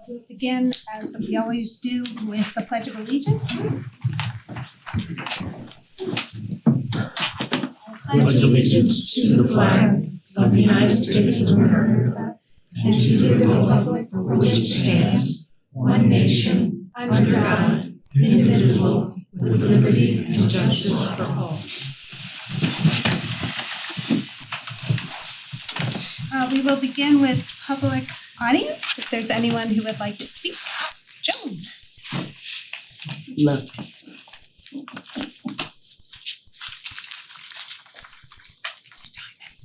We'll begin, as we always do, with the Pledge of Allegiance. I pledge allegiance to the flag of the United States of America and to the republic for which it stands, one nation, under God, indivisible, with liberty and justice for all. We will begin with public audience. If there's anyone who would like to speak. Joan. Love to speak.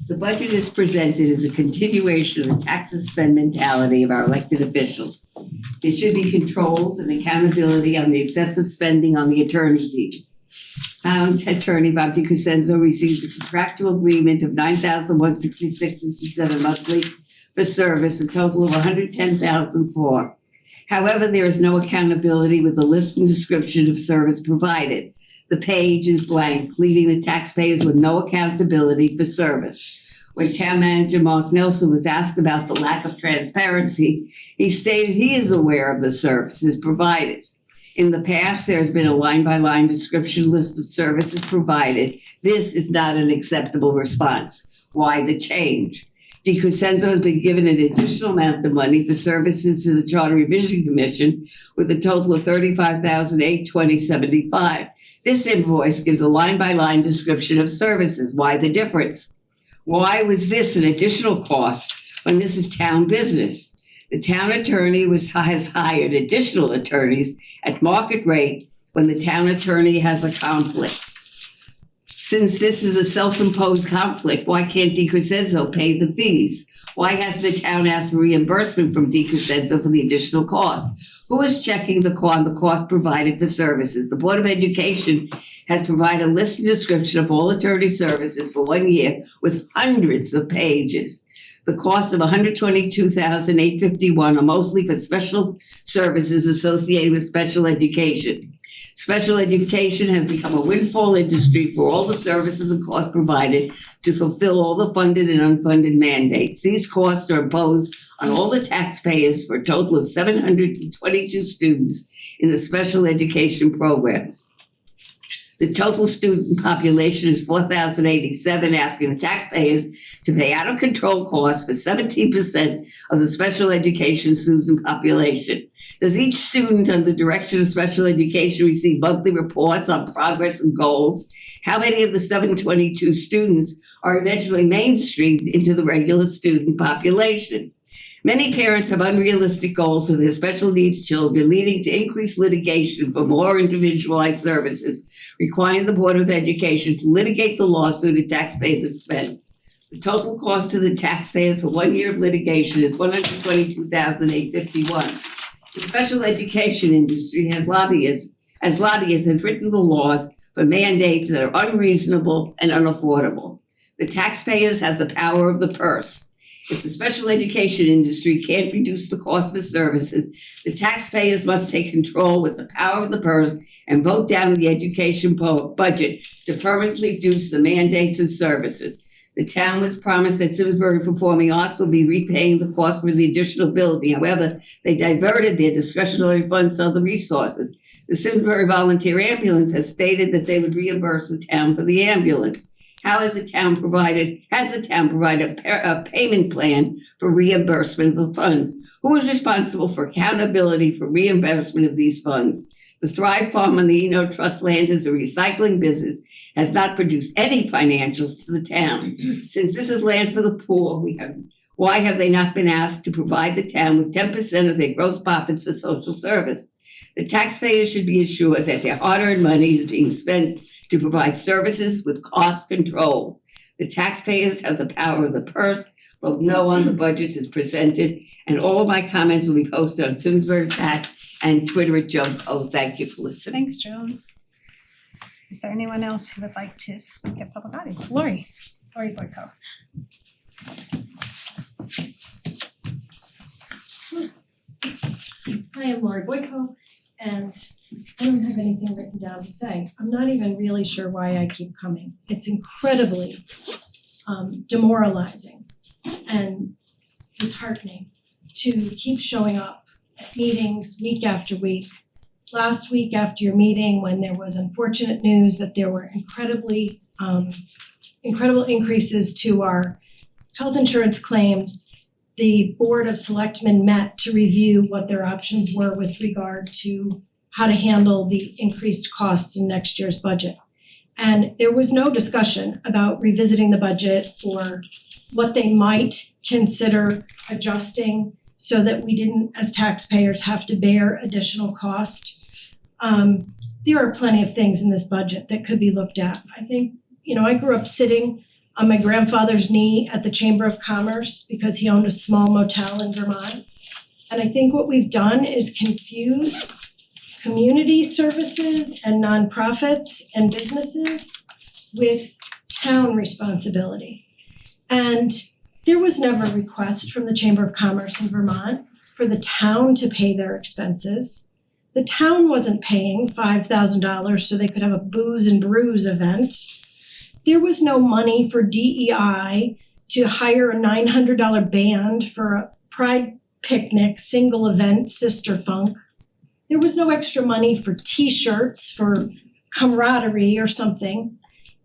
The budget is presented as a continuation of the tax and spend mentality of our elected officials. There should be controls and accountability on the excessive spending on the attorney fees. Attorney Bob DiCrescenzo receives a contractual agreement of $9,166.67 monthly for service, a total of $110,004. However, there is no accountability with the list and description of service provided. The page is blank, leaving the taxpayers with no accountability for service. When Town Manager Mark Nelson was asked about the lack of transparency, he stated he is aware of the services provided. In the past, there has been a line-by-line description list of services provided. This is not an acceptable response. Why the change? DiCrescenzo has been given an additional amount of money for services to the Charter Revision Commission with a total of $35,820.75. This invoice gives a line-by-line description of services. Why the difference? Why was this an additional cost when this is town business? The town attorney has hired additional attorneys at market rate when the town attorney has a conflict. Since this is a self-imposed conflict, why can't DiCrescenzo pay the fees? Why has the town asked for reimbursement from DiCrescenzo for the additional cost? Who is checking the cost provided for services? The Board of Education has provided a list and description of all attorney services for 1 year with hundreds of pages. The cost of $122,851 are mostly for special services associated with special education. Special education has become a windfall industry for all the services and costs provided to fulfill all the funded and unfunded mandates. These costs are imposed on all the taxpayers for a total of 722 students in the special education programs. The total student population is 4,087, asking the taxpayers to pay out-of-control costs for 17% of the special education student population. Does each student under the direction of special education receive monthly reports on progress and goals? How many of the 722 students are eventually mainstreamed into the regular student population? Many parents have unrealistic goals for their special needs children, leading to increased litigation for more individualized services, requiring the Board of Education to litigate the lawsuit and taxpayers have spent. The total cost to the taxpayer for 1 year of litigation is $122,851. The special education industry has lobbyists have written the laws for mandates that are unreasonable and unaffordable. The taxpayers have the power of the purse. If the special education industry can't reduce the cost of services, the taxpayers must take control with the power of the purse and vote down the education budget to permanently reduce the mandates of services. The town was promised that Simsbury Performing Arts will be repaying the cost for the additional building. However, they diverted their discretionary funds to other resources. The Simsbury Volunteer Ambulance has stated that they would reimburse the town for the ambulance. Has the town provided a payment plan for reimbursement of the funds? Who is responsible for accountability for reimbursement of these funds? The Thrive Farm on the Eno Trust land is a recycling business, has not produced any financials to the town. Since this is land for the poor, why have they not been asked to provide the town with 10% of their gross profits for social service? The taxpayers should be assured that their hard-earned money is being spent to provide services with cost controls. The taxpayers have the power of the purse. Vote no on the budgets as presented, and all of my comments will be posted on Simsbury Chat and Twitter at Joan Cole. Thank you for listening. Thanks, Joan. Is there anyone else who would like to speak at public audience? Lori Boyko. Hi, I'm Lori Boyko, and I don't have anything written down to say. I'm not even really sure why I keep coming. It's incredibly demoralizing and disheartening to keep showing up meetings week after week. Last week after your meeting, when there was unfortunate news that there were incredible increases to our health insurance claims, the Board of Selectmen met to review what their options were with regard to how to handle the increased costs in next year's budget. And there was no discussion about revisiting the budget or what they might consider adjusting so that we didn't, as taxpayers, have to bear additional cost. There are plenty of things in this budget that could be looked at. I think, I grew up sitting on my grandfather's knee at the Chamber of Commerce because he owned a small motel in Vermont. And I think what we've done is confuse community services and nonprofits and businesses with town responsibility. And there was never a request from the Chamber of Commerce in Vermont for the town to pay their expenses. The town wasn't paying $5,000 so they could have a booze and brews event. There was no money for DEI to hire a $900 band for a Pride picnic, single event, Sister Funk. There was no extra money for t-shirts, for camaraderie or something.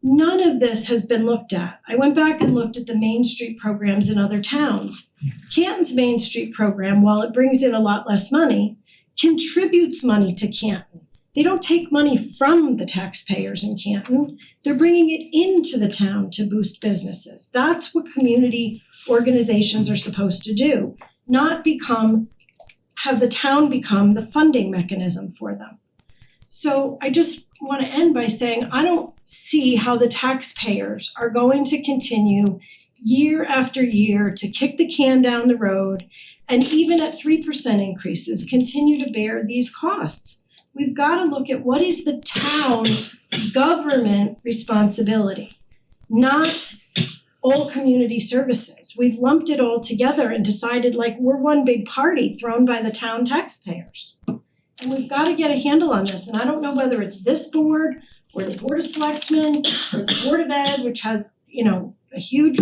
None of this has been looked at. I went back and looked at the Main Street programs in other towns. Canton's Main Street program, while it brings in a lot less money, contributes money to Canton. They don't take money from the taxpayers in Canton. They're bringing it into the town to boost businesses. That's what community organizations are supposed to do, not have the town become the funding mechanism for them. So I just want to end by saying I don't see how the taxpayers are going to continue year after year to kick the can down the road and even at 3% increases continue to bear these costs. We've got to look at what is the town government responsibility, not all community services. We've lumped it all together and decided like we're one big party thrown by the town taxpayers. And we've got to get a handle on this. And I don't know whether it's this board or the Board of Selectmen or the Board of Ed, which has, a huge,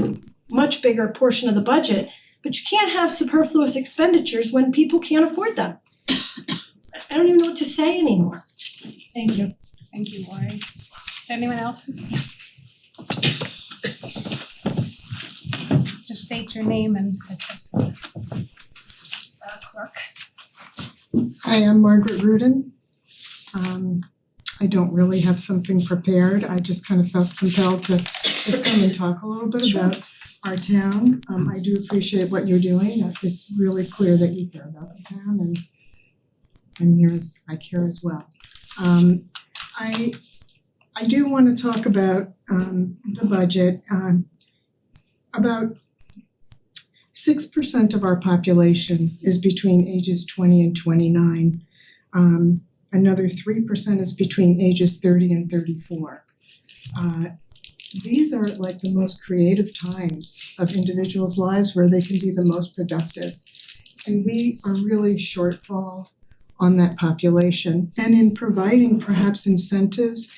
much bigger portion of the budget, but you can't have superfluous expenditures when people can't afford them. I don't even know what to say anymore. Thank you. Thank you, Lori. Is there anyone else? Just state your name and address for the clerk. Hi, I'm Margaret Rudin. I don't really have something prepared. I just kind of felt compelled to just come and talk a little bit about our town. I do appreciate what you're doing. It's really clear that you care about our town and I care as well. I do want to talk about the budget. About 6% of our population is between ages 20 and 29. Another 3% is between ages 30 and 34. These are like the most creative times of individuals' lives where they can be the most productive. And we are really shortfall on that population. And in providing perhaps incentives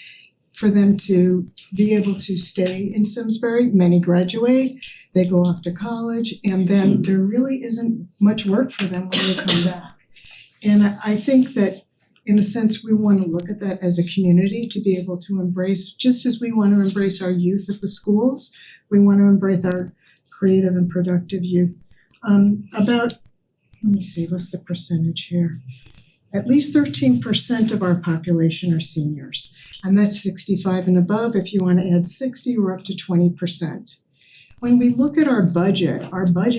for them to be able to stay in Simsbury, many graduate, they go off to college, and then there really isn't much work for them when they come back. And I think that in a sense, we want to look at that as a community to be able to embrace, just as we want to embrace our youth at the schools, we want to embrace our creative and productive youth. Let me see, what's the percentage here? At least 13% of our population are seniors, and that's 65 and above. If you want to add 60, we're up to 20%. When we look at our budget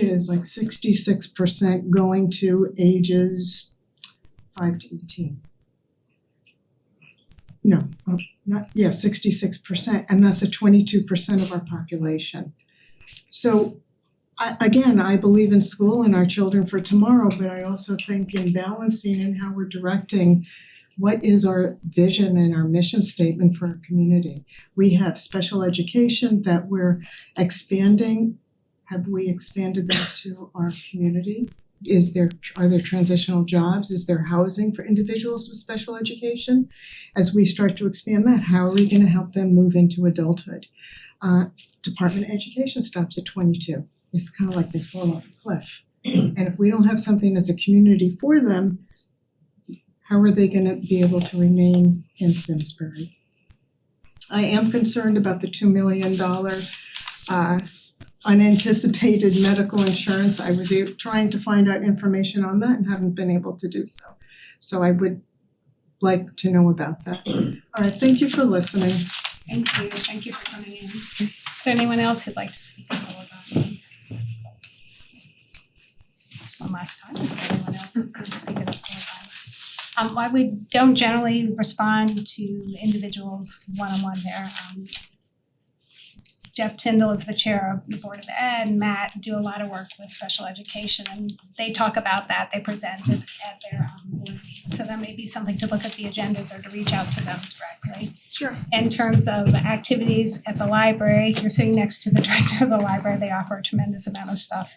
is like 66% going to ages 5 to 18. 66%, and that's a 22% of our population. So I believe in school and our children for tomorrow, but I also think in balancing and how we're directing what is our vision and our mission statement for our community. We have special education that we're expanding. Have we expanded that to our community? Are there transitional jobs? Is there housing for individuals with special education? As we start to expand that, how are we going to help them move into adulthood? Department of Education stops at 22. It's kind of like they fall off a cliff. And if we don't have something as a community for them, how are they gonna be able to remain in Simsbury? I am concerned about the $2 million unanticipated medical insurance. I was trying to find out information on that and haven't been able to do so. So I would like to know about that. All right, thank you for listening. Thank you for coming in. Is there anyone else who'd like to speak at all about these? Just one last time, is there anyone else who can speak at all about it? While we don't generally respond to individuals one-on-one there, Jeff Tyndall is the chair of the Board of Ed, and Matt do a lot of work with special education, and they talk about that, they present it at their board meeting. So that may be something to look at the agendas or to reach out to them directly. Sure. In terms of activities at the library, you're sitting next to the director of the library, they offer a tremendous amount of stuff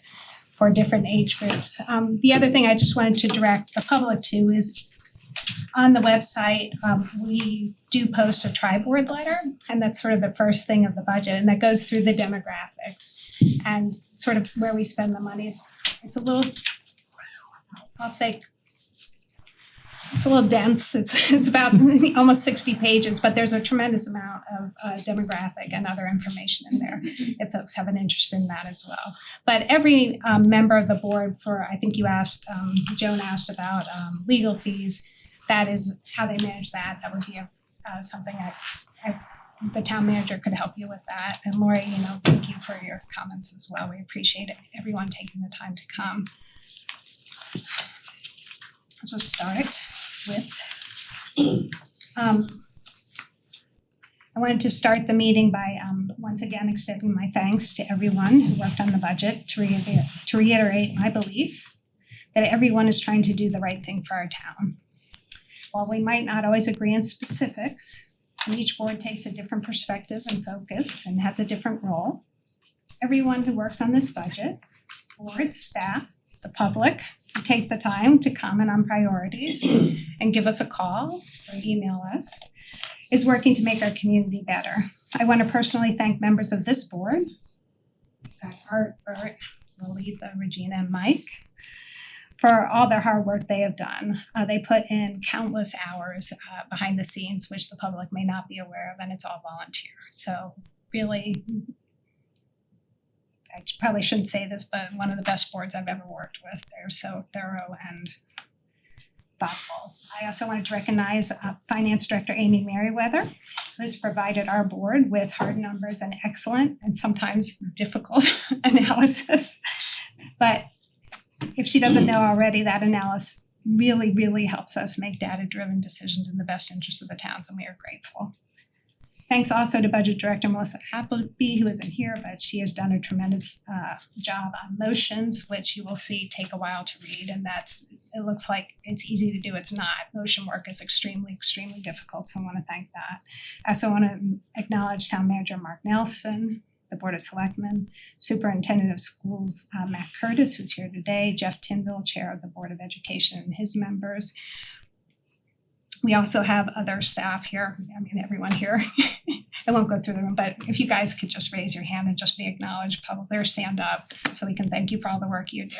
for different age groups. The other thing I just wanted to direct the public to is on the website, we do post a tri-board letter, and that's sort of the first thing of the budget, and that goes through the demographics and sort of where we spend the money. It's a little, I'll say, it's a little dense. It's about almost 60 pages, but there's a tremendous amount of demographic and other information in there if folks have an interest in that as well. But every member of the board I think you asked, Joan asked about legal fees. That is how they manage that. That would be something the town manager could help you with that. And Lori, thank you for your comments as well. We appreciate everyone taking the time to come. I'll just start with, I wanted to start the meeting by once again extending my thanks to everyone who worked on the budget to reiterate my belief that everyone is trying to do the right thing for our town. While we might not always agree on specifics, and each board takes a different perspective and focus and has a different role, everyone who works on this budget, board, staff, the public, who take the time to comment on priorities and give us a call or email us, is working to make our community better. I want to personally thank members of this board, Art, Bert, Lolita, Regina, and Mike, for all their hard work they have done. They put in countless hours behind the scenes, which the public may not be aware of, and it's all volunteer. So really, I probably shouldn't say this, but one of the best boards I've ever worked with. They're so thorough and thoughtful. I also wanted to recognize Finance Director Amy Merriweather, who has provided our board with hard numbers and excellent and sometimes difficult analysis. But if she doesn't know already, that analysis really, really helps us make data-driven decisions in the best interest of the towns, and we are grateful. Thanks also to Budget Director Melissa Appleby, who isn't here, but she has done a tremendous job on motions, which you will see take a while to read, and it looks like it's easy to do. It's not. Motion work is extremely, extremely difficult, so I want to thank that. I also want to acknowledge Town Manager Mark Nelson, the Board of Selectmen, Superintendent of Schools Matt Curtis, who's here today, Jeff Tyndall, Chair of the Board of Education, and his members. We also have other staff here, everyone here. I won't go through the room, but if you guys could just raise your hand and just be acknowledged publicly or stand up so we can thank you for all the work you do.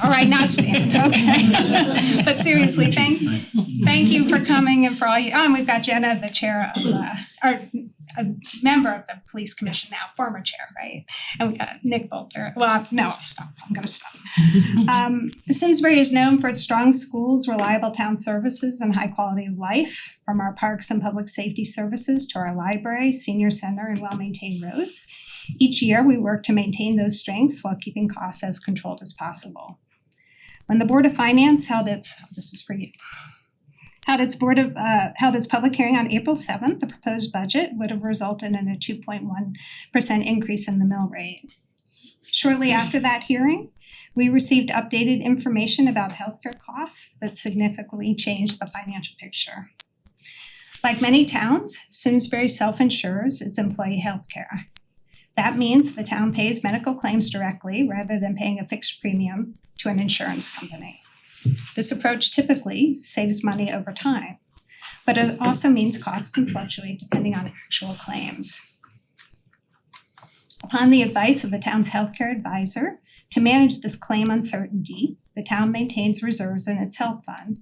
All right, not stand, okay. But seriously, thank you for coming and for all you, and we've got Jenna, the chair of a member of the police commission now, former chair, right? And we got Nick Bolter. Well, no, I'll stop. I'm gonna stop. Simsbury is known for its strong schools, reliable town services, and high quality of life, from our parks and public safety services to our library, senior center, and well-maintained roads. Each year, we work to maintain those strengths while keeping costs as controlled as possible. When the Board of Finance held its public hearing on April 7th, the proposed budget would have resulted in a 2.1% increase in the mill rate. Shortly after that hearing, we received updated information about healthcare costs that significantly changed the financial picture. Like many towns, Simsbury self-insures its employee healthcare. That means the town pays medical claims directly rather than paying a fixed premium to an insurance company. This approach typically saves money over time, but it also means costs can fluctuate depending on actual claims. Upon the advice of the town's healthcare advisor, To manage this claim uncertainty, the town maintains reserves in its health fund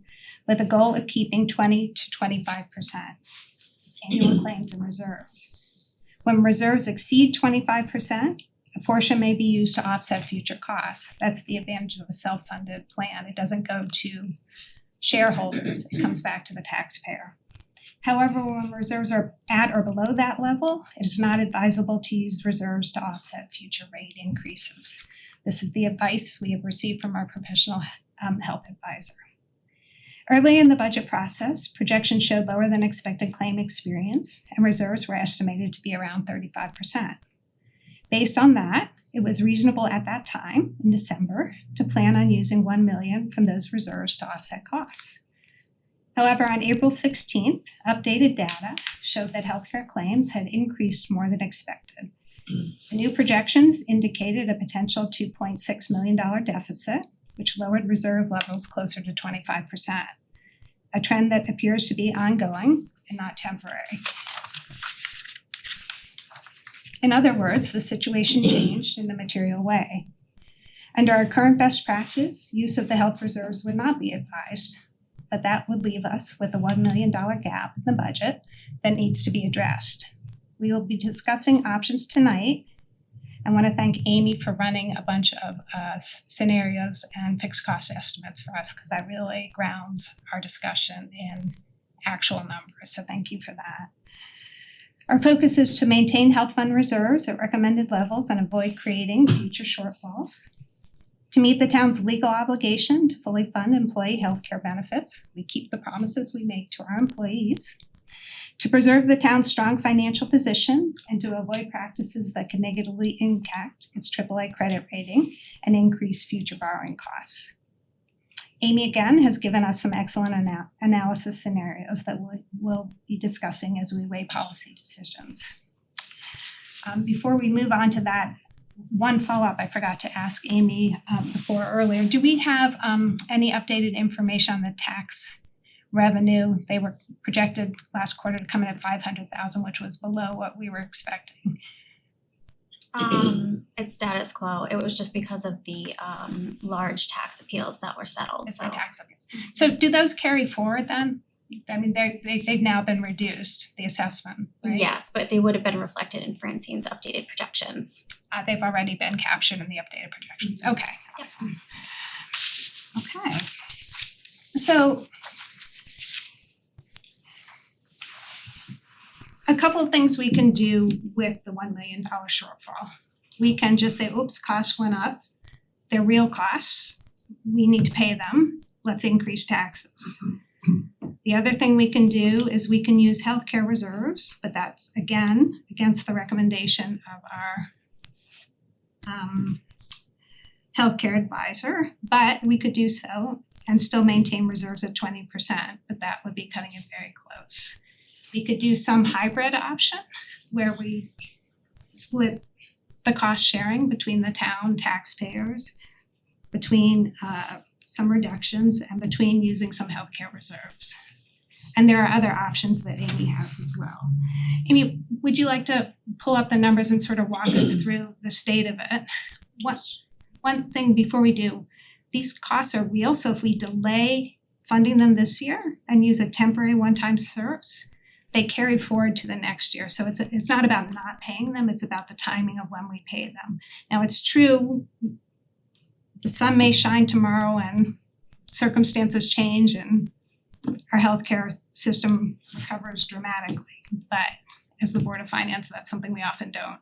with a goal of keeping 20 to 25% annual claims and reserves. When reserves exceed 25%, a portion may be used to offset future costs. That's the advantage of a self-funded plan. It doesn't go to shareholders, it comes back to the taxpayer. However, when reserves are at or below that level, it is not advisable to use reserves to offset future rate increases. This is the advice we have received from our professional health advisor. Early in the budget process, projections showed lower than expected claim experience, and reserves were estimated to be around 35%. Based on that, it was reasonable at that time, in December, to plan on using $1 million from those reserves to offset costs. However, on April 16th, updated data showed that healthcare claims had increased more than expected. The new projections indicated a potential $2.6 million deficit, which lowered reserve levels closer to 25%, a trend that appears to be ongoing and not temporary. In other words, the situation changed in a material way. Under our current best practice, use of the health reserves would not be advised, but that would leave us with a $1 million gap in the budget that needs to be addressed. We will be discussing options tonight. I want to thank Amy for running a bunch of scenarios and fixed cost estimates for us, because that really grounds our discussion in actual numbers, so thank you for that. Our focus is to maintain health fund reserves at recommended levels and avoid creating future shortfalls. To meet the town's legal obligation to fully fund employee health care benefits, we keep the promises we make to our employees. To preserve the town's strong financial position and to avoid practices that could negatively impact its AAA credit rating and increase future borrowing costs. Amy again has given us some excellent analysis scenarios that we'll be discussing as we weigh policy decisions. Before we move on to that, one follow-up I forgot to ask Amy before earlier. Do we have any updated information on the tax revenue? They were projected last quarter to come in at $500,000, which was below what we were expecting. It's status quo. It was just because of the large tax appeals that were settled. It's the tax appeals. So do those carry forward then? I mean, they've now been reduced, the assessment, right? Yes, but they would have been reflected in Francine's updated projections. They've already been captured in the updated projections. Okay. Yes. Okay. So a couple of things we can do with the $1 million shortfall. We can just say, oops, costs went up. They're real costs. We need to pay them. Let's increase taxes. The other thing we can do is we can use healthcare reserves, but that's again against the recommendation of our healthcare advisor. But we could do so and still maintain reserves at 20%, but that would be cutting it very close. We could do some hybrid option where we split the cost sharing between the town taxpayers, between some reductions, and between using some healthcare reserves. And there are other options that Amy has as well. Amy, would you like to pull up the numbers and sort of walk us through the state of it? One thing before we do, these costs are real, so if we delay funding them this year and use a temporary one-time source, they carry forward to the next year. So it's not about not paying them, it's about the timing of when we pay them. Now it's true, the sun may shine tomorrow and circumstances change and our healthcare system recovers dramatically. But as the Board of Finance, that's something we often don't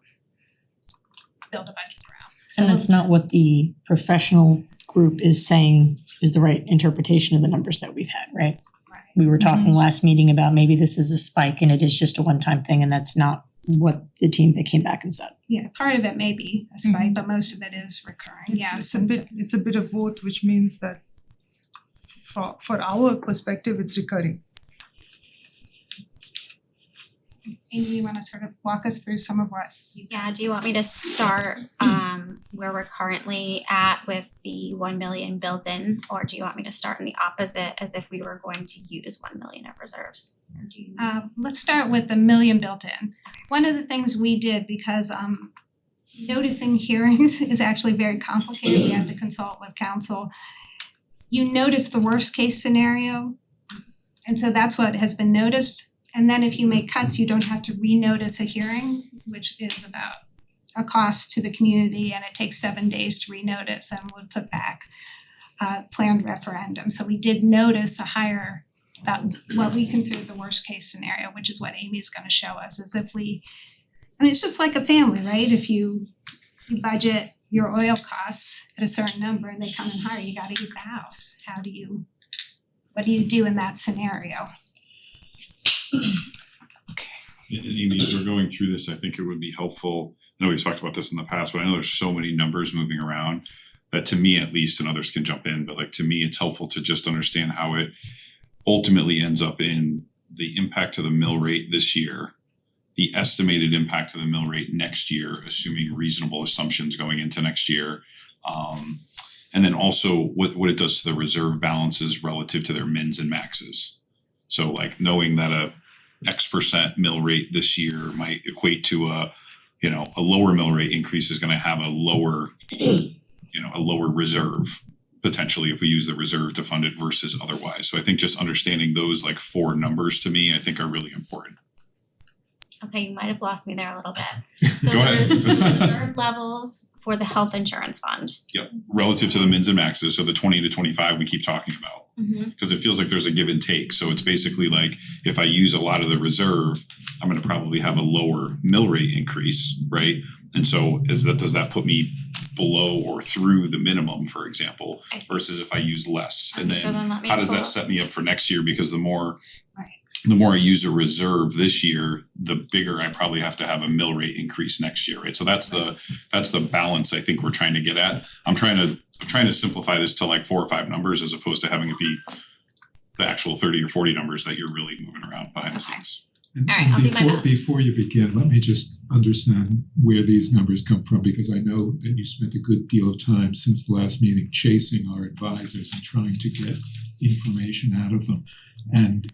build a budget around. So And that's not what the professional group is saying is the right interpretation of the numbers that we've had, right? right. We were talking last meeting about maybe this is a spike and it is just a one-time thing, and that's not what the team that came back and said. Yeah, part of it may be a spike, but most of it is recurring. It's a bit of both, which means that for our perspective, it's recurring. Amy, you wanna sort of walk us through some of what you Yeah, do you want me to start where we're currently at with the 1 million built in, or do you want me to start in the opposite as if we were going to use 1 million of reserves? Or do you- let's start with the million built in. One of the things we did because noticing hearings is actually very complicated. We have to consult with counsel. You notice the worst case scenario, and so that's what has been noticed. And then if you make cuts, you don't have to renotice a hearing, which is about a cost to the community, and it takes 7 days to renotice and would put back planned referendum. So we did notice a higher, that what we consider the worst case scenario, which is what Amy's gonna show us, is if it's just like a family, right? If you budget your oil costs at a certain number and they come in higher, you gotta eat the house. What do you do in that scenario? And Amy, as we're going through this, I think it would be helpful, I know we've talked about this in the past, but I know there's so many numbers moving around that to me at least, and others can jump in, but like to me, it's helpful to just understand how it ultimately ends up in the impact to the mill rate this year, the estimated impact to the mill rate next year, assuming reasonable assumptions going into next year. And then also what it does to the reserve balances relative to their mins and maxes. So like knowing that a X% mill rate this year might equate to a lower mill rate increase is gonna have a lower reserve potentially if we use the reserve to fund it versus otherwise. So I think just understanding those like 4 numbers to me, I think are really important. Okay, you might have lost me there a little bit. So Go ahead. the reserve levels for the health insurance fund. Yep, relative to the mins and maxes, so the 20 to 25 we keep talking about. Cause it feels like there's a give and take, so it's basically like if I use a lot of the reserve, I'm gonna probably have a lower mill rate increase, right? And so does that put me below or through the minimum, for example, I see. versus if I use less? And Okay, so then let me how does pull that up- set me up for next year? Because the more Right. I use a reserve this year, the bigger I probably have to have a mill rate increase next year, right? So that's the balance I think we're trying to get at. I'm trying to simplify this to like 4 or 5 numbers as opposed to having it be the actual 30 or 40 numbers that you're really moving around behind the Okay. scenes. And All right, I'll do my best. before you begin, let me just understand where these numbers come from, because I know that you spent a good deal of time since the last meeting chasing our advisors and trying to get information out of them. And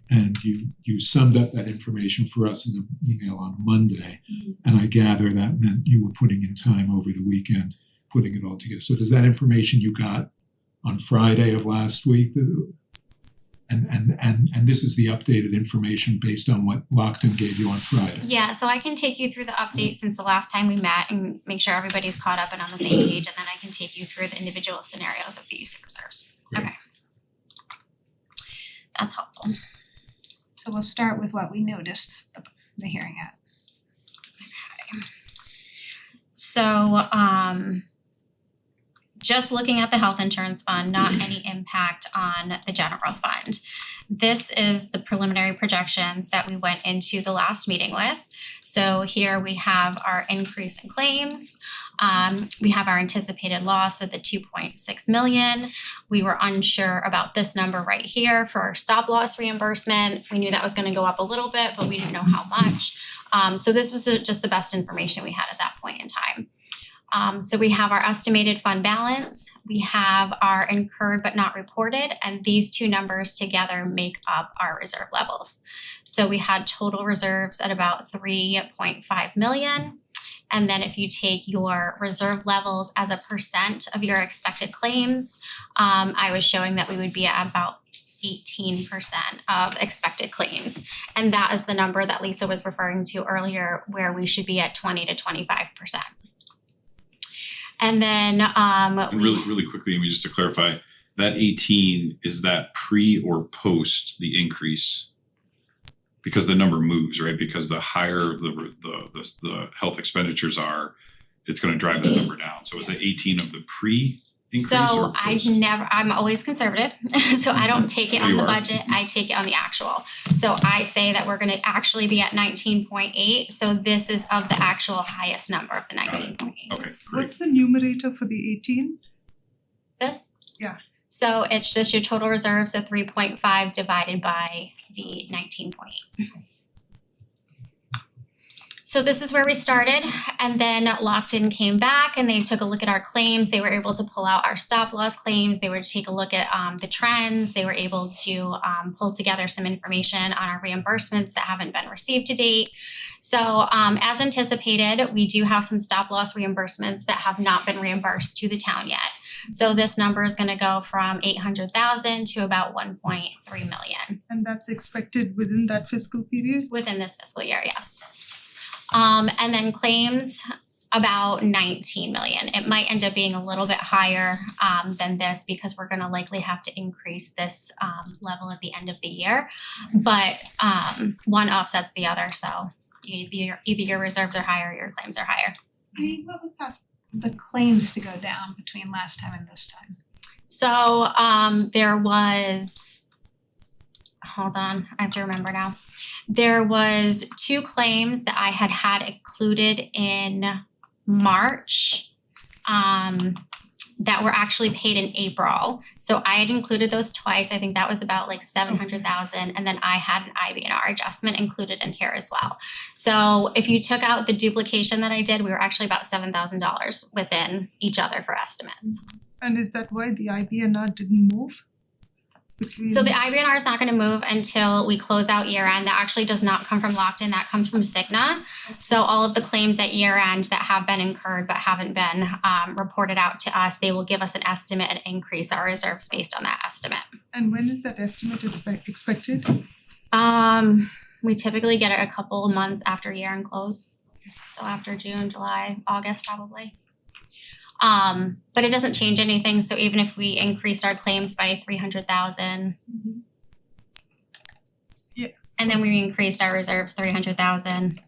you summed up that information for us in an email on Monday. And I gather that meant you were putting in time over the weekend, putting it all together. So does that information you got on Friday of last week? And this is the updated information based on what Lockton gave you on Friday. Yeah, so I can take you through the update since the last time we met and make sure everybody's caught up and on the same page, and then I can take you through the individual scenarios of the use of reserves. Great. Okay. That's helpful. So we'll start with what we noticed the hearing at. So just looking at the health insurance fund, not any impact on the general fund. This is the preliminary projections that we went into the last meeting with. So here we have our increase in claims. We have our anticipated loss of the 2.6 million. We were unsure about this number right here for our stop loss reimbursement. We knew that was gonna go up a little bit, but we didn't know how much. So this was just the best information we had at that point in time. So we have our estimated fund balance, we have our incurred but not reported, and these two numbers together make up our reserve levels. So we had total reserves at about 3.5 million. And then if you take your reserve levels as a percent of your expected claims, I was showing that we would be at about 18% of expected claims. And that is the number that Lisa was referring to earlier, where we should be at 20 to 25%. And then And really quickly, Amy, just to clarify, that 18, is that pre or post the increase? Because the number moves, right? Because the higher the health expenditures are, it's gonna drive that number down. So is it 18 of the pre-increase or So post? I'm always conservative, so I don't take it on You the are. budget, I take it on the actual. So I say that we're gonna actually be at 19.8, so this is of the actual highest number of the 19.8. Okay, great. What's the numerator for the 18? This? Yeah. So it's just your total reserves of 3.5 divided by the 19.8. So this is where we started, and then Lockton came back and they took a look at our claims. They were able to pull out our stop loss claims. They were to take a look at the trends. They were able to pull together some information on our reimbursements that haven't been received to date. So as anticipated, we do have some stop loss reimbursements that have not been reimbursed to the town yet. So this number is gonna go from 800,000 to about 1.3 million And that's expected within that fiscal period? within this fiscal year, yes. And then claims, about 19 million. It might end up being a little bit higher than this because we're gonna likely have to increase this level at the end of the year. But one offsets the other, so either your reserves are higher or your claims are higher. What would cause the claims to go down between last time and this time? So there was, hold on, I have to remember now. There was 2 claims that I had included in March that were actually paid in April. So I had included those twice. I think that was about like 700,000, and then I had an IBNR adjustment included in here as well. So if you took out the duplication that I did, we were actually about $7,000 within each other for estimates. And is that why the IBNR didn't move? So the IBNR is not gonna move until we close out year end. That actually does not come from Lockton, that comes from Cigna. So all of the claims at year end that have been incurred but haven't been reported out to us, they will give us an estimate and increase our reserves based on that estimate. And when is that estimate expected? We typically get it a couple of months after year end close. So after June, July, August probably. But it doesn't change anything, so even if we increased our claims by 300,000. Yeah. And then we increased our reserves 300,000.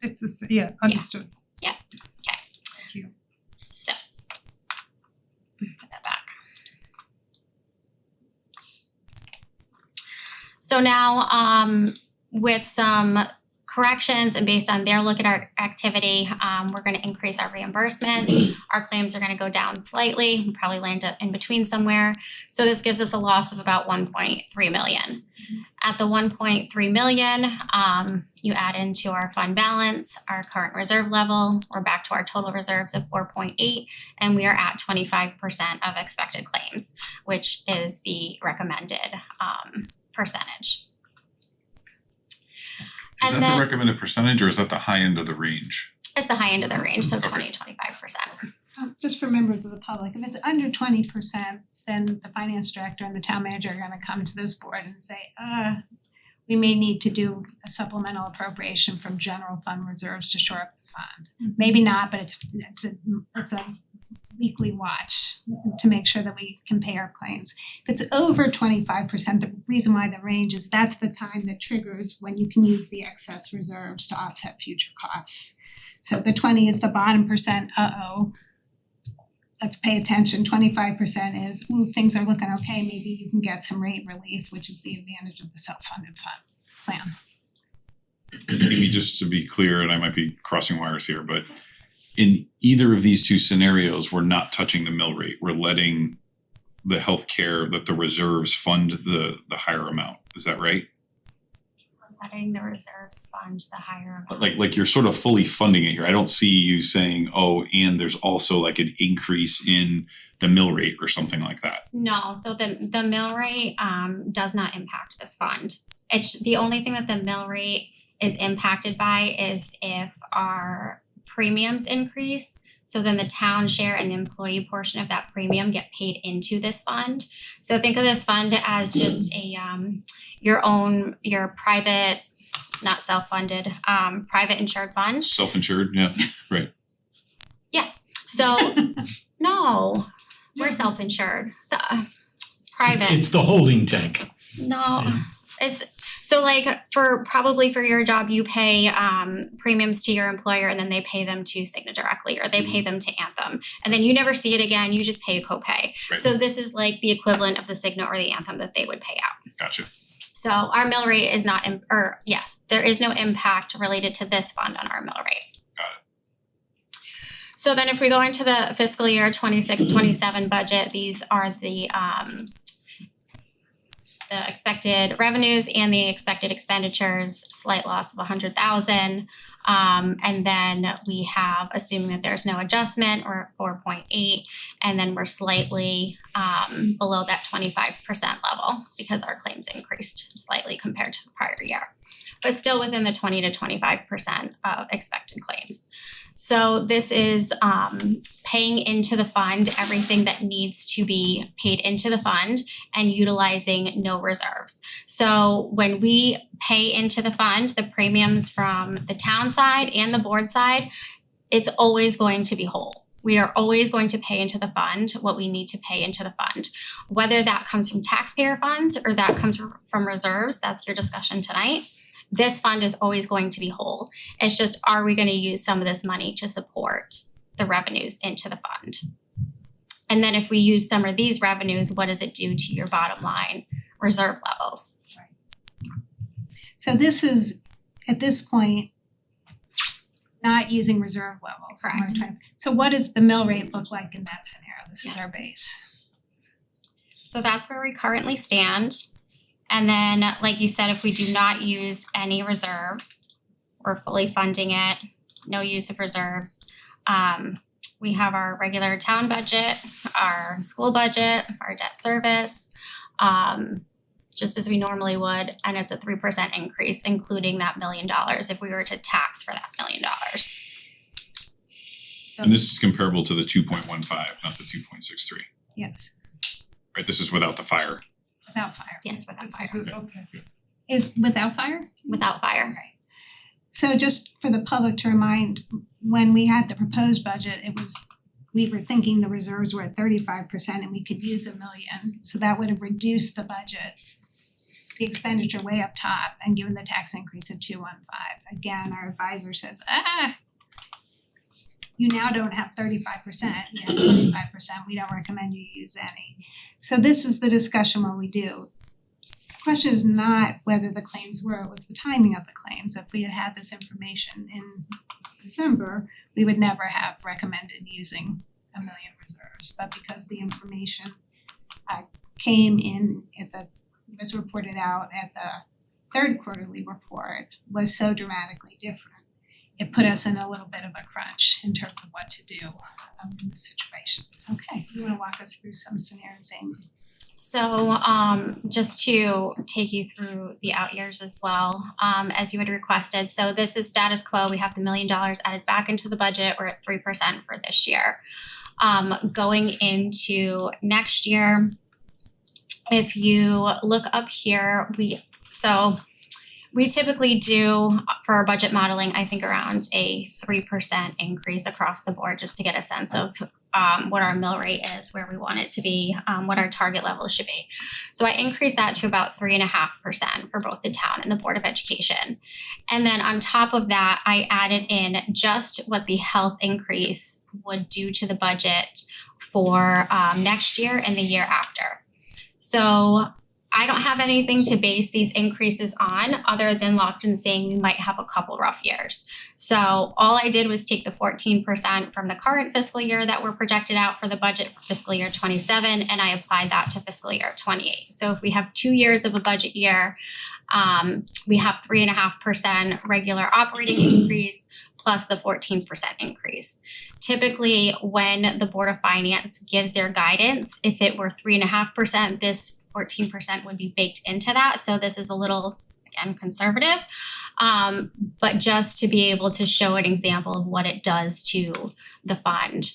It's understood. Yeah, okay. Thank you. So, put that back. So now, with some corrections and based on their look at our activity, we're gonna increase our reimbursements. Our claims are gonna go down slightly, we'll probably land up in between somewhere. So this gives us a loss of about 1.3 million. At the 1.3 million, you add into our fund balance, our current reserve level, we're back to our total reserves of 4.8, and we are at 25% of expected claims, which is the recommended percentage. Is that the recommended percentage or is that the high end of the range? It's the high end of the range, so 20 to 25%. Just for members of the public, if it's under 20%, then the finance director and the town manager are gonna come to this board and say, we may need to do a supplemental appropriation from general fund reserves to shore up the fund. Maybe not, but it's a weekly watch to make sure that we can pay our claims. If it's over 25%, the reason why the range is that's the time that triggers when you can use the excess reserves to offset future costs. So the 20 is the bottom percent, let's pay attention. 25% is, ooh, things are looking okay, maybe you can get some rate relief, which is the advantage of the self-funded fund plan. Maybe just to be clear, and I might be crossing wires here, but in either of these 2 scenarios, we're not touching the mill rate. We're letting the healthcare, that the reserves fund the higher amount. Is that right? We're letting the reserves fund the higher amount. Like you're sort of fully funding it here. I don't see you saying, oh, and there's also like an increase in the mill rate or something like that. No, so the mill rate does not impact this fund. It's the only thing that the mill rate is impacted by is if our premiums increase, so then the town share and the employee portion of that premium get paid into this fund. So think of this fund as just a your private, not self-funded, private insured fund. Self-insured, yeah, right. Yeah, so no, we're self-insured, private. It's the holding tank. No, it's so like for your job, you pay premiums to your employer and then they pay them to Cigna directly or they pay them to Anthem. And then you never see it again, you just pay a copay. Right. So this is like the equivalent of the Cigna or the Anthem that they would pay out. Gotcha. So our mill rate is not, there is no impact related to this fund on our mill rate. Got it. So then if we go into the fiscal year 26-27 budget, these are the expected revenues and the expected expenditures, slight loss of 100,000. And then we have, assuming that there's no adjustment, we're at 4.8, and then we're slightly below that 25% level because our claims increased slightly compared to the prior year. but still within the 20 to 25% of expected claims. So this is paying into the fund everything that needs to be paid into the fund and utilizing no reserves. So when we pay into the fund, the premiums from the town side and the board side, it's always going to be whole. We are always going to pay into the fund what we need to pay into the fund. Whether that comes from taxpayer funds or that comes from reserves, that's your discussion tonight. This fund is always going to be whole. It's just, are we going to use some of this money to support the revenues into the fund? And then if we use some of these revenues, what does it do to your bottom line reserve levels? So this is, at this point, not using reserve levels. Correct. So what does the mill rate look like in that scenario? This is our base. So that's where we currently stand. And then, like you said, if we do not use any reserves, we're fully funding it, no use of reserves. We have our regular town budget, our school budget, our debt service, just as we normally would, and it's a 3% increase, including that $1 million if we were to tax for that $1 million. And this is comparable to the 2.15, not the 2.63, Yes, right? This is without the fire. without fire. Yes, without This is fire. with, okay. Is without fire? Without fire. So just for the public to remind, when we had the proposed budget, we were thinking the reserves were at 35% and we could use $1 million. So that would have reduced the budget, the expenditure way up top and given the tax increase of 215. Again, our advisor says, you now don't have 35%, you have 25%, we don't recommend you use any. So this is the discussion when we do. The question is not whether the claims were, it was the timing of the claims. If we had had this information in December, we would never have recommended using $1 million reserves. But because the information came in was reported out at the third quarterly report was so dramatically different, it put us in a little bit of a crunch in terms of what to do in this situation. Okay, you wanna walk us through some scenarios, Amy? So just to take you through the out years as well, as you had requested. So this is status quo. We have the $1 million added back into the budget. We're at 3% for this year. Going into next year, if you look up here, we typically do, for our budget modeling, I think around a 3% increase across the board, just to get a sense of what our mill rate is, where we want it to be, what our target level should be. So I increased that to about 3.5% for both the town and the Board of Education. And then on top of that, I added in just what the health increase would do to the budget for next year and the year after. So I don't have anything to base these increases on other than Lockton saying we might have a couple rough years. So all I did was take the 14% from the current fiscal year that were projected out for the budget for fiscal year 27, and I applied that to fiscal year 28. So if we have 2 years of a budget year, we have 3.5% regular operating increase plus the 14% increase. Typically, when the Board of Finance gives their guidance, if it were 3.5%, this 14% would be baked into that. So this is a little, again, conservative, but just to be able to show an example of what it does to the fund.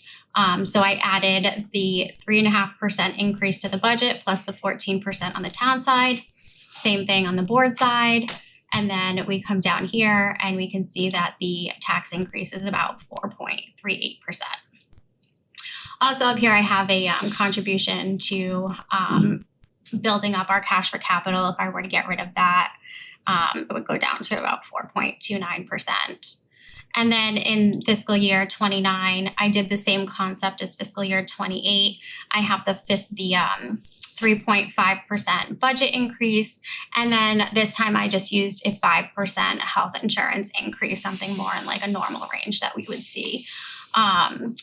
So I added the 3.5% increase to the budget plus the 14% on the town side, same thing on the board side. And then we come down here and we can see that the tax increase is about 4.38%. Also up here, I have a contribution to building up our cash for capital. If I were to get rid of that, it would go down to about 4.29%. And then in fiscal year 29, I did the same concept as fiscal year 28. I have the 3.5% budget increase, and then this time I just used a 5% health insurance increase, something more in like a normal range that we would see,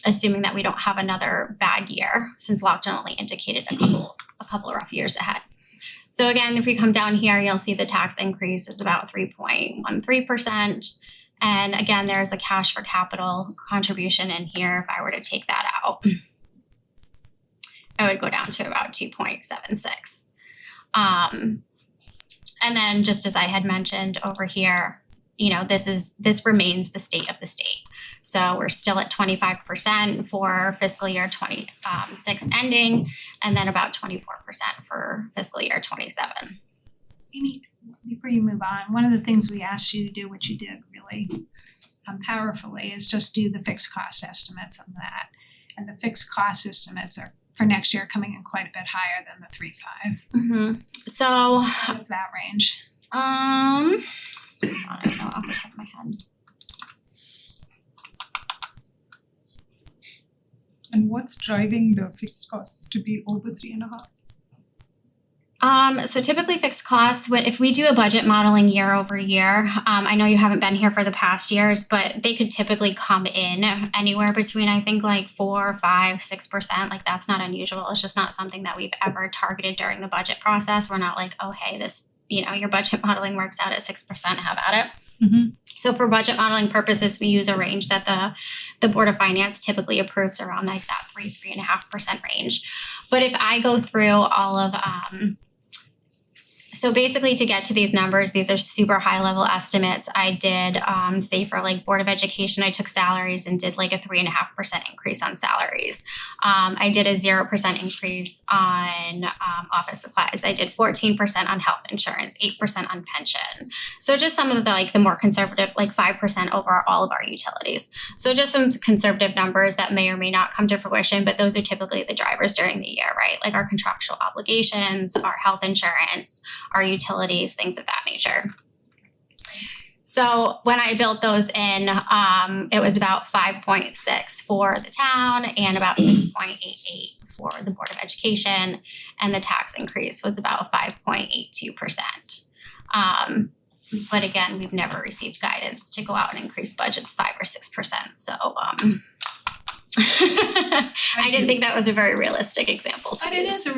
assuming that we don't have another bad year, since Lockton only indicated a couple of rough years ahead. So again, if we come down here, you'll see the tax increase is about 3.13%. And again, there's a cash for capital contribution in here. If I were to take that out, I would go down to about 2.76. And then just as I had mentioned over here, you know, this remains the state of the state. So we're still at 25% for fiscal year 26 ending, and then about 24% for fiscal year 27. Amy, before you move on, one of the things we asked you to do, which you did really powerfully, is just do the fixed cost estimates on that. And the fixed cost estimates are for next year coming in quite a bit higher than the 3.5. So What's that range? I don't know off the top of my head. And what's driving the fixed costs to be over 3.5? So typically fixed costs, if we do a budget modeling year over year, I know you haven't been here for the past years, but they could typically come in anywhere between, I think, like 4, 5, 6%. Like that's not unusual. It's just not something that we've ever targeted during the budget process. We're not like, oh, hey, this, you know, your budget modeling works out at 6%, have at it. So for budget modeling purposes, we use a range that the Board of Finance typically approves around like that 3.5% range. But if I go through all of, so basically to get to these numbers, these are super high level estimates. I did, say for like Board of Education, I took salaries and did like a 3.5% increase on salaries. I did a 0% increase on office supplies. I did 14% on health insurance, 8% on pension. So just some of the more conservative, like 5% over all of our utilities. So just some conservative numbers that may or may not come to fruition, but those are typically the drivers during the year, right? Like our contractual obligations, our health insurance, our utilities, things of that nature. So when I built those in, it was about 5.6 for the town and about 6.88 for the Board of Education, and the tax increase was about 5.82%. But again, we've never received guidance to go out and increase budgets 5 or 6%. So I didn't think that was a very realistic example to But it use. is a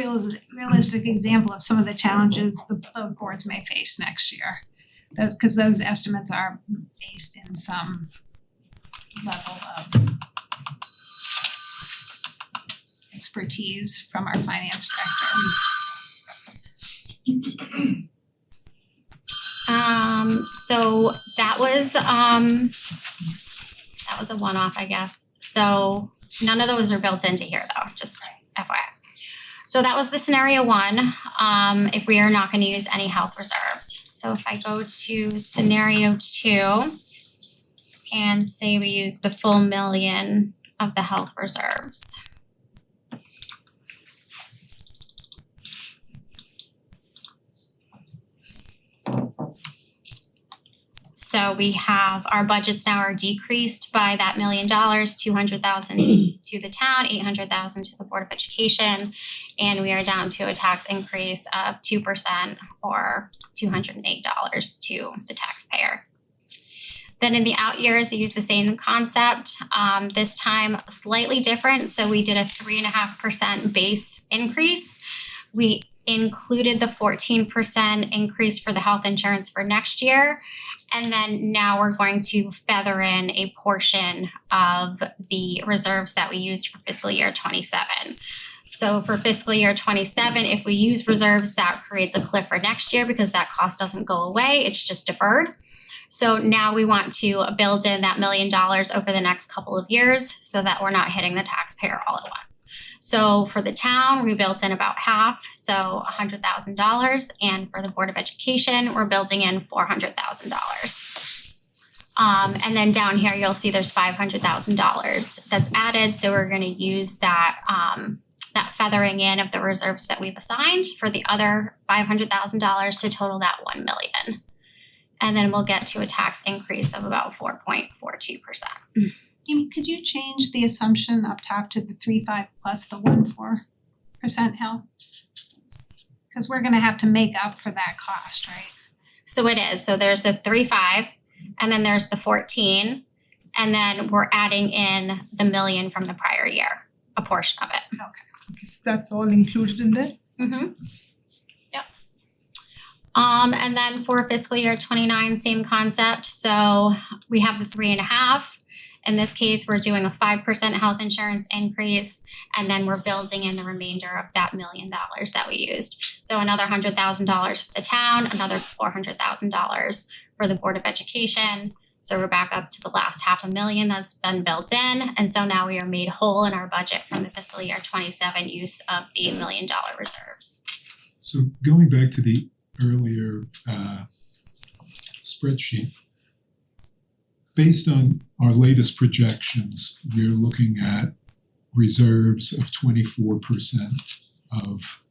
realistic example of some of the challenges the boards may face next year. Because those estimates are based in some level of expertise from our finance director. So that was a one-off, I guess. So none of those are built into here though, just FYI. So that was the scenario one, if we are not gonna use any health reserves. So if I go to scenario 2 and say we use the full $1 million of the health reserves. So we have, our budgets now are decreased by that $1 million, $200,000 to the town, $800,000 to the Board of Education, and we are down to a tax increase of 2% or $208 to the taxpayer. Then in the out years, I use the same concept, this time slightly different. So we did a 3.5% base increase. We included the 14% increase for the health insurance for next year. And then now we're going to feather in a portion of the reserves that we used for fiscal year 27. So for fiscal year 27, if we use reserves, that creates a cliff for next year because that cost doesn't go away, it's just deferred. So now we want to build in that $1 million over the next couple of years so that we're not hitting the taxpayer all at once. So for the town, we built in about half, so $100,000, and for the Board of Education, we're building in $400,000. And then down here, you'll see there's $500,000 that's added, so we're gonna use that that feathering in of the reserves that we've assigned for the other $500,000 to total that $1 million. And then we'll get to a tax increase of about 4.42%. Amy, could you change the assumption up top to the 3.5 plus the 1.4% health? Because we're gonna have to make up for that cost, right? So it is. So there's a 3.5, and then there's the 14, and then we're adding in the $1 million from the prior year, a portion of it. Okay, so that's all included in there? Mm-hmm. Yep. And then for fiscal year 29, same concept, so we have the 3.5. In this case, we're doing a 5% health insurance increase, and then we're building in the remainder of that $1 million that we used. So another $100,000 for the town, another $400,000 for the Board of Education. So we're back up to the last $500,000 that's been built in, and so now we are made whole in our budget from the fiscal year 27 use of the $1 million reserves. So going back to the earlier spreadsheet, based on our latest projections, we're looking at reserves of 24% of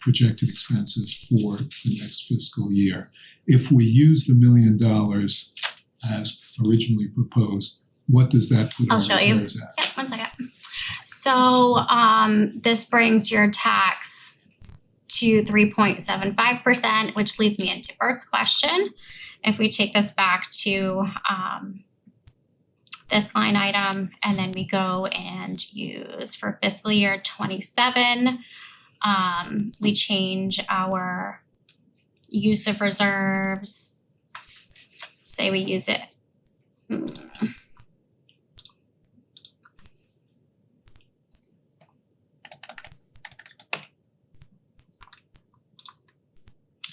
projected expenses for the next fiscal year. If we use the $1 million as originally proposed, what does that put our I'll show you. reserves at? Yep, 1 second. So this brings your tax to 3.75%, which leads me into Bert's question. If we take this back to this line item, and then we go and use for fiscal year 27, we change our use of reserves. Say we use it.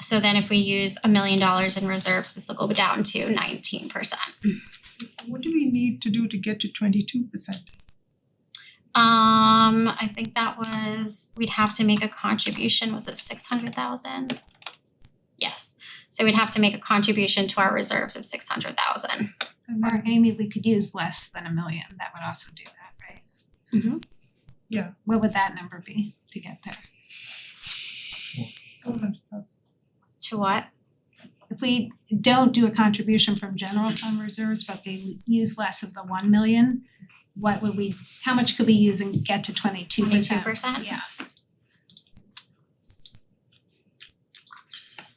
So then if we use $1 million in reserves, this will go down to 19%. What do we need to do to get to 22%? I think that was, we'd have to make a contribution, was it 600,000? Yes, so we'd have to make a contribution to our reserves of 600,000. Or Amy, we could use less than $1 million, that would also do that, right? Mm-hmm. Yeah. What would that number be to get there? 400,000. To what? If we don't do a contribution from general fund reserves, but we use less of the 1 million, what would we, how much could we use and get to 22%? 22%? Yeah.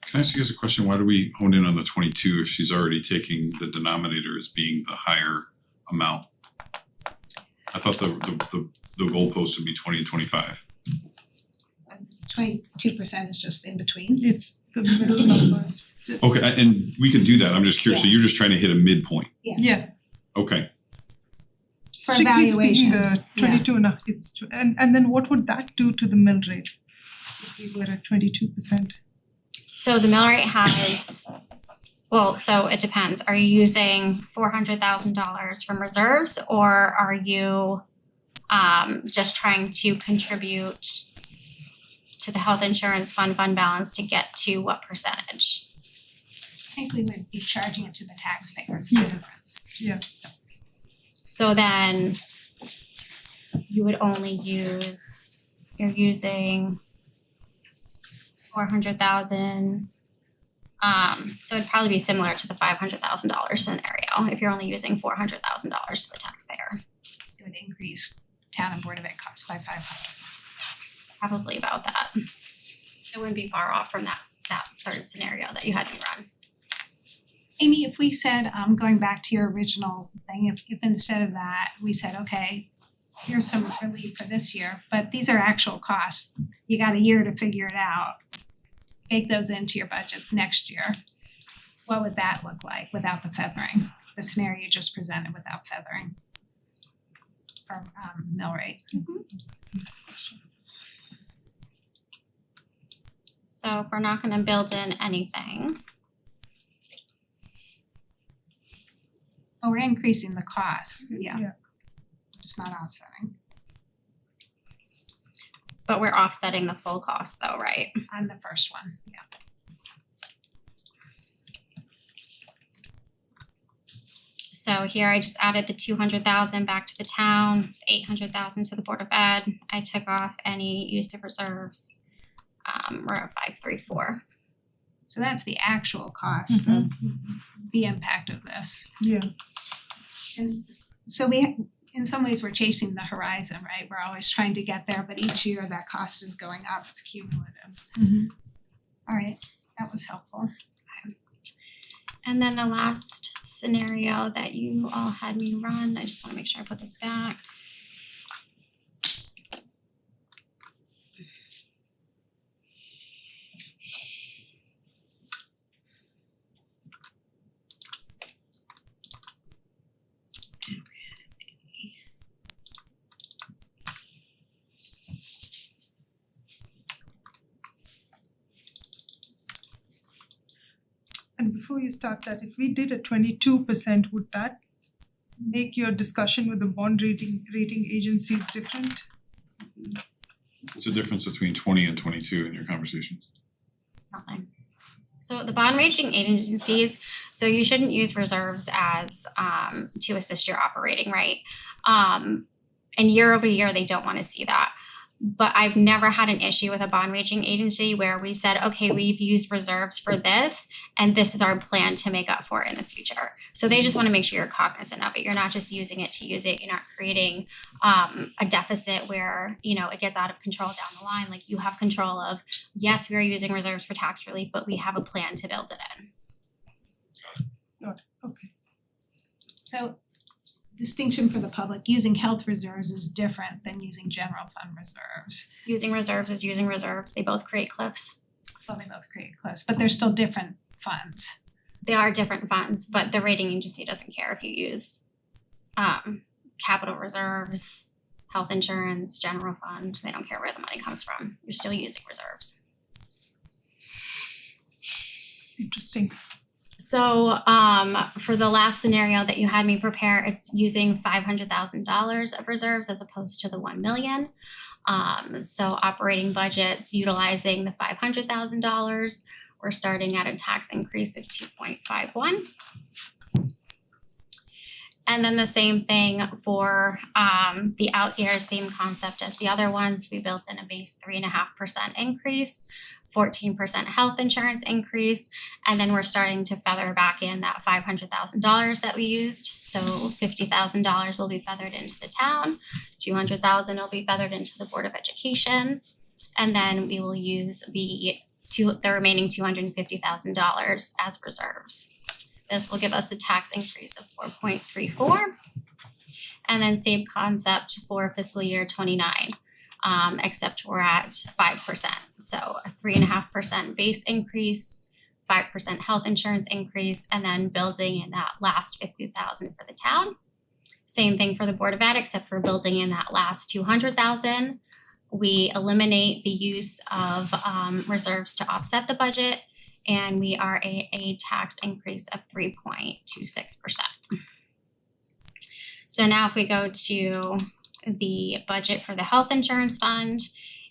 Can I ask you guys a question? Why do we hone in on the 22 if she's already taking the denominator as being the higher amount? I thought the goalpost would be 20 and 25. 22% is just in between. It's the middle number. Okay, and we can do that. I'm just curious. So you're just trying to hit a midpoint. Yes. Yeah, Okay. For strictly speaking, evaluation. the 22 and a, it's, and then what would that do to the mill rate? If we were at 22%? So the mill rate has, well, so it depends. Are you using $400,000 from reserves, or are you just trying to contribute to the health insurance fund balance to get to what percentage? I think we would be charging it to the taxpayers, Yeah. the difference. Yeah. So then you would only use, you're using 400,000. So it'd probably be similar to the $500,000 scenario if you're only using $400,000 to the taxpayer. It would increase town and board of ed costs by 500. Probably about that. It wouldn't be far off from that third scenario that you had me run. Amy, if we said, going back to your original thing, if instead of that, we said, okay, here's some relief for this year, but these are actual costs. You got a year to figure it out. Bake those into your budget next year. What would that look like without the feathering? The scenario you just presented without feathering for mill rate. That's the next question. So if we're not gonna build in anything, Oh, we're increasing the costs, yeah, Yeah. just not offsetting but we're offsetting the full cost though, right? on the first one, yeah. So here I just added the 200,000 back to the town, 800,000 to the Board of Ed. I took off any use of reserves. We're at 534. So that's the actual cost of the impact of this. Yeah. And so we, in some ways, we're chasing the horizon, right? We're always trying to get there, but each year that cost is going up, it's cumulative. All right, that was helpful. And then the last scenario that you all had me run, I just wanna make sure I put this back. And before you start that, if we did a 22%, would that make your discussion with the bond rating agencies different? What's the difference between 20 and 22 in your conversations? Nothing. So the bond rating agencies, so you shouldn't use reserves as to assist your operating, right? And year over year, they don't want to see that. But I've never had an issue with a bond rating agency where we've said, okay, we've used reserves for this, and this is our plan to make up for it in the future. So they just want to make sure you're cognizant of it. You're not just using it to use it. You're not creating a deficit where, you know, it gets out of control down the line. Like you have control of, yes, we are using reserves for tax relief, but we have a plan to build it in. Got it. Okay. So distinction for the public, using health reserves is different than using general fund reserves. Using reserves is using reserves. They both create cliffs. Well, they both create cliffs, but they're still different funds. They are different funds, but the rating agency doesn't care if you use capital reserves, health insurance, general fund. They don't care where the money comes from. You're still using reserves. Interesting. So for the last scenario that you had me prepare, it's using $500,000 of reserves as opposed to the 1 million. So operating budgets utilizing the $500,000, we're starting at a tax increase of 2.51. And then the same thing for the out years, same concept as the other ones. We built in a base 3.5% increase, 14% health insurance increase, and then we're starting to feather back in that $500,000 that we used. So $50,000 will be feathered into the town, $200,000 will be feathered into the Board of Education, and then we will use the remaining $250,000 as reserves. This will give us a tax increase of 4.34, and then same concept for fiscal year 29. Except we're at 5%. So a 3.5% base increase, 5% health insurance increase, and then building in that last $50,000 for the town. Same thing for the Board of Ed, except we're building in that last $200,000. We eliminate the use of reserves to offset the budget, and we are a tax increase of 3.26%. So now if we go to the budget for the health insurance fund,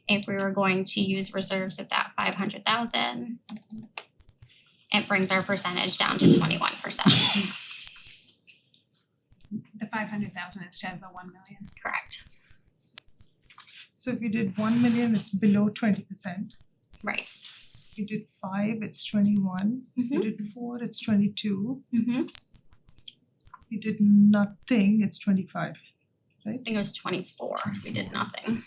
if we were going to use reserves of that 500,000, it brings our percentage down to 21%. The 500,000 instead of the 1 million. Correct. So if you did 1 million, it's below 20%. Right. If you did 5, it's 21. If you did 4, it's 22. If you did nothing, it's 25. I think it was 24 if we did nothing.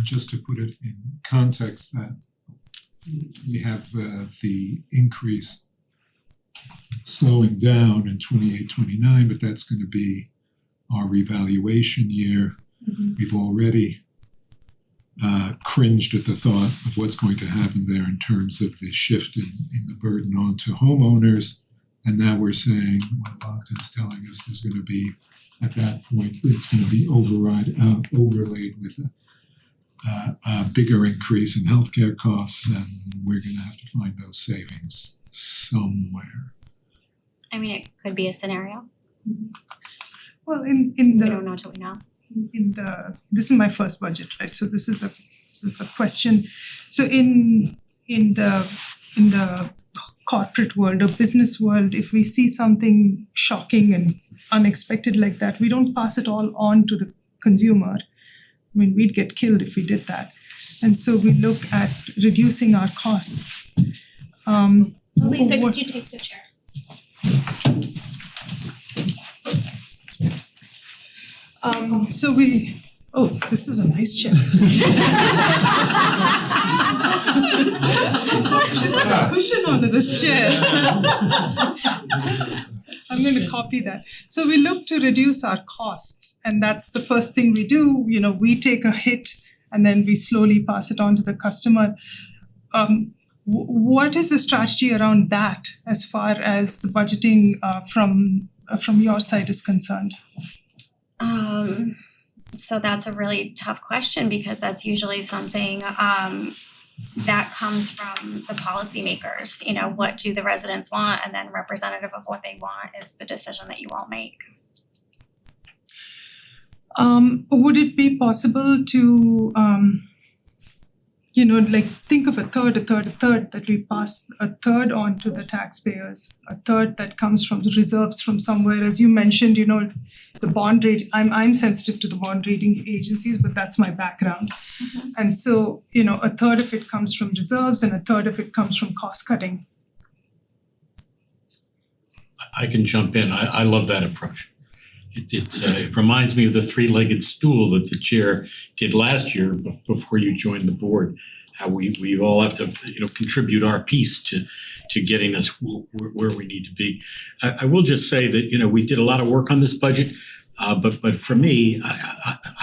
Just to put it in context, that we have the increase slowing down in 28-29, but that's gonna be our revaluation year. We've already cringed at the thought of what's going to happen there in terms of the shift in the burden onto homeowners. And now we're saying, well, Lockton's telling us there's gonna be, at that point, it's gonna be overlaid with a bigger increase in healthcare costs, and we're gonna have to find those savings somewhere. I mean, it could be a scenario. Well, in We the don't know till we know. this is my first budget, right? So this is a question. So in the corporate world or business world, if we see something shocking and unexpected like that, we don't pass it all on to the consumer. I mean, we'd get killed if we did that. And so we look at reducing our costs. Aletha, could you take the chair? So this is a nice chair. She's like a cushion onto this chair. I'm going to copy that. So we look to reduce our costs, and that's the first thing we do. You know, we take a hit and then we slowly pass it on to the customer. What is the strategy around that as far as the budgeting from your side is concerned? So that's a really tough question because that's usually something that comes from the policymakers. You know, what do the residents want, and then representative of what they want is the decision that you all make. Would it be possible to like think of a third, that we pass a third on to the taxpayers, a third that comes from the reserves from somewhere? As you mentioned, the bond rate, I'm sensitive to the bond rating agencies, but that's my background. And so, a third of it comes from reserves and a third of it comes from cost cutting. I can jump in. I love that approach. It reminds me of the three-legged stool that the chair did last year before you joined the board. How we all have to contribute our piece to getting us where we need to be. I will just say that we did a lot of work on this budget, but for me,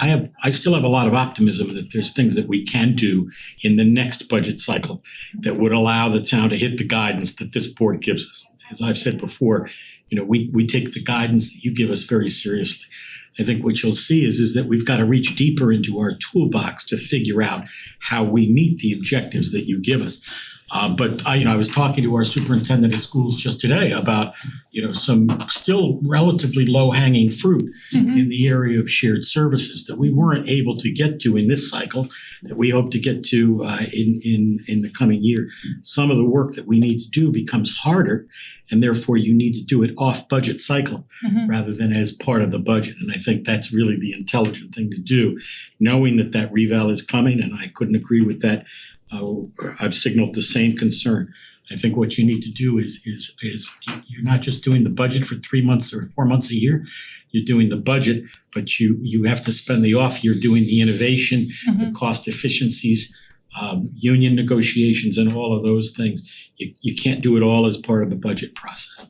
I still have a lot of optimism that there's things that we can do in the next budget cycle that would allow the town to hit the guidance that this board gives us. As I've said before, we take the guidance that you give us very seriously. I think what you'll see is that we've got to reach deeper into our toolbox to figure out how we meet the objectives that you give us. But I was talking to our superintendent of schools just today about, some still relatively low-hanging fruit in the area of shared services that we weren't able to get to in this cycle, that we hope to get to in the coming year. Some of the work that we need to do becomes harder, and therefore you need to do it off budget cycle rather than as part of the budget. And I think that's really the intelligent thing to do, knowing that reval is coming, and I couldn't agree with that. I've signaled the same concern. I think what you need to do is you're not just doing the budget for 3 months or 4 months a year. You're doing the budget, but you have to spend the off year doing the innovation, the cost efficiencies, union negotiations, and all of those things. You can't do it all as part of the budget process.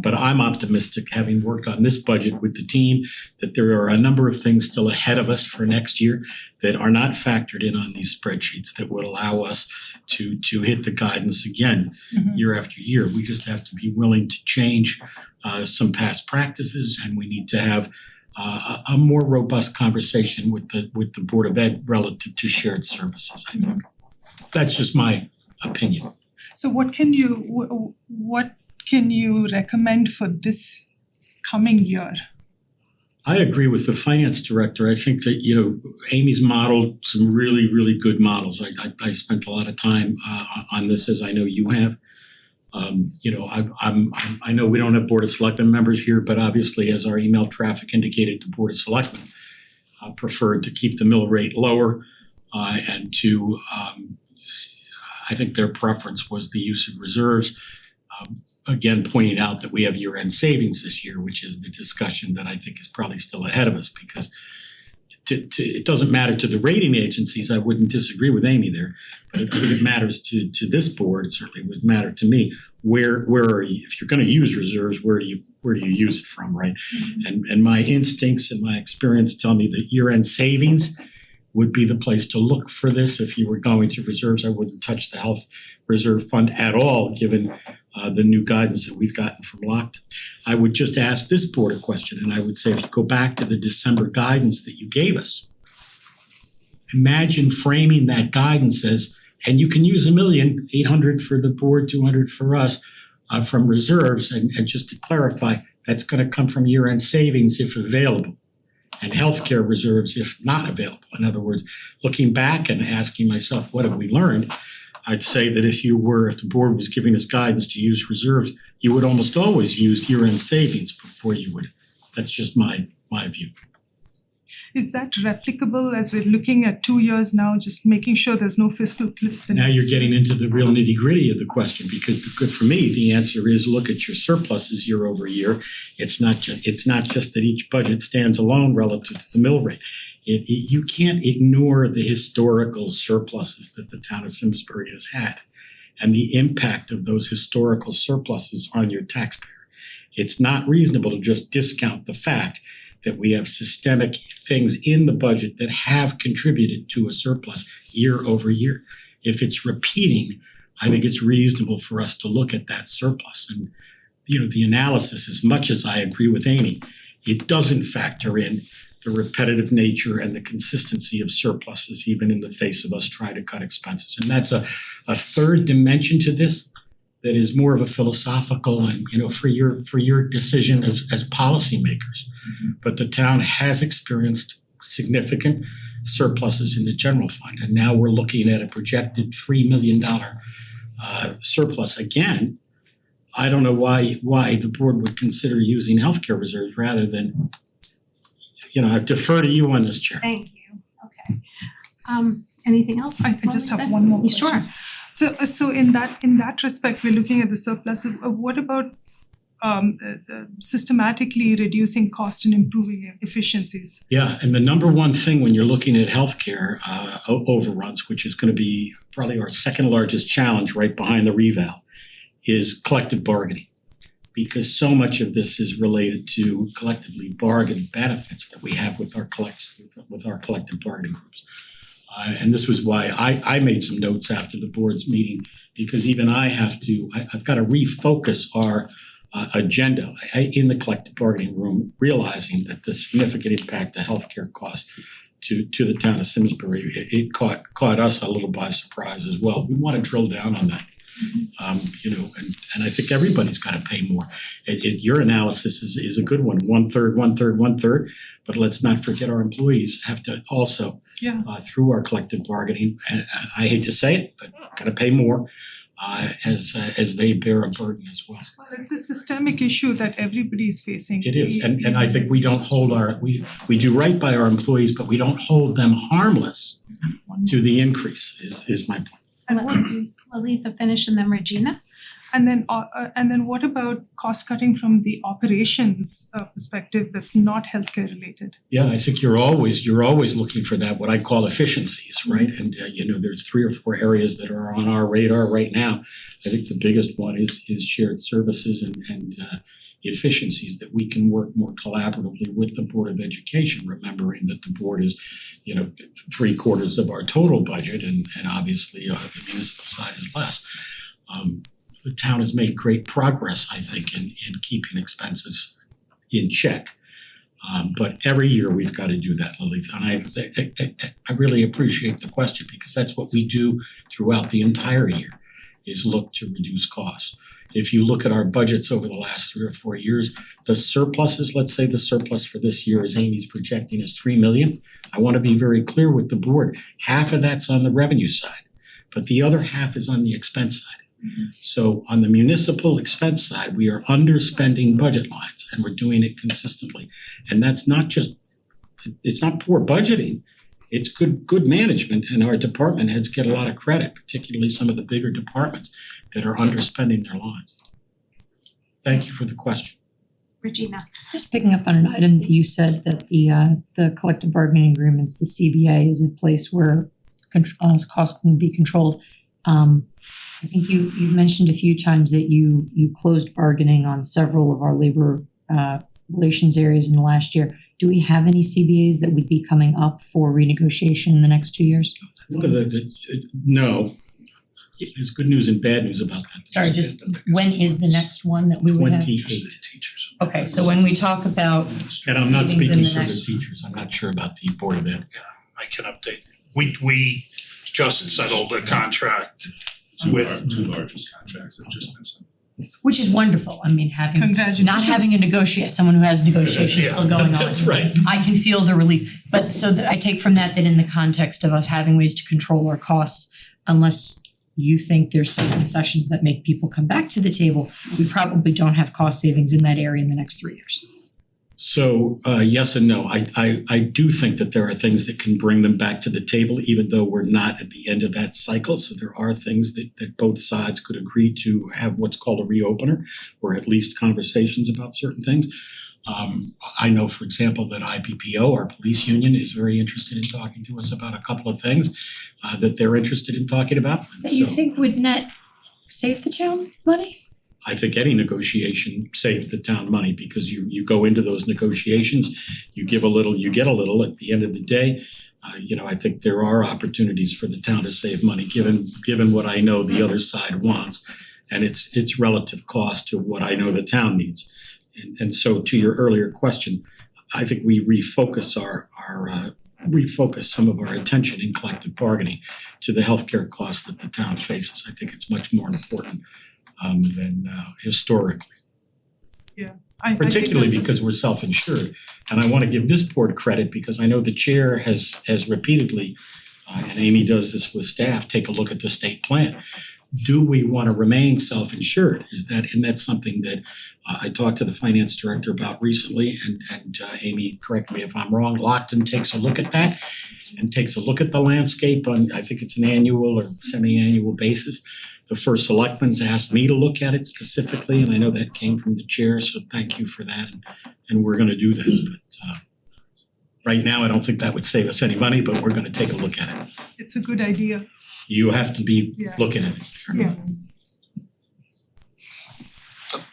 But I'm optimistic, having worked on this budget with the team, that there are a number of things still ahead of us for next year that are not factored in on these spreadsheets that would allow us to hit the guidance again year after year. We just have to be willing to change some past practices, and we need to have a more robust conversation with the Board of Ed relative to shared services, I think. That's just my opinion. So what can you recommend for this coming year? I agree with the finance director. I think that, Amy's modeled some really, really good models. I spent a lot of time on this, as I know you have. I know we don't have Board of Selectmen members here, but obviously, as our email traffic indicated, the Board of Selectmen preferred to keep the mill rate lower and to, I think their preference was the use of reserves. Again, pointing out that we have year-end savings this year, which is the discussion that I think is probably still ahead of us, because it doesn't matter to the rating agencies. I wouldn't disagree with Amy there, but I think it matters to this board. It certainly would matter to me. Where are you? If you're going to use reserves, where do you use it from, right? And my instincts and my experience tell me that year-end savings would be the place to look for this. If you were going to reserves, I wouldn't touch the health reserve fund at all, given the new guidance that we've gotten from Lockton. I would just ask this board a question, and I would say, if you go back to the December guidance that you gave us, imagine framing that guidance as, and you can use $1 million, 800 for the board, 200 for us, from reserves, and just to clarify, that's going to come from year-end savings if available, and healthcare reserves if not available. In other words, looking back and asking myself, what have we learned? I'd say that if the board was giving us guidance to use reserves, you would almost always use year-end savings before you would. That's just my view. Is that replicable as we're looking at 2 years now, just making sure there's no fiscal cliff? Now you're getting into the real nitty-gritty of the question, because for me, the answer is look at your surpluses year over year. It's not just that each budget stands alone relative to the mill rate. You can't ignore the historical surpluses that the town of Simsbury has had and the impact of those historical surpluses on your taxpayer. It's not reasonable to just discount the fact that we have systemic things in the budget that have contributed to a surplus year over year. If it's repeating, I think it's reasonable for us to look at that surplus. And, the analysis, as much as I agree with Amy, it doesn't factor in the repetitive nature and the consistency of surpluses, even in the face of us trying to cut expenses. And that's a third dimension to this that is more of a philosophical and, for your decision as policymakers. But the town has experienced significant surpluses in the general fund, and now we're looking at a projected $3 million surplus. Again, I don't know why the board would consider using healthcare reserves rather than, I defer to you on this, Chair. Thank you, okay. Anything else? I just have one more question. Sure. So in that respect, we're looking at the surplus of what about systematically reducing cost and improving efficiencies? Yeah, and the number one thing when you're looking at healthcare overruns, which is going to be probably our second largest challenge right behind the reval, is collective bargaining. Because so much of this is related to collectively bargained benefits that we have with our collective bargaining groups. And this was why I made some notes after the board's meeting, because even I've got to refocus our agenda in the collective bargaining room, realizing that the significant impact of healthcare costs to the town of Simsbury, it caught us a little by surprise as well. We want to drill down on that. And I think everybody's got to pay more. Your analysis is a good one, 1/3, 1/3, 1/3. But let's not forget our employees have to also, through our collective bargaining, I hate to say it, but got to pay more as they bear a burden as well. Well, it's a systemic issue that everybody's facing. It is, and I think we don't hold we do right by our employees, but we don't hold them harmless to the increase is my point. And Lalitha finish and then Regina. And then what about cost cutting from the operations perspective that's not healthcare related? Yeah, I think you're always looking for that, what I call efficiencies, right? And there's 3 or 4 areas that are on our radar right now. I think the biggest one is shared services and efficiencies that we can work more collaboratively with the Board of Education, remembering that the board is, 3/4 of our total budget and obviously the municipal side is less. The town has made great progress, I think, in keeping expenses in check. But every year we've got to do that, Lalitha. And I really appreciate the question because that's what we do throughout the entire year is look to reduce costs. If you look at our budgets over the last 3 or 4 years, the surpluses, let's say the surplus for this year as Amy's projecting is $3 million. I want to be very clear with the board. Half of that's on the revenue side, but the other half is on the expense side. So on the municipal expense side, we are underspending budget lines and we're doing it consistently. And that's it's not poor budgeting, it's good management, and our department heads get a lot of credit, particularly some of the bigger departments that are underspending their lines. Thank you for the question. Regina. Just picking up on an item that you said that the collective bargaining agreements, the CBA, is a place where costs can be controlled. I think you've mentioned a few times that you closed bargaining on several of our labor relations areas in the last year. Do we have any CBAs that would be coming up for renegotiation in the next 2 years? No. There's good news and bad news about that. Sorry, just when is the next one that we would have? 28. Okay, so when we talk about And I'm not savings in speaking the for the next- teachers, I'm not sure about the Board of Ed. I can update. We just settled a contract Two with largest contracts have just been signed. Which is wonderful. I mean, Congratulations. not having to negotiate, someone who has negotiations still going on. That's right. I can feel the relief. But so I take from that in the context of us having ways to control our costs, unless you think there's some concessions that make people come back to the table, we probably don't have cost savings in that area in the next 3 years. So yes and no. I do think that there are things that can bring them back to the table, even though we're not at the end of that cycle. So there are things that both sides could agree to have what's called a reopener, or at least conversations about certain things. I know, for example, that IPPO, our police union, is very interested in talking to us about a couple of things that they're interested in talking about. That you So think would net save the town money? I think any negotiation saves the town money because you go into those negotiations, you give a little, you get a little. At the end of the day, I think there are opportunities for the town to save money given what I know the other side wants, and its relative cost to what I know the town needs. And so to your earlier question, I think we refocus refocus some of our attention in collective bargaining to the healthcare costs that the town faces. I think it's much more important than historically. I think Particularly that's a- because we're self-insured. And I wanna give this board credit because I know the chair has repeatedly, and Amy does this with staff, take a look at the state plan. Do we wanna remain self-insured? And that's something that I talked to the finance director about recently, and Amy, correct me if I'm wrong, Lockton takes a look at that and takes a look at the landscape on, I think it's an annual or semi-annual basis. The first selectman's asked me to look at it specifically, and I know that came from the chair, so thank you for that, and we're gonna do that. But right now, I don't think that would save us any money, but we're gonna take a look at it. It's a good idea. You have to be Yeah. looking at it. Yeah.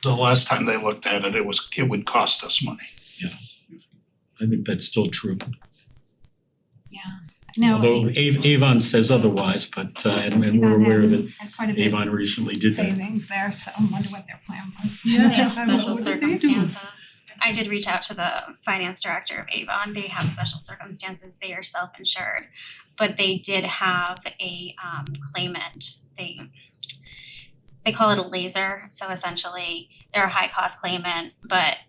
The last time they looked at it, it would cost us money. Yes. I think that's still true. No, Although Avon says otherwise, but and we're aware that had quite a bit Avon recently did that. savings there, so I wonder what their plan was. Yeah. They have I don't know, special what did they do? circumstances. I did reach out to the finance director of Avon. They have special circumstances. They are self-insured. But they did have a claimant. They call it a laser. So essentially they're a high cost claimant, but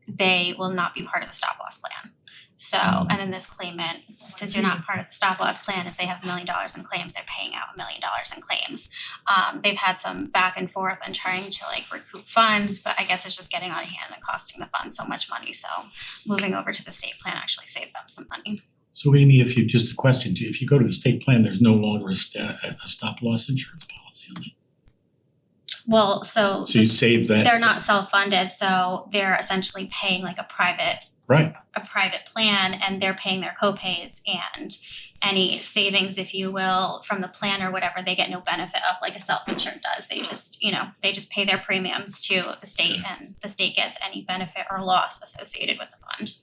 they will not be part of the stop loss plan. So, and then this claimant, since you're not part of the stop loss plan, if they have $1 million in claims, they're paying out $1 million in claims. They've had some back and forth and trying to like recoup funds, but I guess it's just getting out of hand and costing the fund so much money. So moving over to the state plan actually saved them some money. So Amy, just a question, if you go to the state plan, there's no longer a stop loss insurance policy on it. Well, so So you save that. they're not self-funded, so they're essentially paying like a private Right. plan, and they're paying their co-pays, and any savings, if you will, from the plan or whatever, they get no benefit of like a self-insured does. They just, they just pay their premiums to the state, and the state gets any benefit or loss associated with the fund.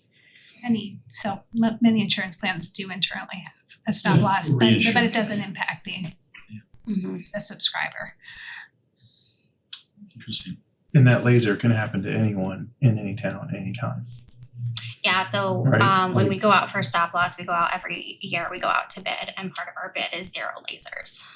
Many insurance plans do internally have a stop Yeah, loss, but reinsurance. it doesn't impact the subscriber. Interesting. And that laser can happen to anyone in any town, anytime. Yeah, so Right, when we go out for stop loss, we go out every year, we go out to bid, and part of our bid is zero lasers.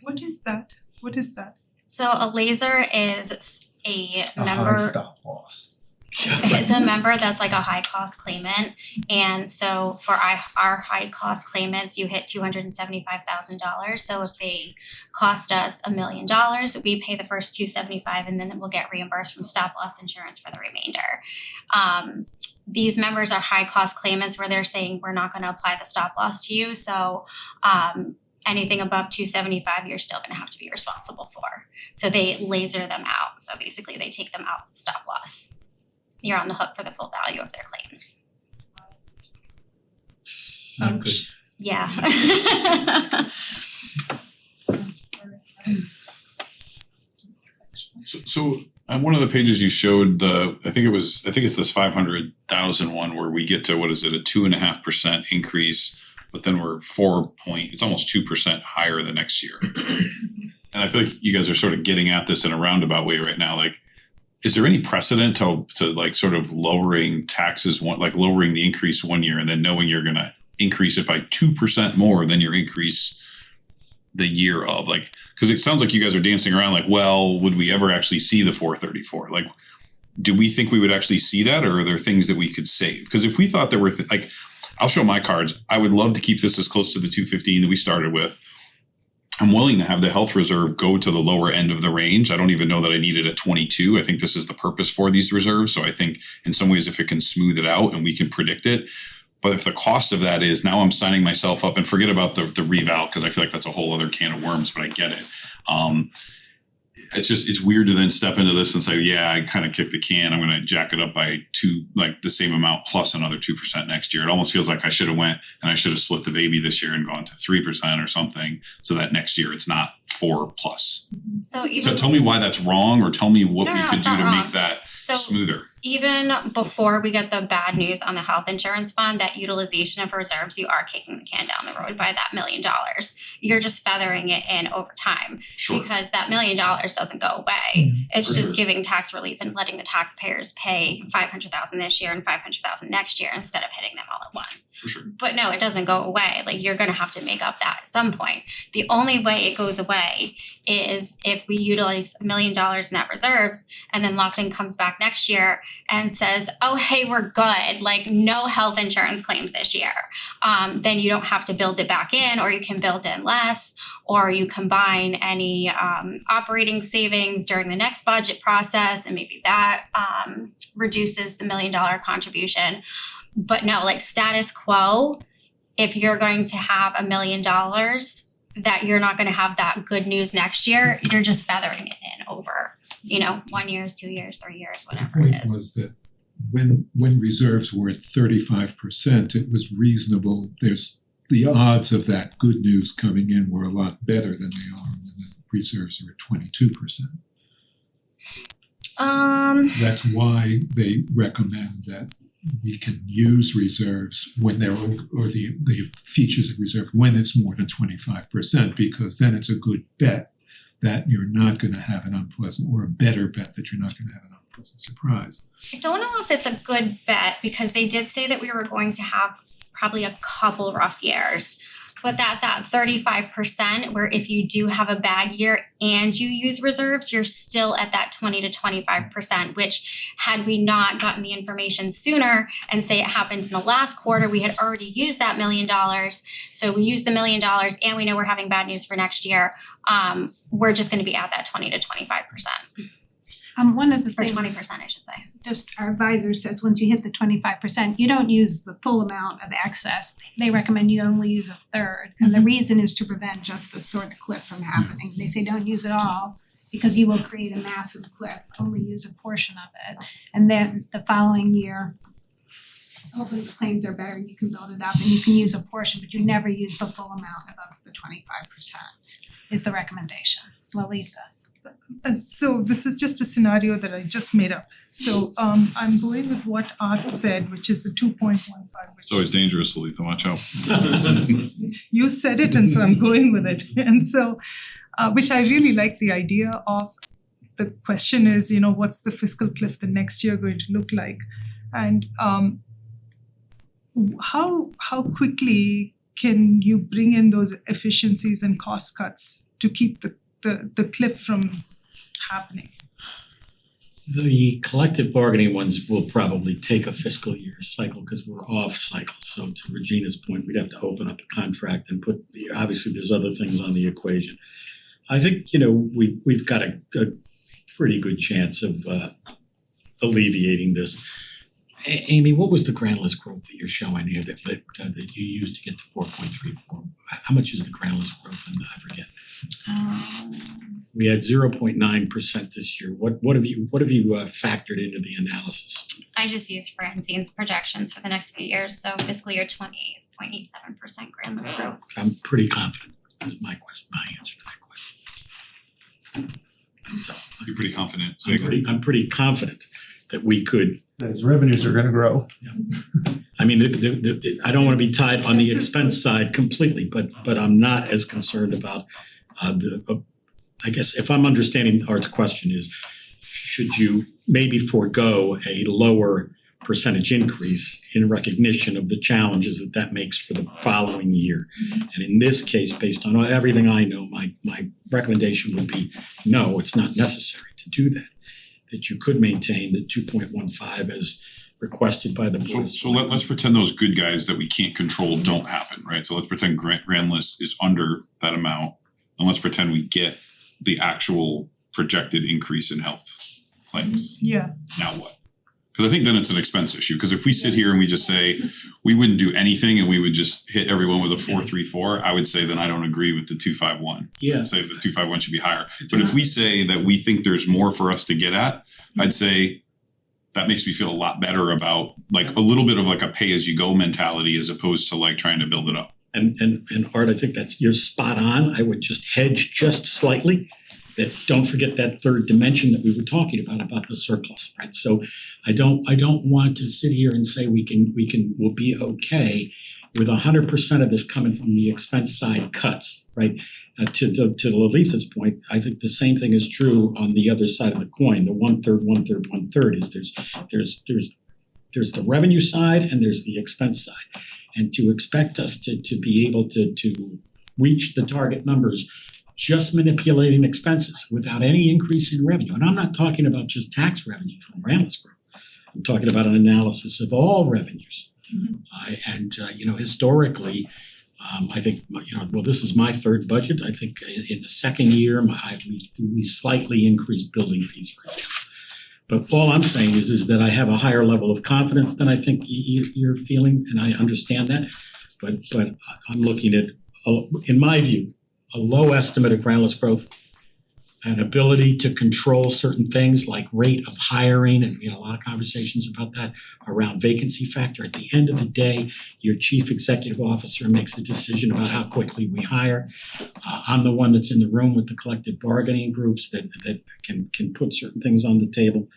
What is that? What is that? So a laser is a A member. high stop loss. It's a member that's like a high cost claimant, and so for our high cost claimants, you hit $275,000. So if they cost us $1 million, we pay the first $275,000, and then we'll get reimbursed from stop loss insurance for the remainder. These members are high cost claimants where they're saying we're not going to apply the stop loss to you, so anything above $275,000 you're still going to have to be responsible for. So they laser them out. So basically they take them out with the stop loss. You're on the hook for the full value of their claims. Not good. Yeah. So on one of the pages you showed I think it's this 500,000 one where we get to, what is it, a 2.5% increase, but then we're it's almost 2% higher the next year. And I feel like you guys are sort of getting at this in a roundabout way right now, like, is there any precedent to like sort of lowering taxes lowering the increase one year and then knowing you're gonna increase it by 2% more than your increase the year of, like, because it sounds like you guys are dancing around like, well, would we ever actually see the 434? Like, do we think we would actually see that, or are there things that we could save? Because if we thought there were I'll show my cards. I would love to keep this as close to the 215 that we started with. I'm willing to have the health reserve go to the lower end of the range. I don't even know that I need it at 22. I think this is the purpose for these reserves. So I think in some ways, if it can smooth it out and we can predict it, but if the cost of that is now I'm signing myself up, and forget about the reval, because I feel like that's a whole other can of worms, but I get it. It's weird to then step into this and say, yeah, I kind of kicked the can. I'm going to jack it up by the same amount plus another 2% next year. It almost feels like I should have went and I should have split the baby this year and gone to 3% or something, so that next year it's not 4 plus. So So even tell me why that's wrong, or tell me what No, we no, could it's do not to wrong. make that so smoother. even before we get the bad news on the health insurance fund, that utilization of reserves, you are kicking the can down the road by that $1 million. You're just feathering it in over time. Sure. Because that $1 million doesn't go away. It's just giving tax relief and letting the taxpayers pay $500,000 this year and $500,000 next year instead of hitting them all at once. For sure. But no, it doesn't go away. Like, you're gonna have to make up that at some point. The only way it goes away is if we utilize $1 million in that reserves, and then Lockton comes back next year and says, oh, hey, we're good, like no health insurance claims this year. Then you don't have to build it back in, or you can build in less, or you combine any operating savings during the next budget process, and maybe that reduces the $1 million contribution. But no, like status quo, if you're going to have $1 million that you're not gonna have that good news next year, you're just feathering it in over, 1 year, 2 years, 3 years, whatever The it point is. was that when reserves were at 35%, it was reasonable. The odds of that good news coming in were a lot better than they are when the reserves are at 22%. That's why they recommend that we can use reserves when they're or the features of reserve when it's more than 25%, because then it's a good bet that you're not going to have an unpleasant, or a better bet that you're not going to have an unpleasant surprise. I don't know if it's a good bet, because they did say that we were going to have probably a couple rough years. But that 35%, where if you do have a bad year and you use reserves, you're still at that 20 to 25%, which had we not gotten the information sooner and say it happened in the last quarter, we had already used that $1 million. So we used the $1 million and we know we're having bad news for next year. We're just gonna be at that 20 to 25%, One of the or things, 20%, I should say. just our advisor says, once you hit the 25%, you don't use the full amount of excess. They recommend you only use a third. And the reason is to prevent just this sort of cliff from happening. They say don't use it all, because you will create a massive cliff, only use a portion of it. And then the following year, hopefully the claims are better and you can build it up and you can use a portion, but you never use the full amount above the 25% is the recommendation. Lalita. So this is just a scenario that I just made up. So I'm going with what Art said, which is the 2.15, It's always dangerous, Letha, watch out. you said it, and so I'm going with it. And so, which I really like the idea of. The question is, what's the fiscal cliff the next year going to look like? And how quickly can you bring in those efficiencies and cost cuts to keep the cliff from happening? The collective bargaining ones will probably take a fiscal year cycle because we're off cycle. So to Regina's point, we'd have to open up a contract and obviously there's other things on the equation. I think, we've got a pretty good chance of alleviating this. Amy, what was the grand list growth that you're showing here that you used to get to 4.34? How much is the grand list growth in that? I forget. We had 0.9% this year. What have you factored into the analysis? I just used Francine's projections for the next few years, so fiscal year 20 is 0.87% grand list growth. I'm pretty confident is my answer to that question. So You're pretty confident. I'm pretty confident that we could. As revenues are gonna grow. I mean, I don't wanna be tied on the expense side completely, but I'm not as concerned about I guess if I'm understanding Art's question is, should you maybe forego a lower percentage increase in recognition of the challenges that makes for the following year? And in this case, based on everything I know, my recommendation would be, no, it's not necessary to do that. That you could maintain the 2.15 as requested by the board. So let's pretend those good guys that we can't control don't happen, right? So let's pretend grand list is under that amount, and let's pretend we get the actual projected increase in health claims. Yeah. Now what? Because I think then it's an expense issue, because if we sit here and we just say we wouldn't do anything and we would just hit everyone with a 4.34, I would say then I don't agree with the 2.51. Yeah. I'd say the 2.51 should be higher. But if we say that we think there's more for us to get at, I'd say that makes me feel a lot better about like a little bit of like a pay as you go mentality as opposed to like trying to build it up. And Art, I think you're spot on. I would just hedge just slightly. that don't forget that third dimension that we were talking about the surplus, right? So I don't want to sit here and say we'll be okay with 100% of this coming from the expense side cuts, right? To Lalitha's point, I think the same thing is true on the other side of the coin. The 1/3 is there's the revenue side and there's the expense side. And to expect us to be able to reach the target numbers just manipulating expenses without any increase in revenue. And I'm not talking about just tax revenue from Ram's group. I'm talking about an analysis of all revenues. Historically, I think, this is my third budget. I think in the second year, we slightly increased building fees, for example. But all I'm saying is that I have a higher level of confidence than I think you're feeling, and I understand that. But I'm looking at, in my view, a low estimate of groundless growth, an ability to control certain things like rate of hiring, and a lot of conversations about that around vacancy factor. At the end of the day, your chief executive officer makes the decision about how quickly we hire. I'm the one that's in the room with the collective bargaining groups that can put certain things on the table.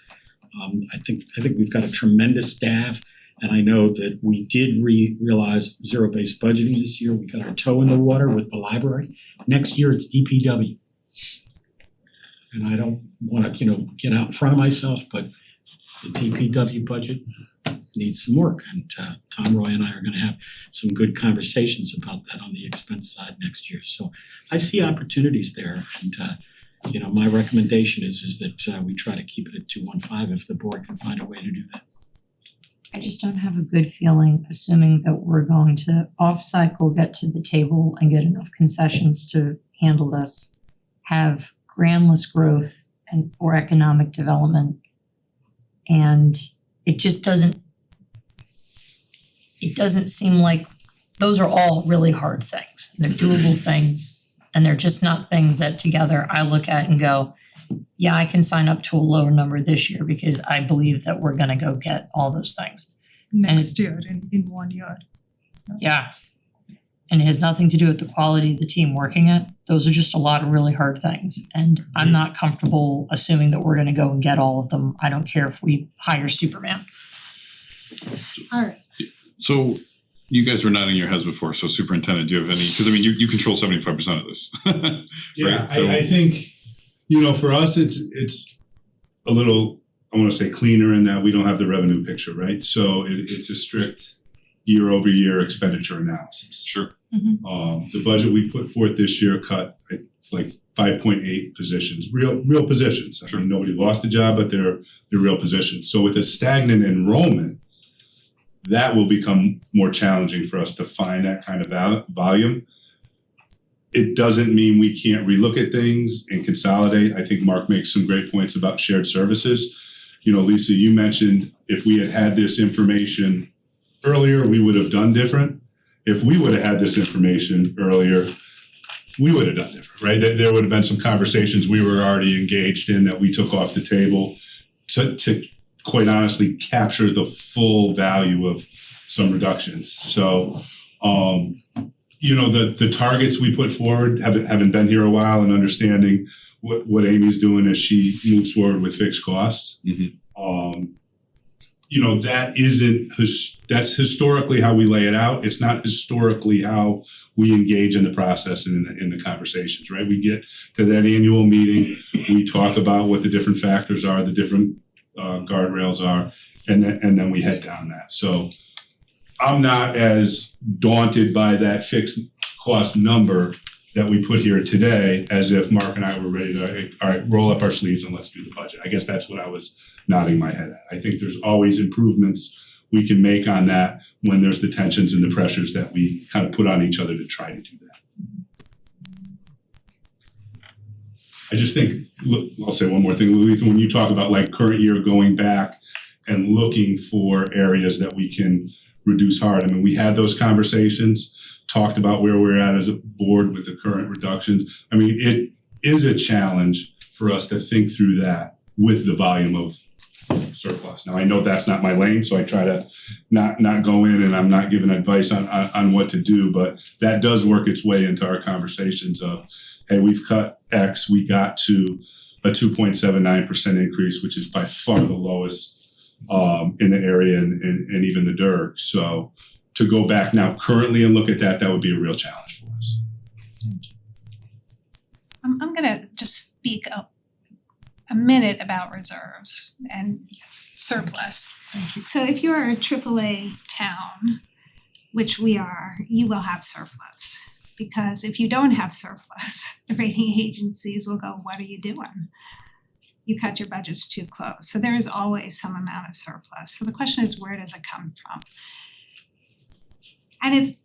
I think we've got a tremendous staff, and I know that we did realize zero-based budgeting this year. We got our toe in the water with the library. Next year it's DPW. And I don't wanna, get out in front of myself, but the DPW budget needs some work. And Tom, Roy and I are gonna have some good conversations about that on the expense side next year. So I see opportunities there, and my recommendation is that we try to keep it at 215 if the board can find a way to do that. I just don't have a good feeling, assuming that we're going to off-cycle get to the table and get enough concessions to handle this, have groundless growth or economic development. And it just doesn't seem like those are all really hard things. They're doable things, and they're just not things that together I look at and go, yeah, I can sign up to a lower number this year because I believe that we're gonna go get all those things. Next year, in 1 year. Yeah. And it has nothing to do with the quality of the team working it. Those are just a lot of really hard things. And I'm not comfortable assuming that we're gonna go and get all of them. I don't care if we hire Superman. Alright, So you guys were nodding your heads before, so superintendent, do you have any, because you control 75% of this. Yeah, right? So I think, for us, it's a little, I wanna say cleaner in that we don't have the revenue picture, right? So it's a strict year over year expenditure analysis. Sure. The budget we put forth this year cut like 5.8 positions, real positions. I mean, nobody lost a job, but they're real positions. So with a stagnant enrollment, that will become more challenging for us to find that kind of volume. It doesn't mean we can't relook at things and consolidate. I think Mark makes some great points about shared services. Lisa, you mentioned if we had had this information earlier, we would have done different. If we would have had this information earlier, we would have done different, right? There would have been some conversations we were already engaged in that we took off the table to quite honestly capture the full value of some reductions. So, the targets we put forward, having been here a while and understanding what Amy's doing as she moves forward with fixed costs. That's historically how we lay it out. It's not historically how we engage in the process and in the conversations, right? We get to that annual meeting, we talk about what the different factors are, the different guardrails are, and then we head down that. So I'm not as daunted by that fixed cost number that we put here today as if Mark and I were ready to, all right, roll up our sleeves and let's do the budget. I guess that's what I was nodding my head at. I think there's always improvements we can make on that when there's the tensions and the pressures that we kind of put on each other to try to do that. I just think, look, I'll say one more thing, Lalitha, when you talk about like current year going back and looking for areas that we can reduce hard, I mean, we had those conversations, talked about where we're at as a board with the current reductions. I mean, it is a challenge for us to think through that with the volume of surplus. Now, I know that's not my lane, so I try to not go in and I'm not giving advice on what to do, but that does work its way into our conversations of, hey, we've cut X, we got to a 2.79% increase, which is by far the lowest in the area and even the DERG. So to go back now currently and look at that would be a real challenge for us. I'm gonna just speak a minute about reserves and surplus. Thank you. So if you're a AAA town, which we are, you will have surplus. Because if you don't have surplus, the rating agencies will go, what are you doing? You cut your budgets too close. So there is always some amount of surplus. So the question is, where does it come from? And if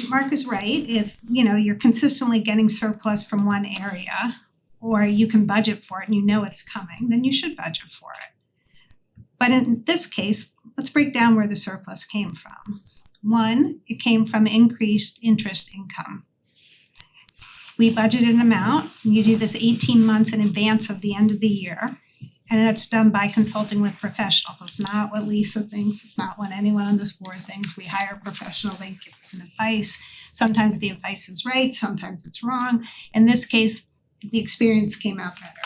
Mark is right, if you're consistently getting surplus from one area, or you can budget for it and you know it's coming, then you should budget for it. But in this case, let's break down where the surplus came from. One, it came from increased interest income. We budgeted an amount, and you do this 18 months in advance of the end of the year, and that's done by consulting with professionals. It's not what Lisa thinks, it's not what anyone on this board thinks. We hire a professional, they give us an advice. Sometimes the advice is right, sometimes it's wrong. In this case, the experience came out better.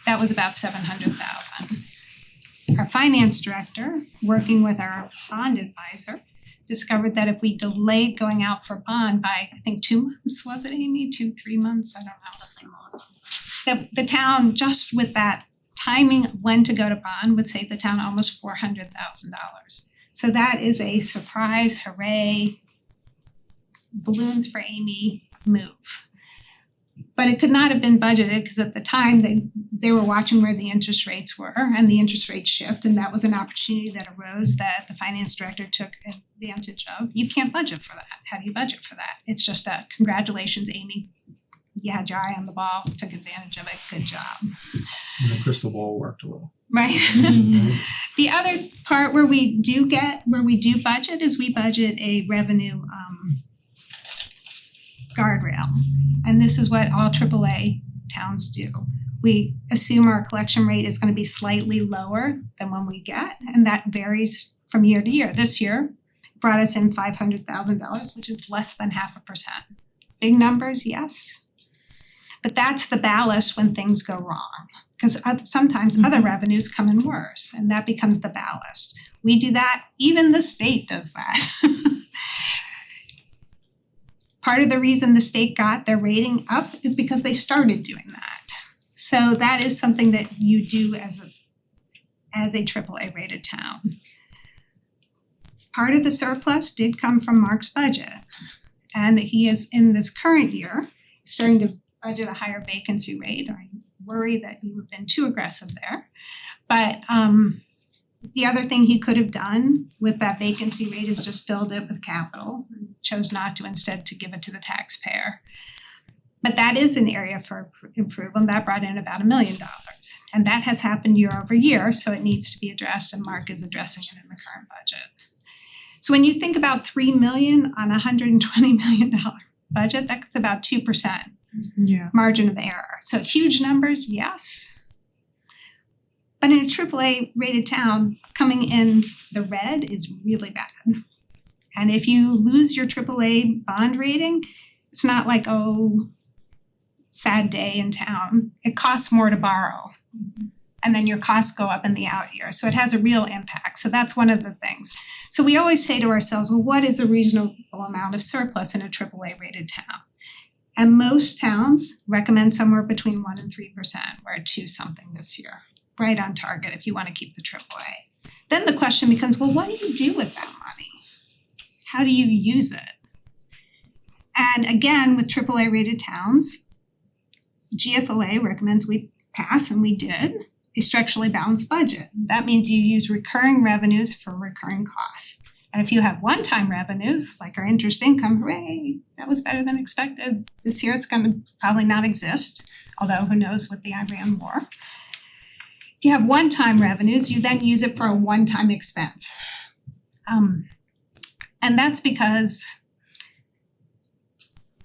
That was about $700,000. Our finance director, working with our bond advisor, discovered that if we delayed going out for bond by, I think 2 months, was it, Amy? 2-3 months, I don't know. Something more. That the town, just with that timing of when to go to bond, would save the town almost $400,000. So that is a surprise, hooray, balloons for Amy move. But it could not have been budgeted because at the time they were watching where the interest rates were and the interest rate shift, and that was an opportunity that arose that the finance director took advantage of. You can't budget for that. How do you budget for that? It's just a congratulations, Amy. You had your eye on the ball, took advantage of it, good job. And the crystal ball worked a little. Right. The other part where we do budget is we budget a revenue guardrail. And this is what all AAA towns do. We assume our collection rate is going to be slightly lower than when we get, and that varies from year to year. This year brought us in $500,000, which is less than 0.5%. Big numbers, yes. But that's the ballast when things go wrong, because sometimes other revenues come in worse, and that becomes the ballast. We do that, even the state does that. Part of the reason the state got their rating up is because they started doing that. So that is something that you do as a AAA rated town. Part of the surplus did come from Mark's budget. And he is, in this current year, starting to budget a higher vacancy rate. I worry that you have been too aggressive there. But the other thing he could have done with that vacancy rate is just filled it with capital, chose not to, instead to give it to the taxpayer. But that is an area for improvement. That brought in about $1 million. And that has happened year over year, so it needs to be addressed, and Mark is addressing it in the current budget. So when you think about $3 million on a $120 million budget, that's about 2% margin of error. So huge numbers, yes. But in a AAA rated town, coming in the red is really bad. And if you lose your AAA bond rating, it's not like, oh, sad day in town. It costs more to borrow. And then your costs go up in the out year. So it has a real impact. So that's one of the things. So we always say to ourselves, well, what is a reasonable amount of surplus in a AAA rated town? And most towns recommend somewhere between 1% and 3%. We're at 2 something this year. Right on target if you want to keep the AAA. Then the question becomes, well, what do you do with that money? How do you use it? And again, with AAA rated towns, GFOA recommends we pass, and we did, a structurally balanced budget. That means you use recurring revenues for recurring costs. And if you have one-time revenues, like our interest income, hooray, that was better than expected. This year it's going to probably not exist, although who knows with the Iran war. If you have one-time revenues, you then use it for a one-time expense. And that's because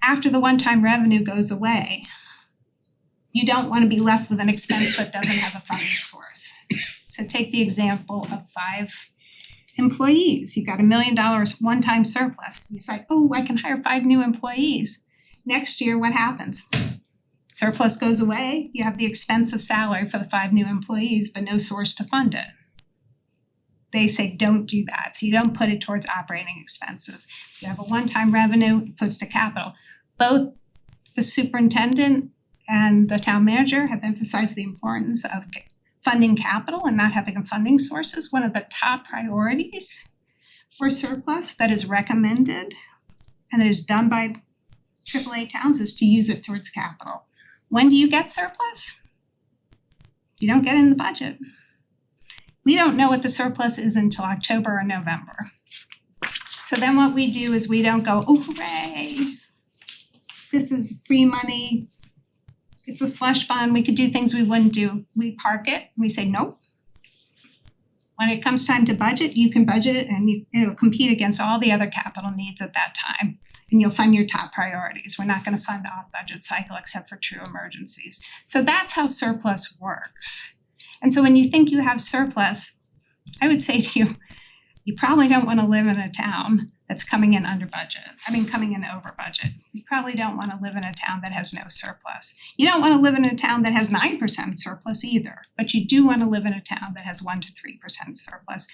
after the one-time revenue goes away, you don't want to be left with an expense that doesn't have a funding source. So take the example of 5 employees. You've got $1 million one-time surplus. You say, oh, I can hire 5 new employees. Next year, what happens? Surplus goes away, you have the expense of salary for the 5 new employees, but no source to fund it. They say don't do that, so you don't put it towards operating expenses. You have a one-time revenue, it puts to capital. Both the superintendent and the town manager have emphasized the importance of funding capital and not having a funding source is one of the top priorities for surplus that is recommended and that is done by AAA towns is to use it towards capital. When do you get surplus? You don't get it in the budget. We don't know what the surplus is until October or November. So then what we do is we don't go, oh hooray, this is free money, it's a slush fund, we could do things we wouldn't do. We park it, we say nope. When it comes time to budget, you can budget it and it'll compete against all the other capital needs at that time. And you'll fund your top priorities. We're not gonna fund off budget cycle except for true emergencies. So that's how surplus works. And so when you think you have surplus, I would say to you, you probably don't wanna live in a town that's coming in over budget. You probably don't wanna live in a town that has no surplus. You don't wanna live in a town that has 9% surplus either, but you do wanna live in a town that has 1 to 3% surplus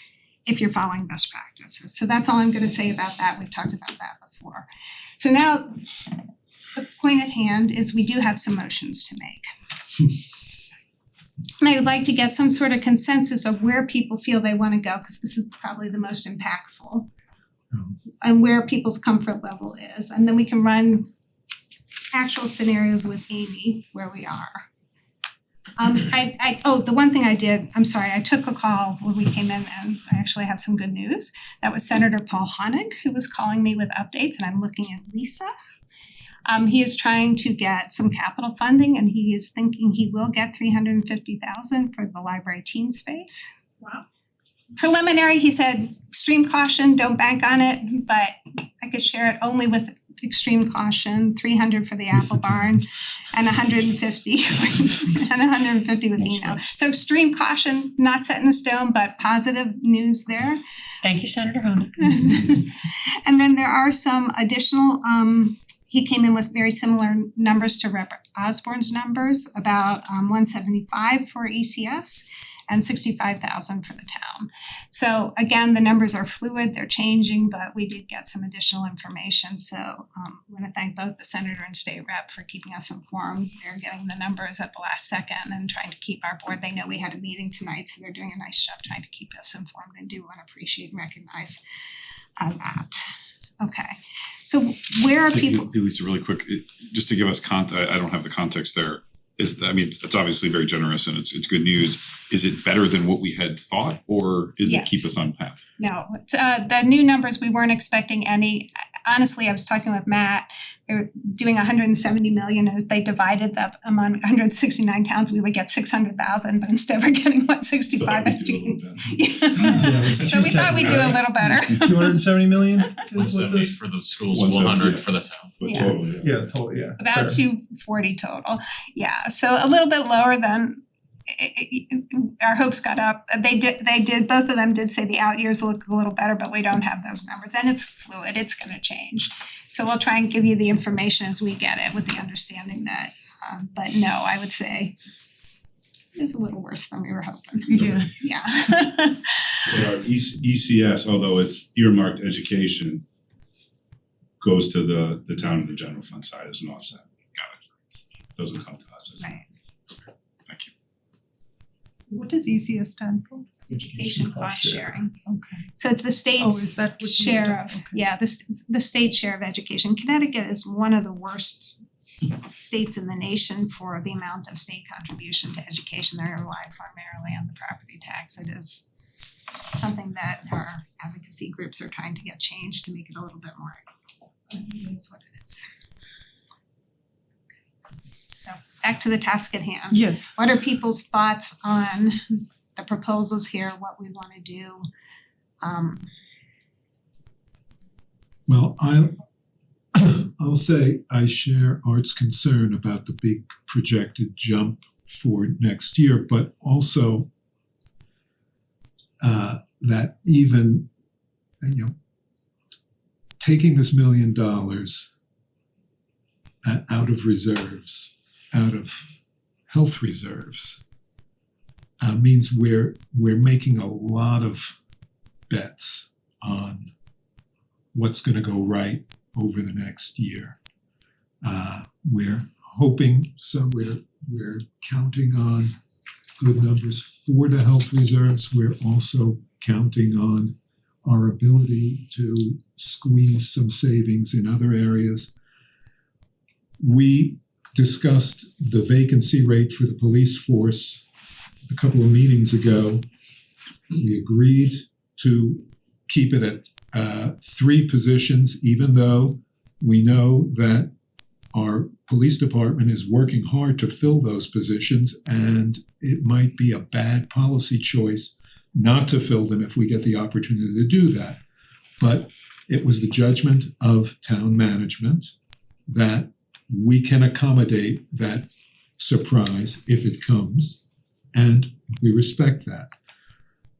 if you're following best practices. So that's all I'm gonna say about that. We've talked about that before. So now, the point at hand is we do have some motions to make. And I would like to get some sort of consensus of where people feel they wanna go, because this is probably the most impactful. And where people's comfort level is, and then we can run actual scenarios with Amy where we are. The one thing I did, I'm sorry, I took a call when we came in and I actually have some good news. That was Senator Paul Honig who was calling me with updates and I'm looking at Lisa. He is trying to get some capital funding and he is thinking he will get $350,000 for the library teen space. Wow. Preliminary, he said, extreme caution, don't bank on it, but I could share it only with extreme caution, 300 for the apple barn and 150 and 150 with Eno. So extreme caution, not set in stone, but positive news there. Thank you, Senator Honig. And then there are some additional, he came in with very similar numbers to Rep. Osborne's numbers, about 175 for ECS and 65,000 for the town. So again, the numbers are fluid, they're changing, but we did get some additional information. So I wanna thank both the senator and state rep for keeping us informed. They're getting the numbers at the last second and trying to keep our board. They know we had a meeting tonight, so they're doing a nice job trying to keep us informed and do wanna appreciate and recognize that. Okay, so where are people? Lisa, really quick, just to give us I don't have the context there. It's obviously very generous and it's good news. Is it better than what we had thought or is it keep us on path? No, the new numbers, we weren't expecting any. Honestly, I was talking with Matt, they were doing 170 million, if they divided that among 169 towns, we would get 600,000, but instead we're getting 165. So we thought we'd do a little better. 270 million is what 170 this, for the schools, 170, 100 for the town. But Yeah. total, yeah, totally, yeah. About fair. 240 total, yeah, so a little bit lower than our hopes got up. They did, both of them did say the out years look a little better, but we don't have those numbers and it's fluid, it's gonna change. So we'll try and give you the information as we get it with the understanding that, but no, I would say it was a little worse than we were hoping. Yeah. But our ECS, although it's earmarked education, goes to the town and the general fund side as an offset. Got it. Doesn't come to us as Right. Thank you. What does ECS stand for? Education cost sharing. Okay. So it's the Oh, is state's that what you were share talking- of, yeah, the state share of education. Connecticut is one of the worst states in the nation for the amount of state contribution to education. They rely primarily on the property tax. It is something that our advocacy groups are trying to get changed to make it a little bit more equitable. It is what it is. So back to the task at hand. Yes. What are people's thoughts on the proposals here, what we wanna do? Well, I'll say I share Art's concern about the big projected jump for next year, but also that even, taking this $1 million out of reserves, out of health reserves, means we're making a lot of bets on what's gonna go right over the next year. We're hoping, so we're counting on good numbers for the health reserves. We're also counting on our ability to squeeze some savings in other areas. We discussed the vacancy rate for the police force a couple of meetings ago. We agreed to keep it at 3 positions, even though we know that our police department is working hard to fill those positions, and it might be a bad policy choice not to fill them if we get the opportunity to do that. But it was the judgment of town management that we can accommodate that surprise if it comes, and we respect that.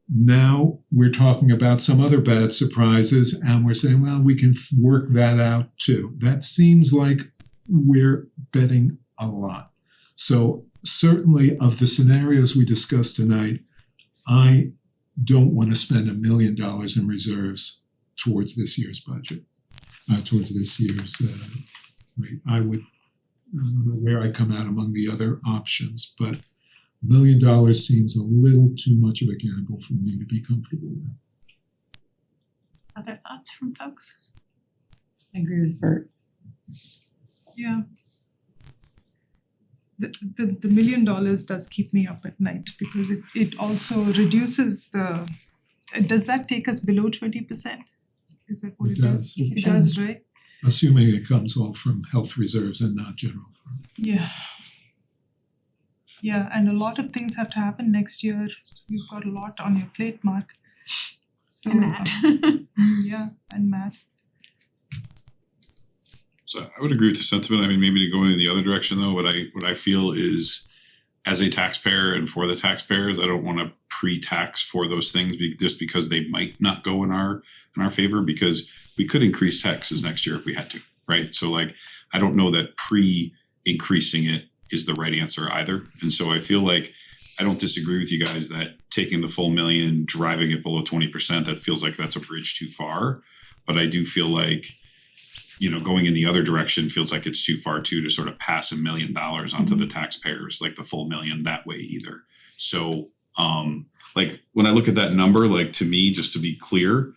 Now we're talking about some other bad surprises, and we're saying, well, we can work that out too. That seems like we're betting a lot. So certainly of the scenarios we discussed tonight, I don't want to spend $1 million in reserves towards this year's budget, towards this year's rate. I don't know where I come out among the other options, but $1 million seems a little too much of a gamble for me to be comfortable with. Other thoughts from folks? I agree with Bert. Yeah. The $1 million does keep me up at night because it also reduces the, does that take us below 20%? Is that what it does? It does, right? Assuming it comes all from health reserves and not general fund. Yeah. Yeah, and a lot of things have to happen next year. You've got a lot on your plate, Mark. So, And Matt. Yeah, and Matt. So I would agree with the sentiment. I mean, maybe to go in the other direction though, what I feel is as a taxpayer and for the taxpayers, I don't wanna pre-tax for those things just because they might not go in our favor, because we could increase taxes next year if we had to, right? So like, I don't know that pre-increasing it is the right answer either. And so I feel like I don't disagree with you guys that taking the full $1 million, driving it below 20%, that feels like that's a bridge too far. But I do feel like, you know, going in the other direction feels like it's too far too to sort of pass $1 million onto the taxpayers, like the full $1 million that way either. So like when I look at that number, like to me, just to be clear,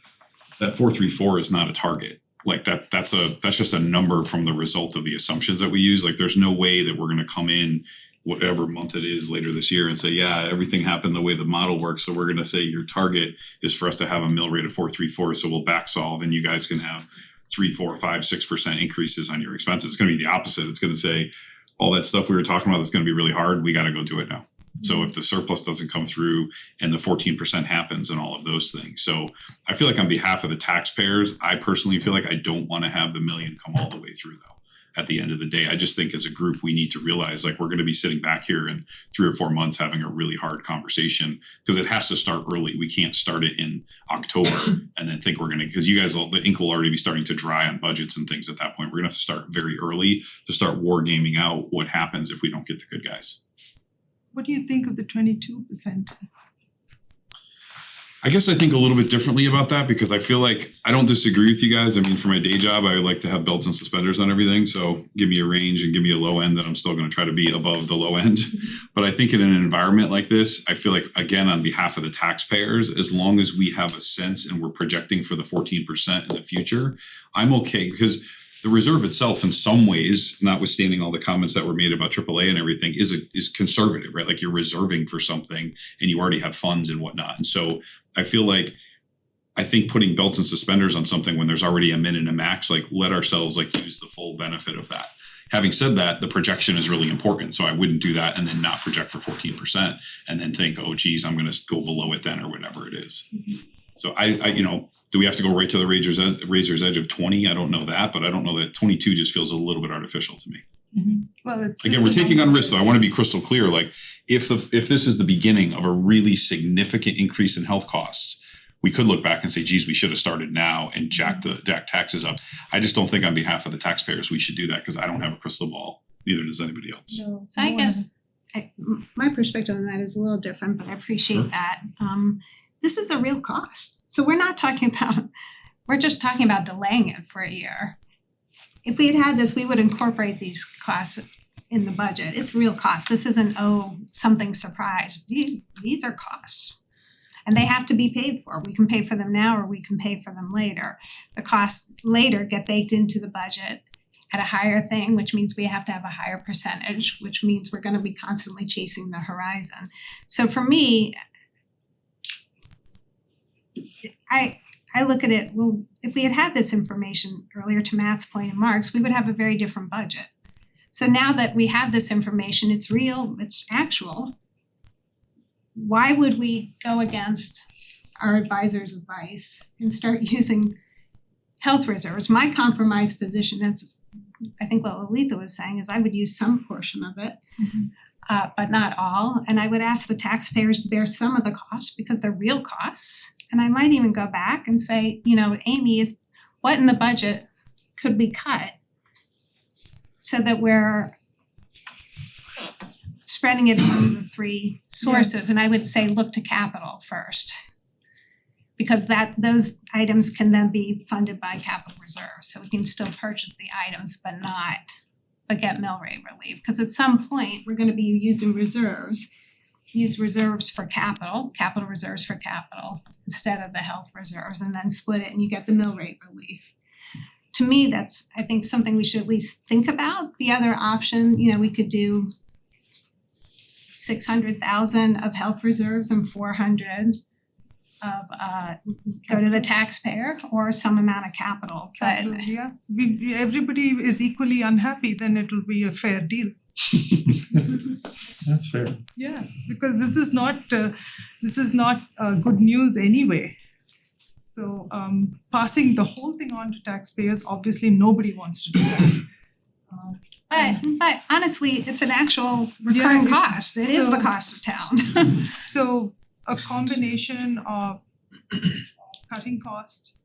that 434 is not a target. Like that's just a number from the result of the assumptions that we use. Like there's no way that we're gonna come in whatever month it is later this year and say, yeah, everything happened the way the model works. So we're gonna say your target is for us to have a mill rate of 434. So we'll back solve and you guys can have 3, 4, 5, 6% increases on your expenses. It's gonna be the opposite. It's gonna say all that stuff we were talking about is gonna be really hard. We gotta go do it now. So if the surplus doesn't come through and the 14% happens and all of those things. So I feel like on behalf of the taxpayers, I personally feel like I don't wanna have the $1 million come all the way through though. At the end of the day, I just think as a group, we need to realize like we're gonna be sitting back here in 3 or 4 months having a really hard conversation because it has to start early. We can't start it in October and then think we're gonna, because you guys, the ink will already be starting to dry on budgets and things at that point. We're gonna have to start very early to start war gaming out what happens if we don't get the good guys. What do you think of the 22%? I guess I think a little bit differently about that because I feel like I don't disagree with you guys. I mean, for my day job, I like to have belts and suspenders on everything. So give me a range and give me a low end that I'm still gonna try to be above the low end. But I think in an environment like this, I feel like, again, on behalf of the taxpayers, as long as we have a sense and we're projecting for the 14% in the future, I'm okay because the reserve itself in some ways, notwithstanding all the comments that were made about AAA and everything, is conservative, right? Like you're reserving for something and you already have funds and whatnot. And so I feel like, I think putting belts and suspenders on something when there's already a min and a max, like let ourselves like use the full benefit of that. Having said that, the projection is really important. So I wouldn't do that and then not project for 14% and then think, oh geez, I'm gonna go below it then or whatever it is. So I you know, do we have to go right to the razor's edge of 20? I don't know that, but I don't know that 22 just feels a little bit artificial to me. Well, it's Again, we're taking on risk though. I wanna be crystal clear, like if this is the beginning of a really significant increase in health costs, we could look back and say, geez, we should have started now and jack taxes up. I just don't think on behalf of the taxpayers we should do that, because I don't have a crystal ball, neither does anybody else. So I guess my perspective on that is a little different, but I appreciate that. This is a real cost. So we're just talking about delaying it for a year. If we had this, we would incorporate these costs in the budget. It's real cost. This isn't, something surprise. These are costs. And they have to be paid for. We can pay for them now or we can pay for them later. The costs later get baked into the budget at a higher thing, which means we have to have a higher percentage, which means we're gonna be constantly chasing the horizon. So for me, I look at it, well, if we had this information earlier, to Matt's point and Mark's, we would have a very different budget. So now that we have this information, it's real, it's actual. Why would we go against our advisor's advice and start using health reserves? My compromise position, that's I think what Lalitha was saying, is I would use some portion of it, but not all. And I would ask the taxpayers to bear some of the costs because they're real costs. And I might even go back and say, Amy, is what in the budget could be cut so that we're spreading it among the three sources? And I would say look to capital first, because those items can then be funded by capital reserves. So we can still purchase the items but get mill rate relief. Because at some point, we're gonna be using reserves. Use reserves for capital reserves for capital instead of the health reserves, and then split it and you get the mill rate relief. To me, that's, I think, something we should at least think about. The other option, we could do 600,000 of health reserves and 400 of go to the taxpayer, or some amount of capital. But Everybody is equally unhappy, then it will be a fair deal. That's fair. Yeah, because this is not good news anyway. So passing the whole thing on to taxpayers, obviously nobody wants to do that. But honestly, it's an actual recurring cost. It is the cost of town. So a combination of cutting cost,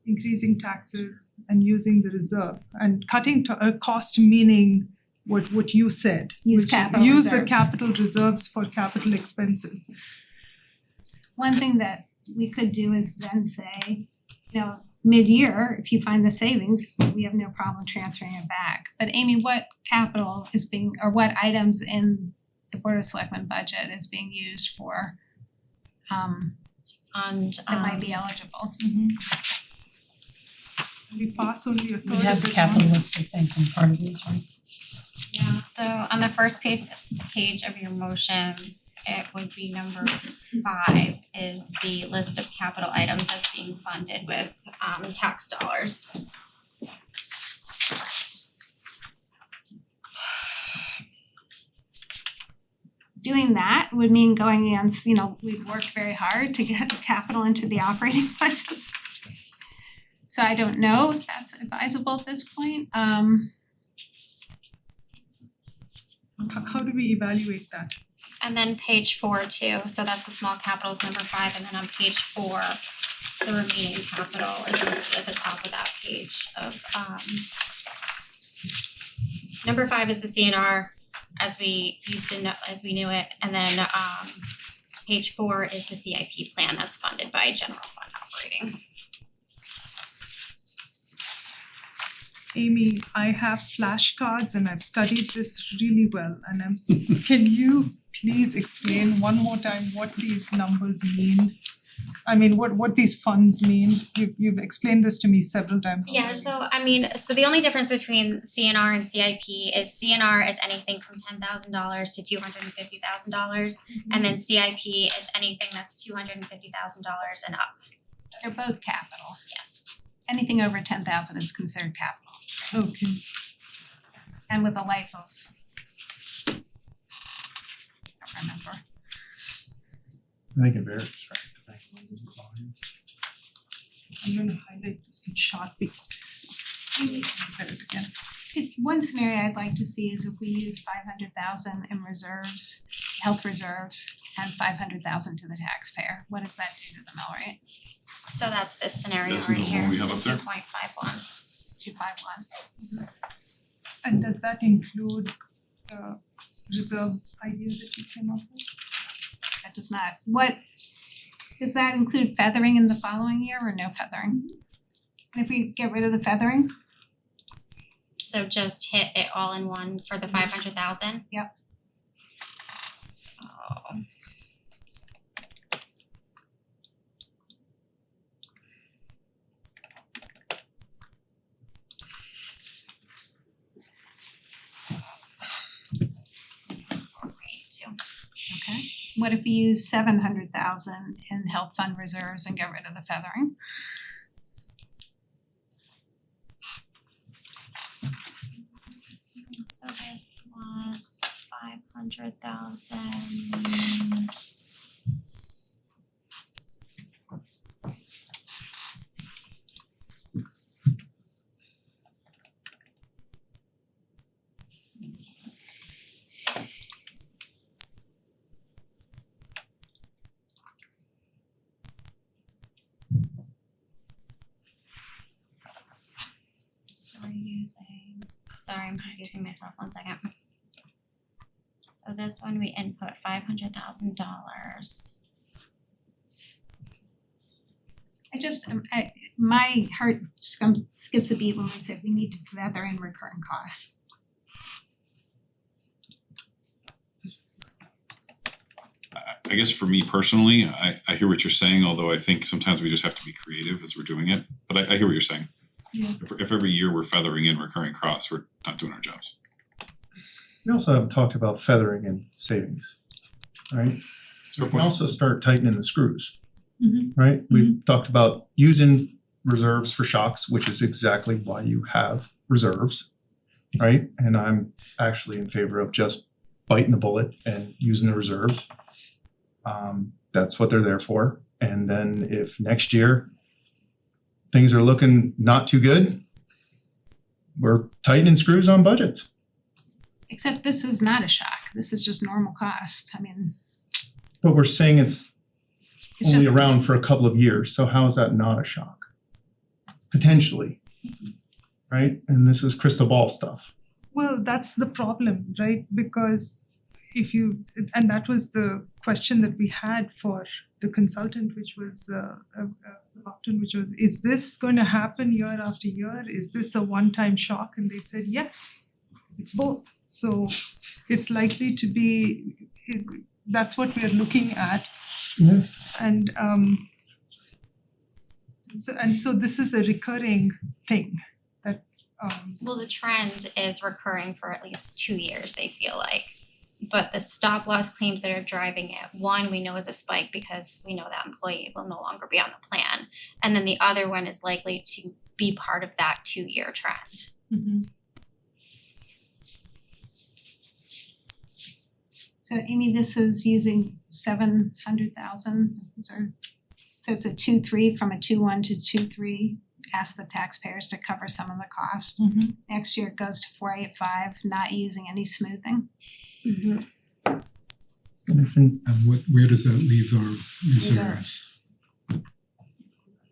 increasing taxes, and using the reserve, and cutting cost meaning what you said. Use capital Use reserves. the capital reserves for capital expenses. One thing that we could do is then say, mid-year, if you find the savings, we have no problem transferring it back. But Amy, what capital is what items in the Board of Selectmen budget is being used for that might be eligible? We pass only a third We have of the it capital on. list, I think, in part of this, right? Yeah, so on the first page of your motions, it would be number 5 is the list of capital items that's being funded with tax dollars. Doing that would mean going against, we've worked very hard to get capital into the operating budgets. So I don't know if that's advisable at this point. How do we evaluate that? And then page 4 too, so that's the small capitals, number 5, and then on page 4, the remaining capital is listed at the top of that page of number 5 is the CNR as we knew it, and then page 4 is the CIP plan that's funded by general fund operating. Amy, I have flashcards and I've studied this really well, and can you please explain one more time what these numbers mean? I mean, what these funds mean? You've explained this to me several times already. Yeah, so the only difference between CNR and CIP is CNR is anything from $10,000 to $250,000, and then CIP is anything that's $250,000 and up. They're both capital. Yes. Anything over 10,000 is considered capital. Okay. And with a life of, I don't remember. I think it varies, right? I'm gonna highlight this in Sharpie. Look at it again. One scenario I'd like to see is if we use 500,000 in reserves, health reserves, and 500,000 to the taxpayer. What does that do to the mill rate? So that's this scenario That's right the here, one we have up there. 2.51. 251. And does that include the reserve idea that you came up with? That does not. What, does that include feathering in the following year or no feathering? And if we get rid of the feathering, So just hit it all in one for the 500,000? Yep. So okay. What if we use 700,000 in health fund reserves and get rid of the feathering? So this was 500,000. So we're using, sorry, I'm confusing myself, 1 second. So this one we input $500,000. I just, my heart skips a beat when we said we need to feather in recurring costs. I guess for me personally, I hear what you're saying, although I think sometimes we just have to be creative as we're doing it. But I hear what you're saying. Yeah. If every year we're feathering in recurring costs, we're not doing our jobs. We also haven't talked about feathering and savings, right? Fair We can point. also start tightening the screws, Mhm. right? We've talked about using reserves for shocks, which is exactly why you have reserves, right? And I'm actually in favor of just biting the bullet and using the reserves. That's what they're there for. And then if next year things are looking not too good, we're tightening screws on budgets. Except this is not a shock, this is just normal cost, I mean, But we're saying it's it's only just, around for a couple of years, so how is that not a shock? Potentially, right? And this is crystal ball stuff. Well, that's the problem, right? Because if you, and that was the question that we had for the consultant, which was Upton, which was, is this going to happen year after year? Is this a one-time shock? And they said, yes, it's both. So it's likely to be, that's what we're looking at. Yeah. And so this is a recurring thing that Well, the trend is recurring for at least 2 years, they feel like. But the stop loss claims that are driving it, one, we know is a spike because we know that employee will no longer be on the plan. And then the other one is likely to be part of that 2-year trend. so Amy, this is using 700,000, says a 2.3 from a 2.1 to 2.3. Ask the taxpayers to cover some of the cost. Next year it goes to 4.85, not using any smoothing. And if in, And where does that leave our reserves?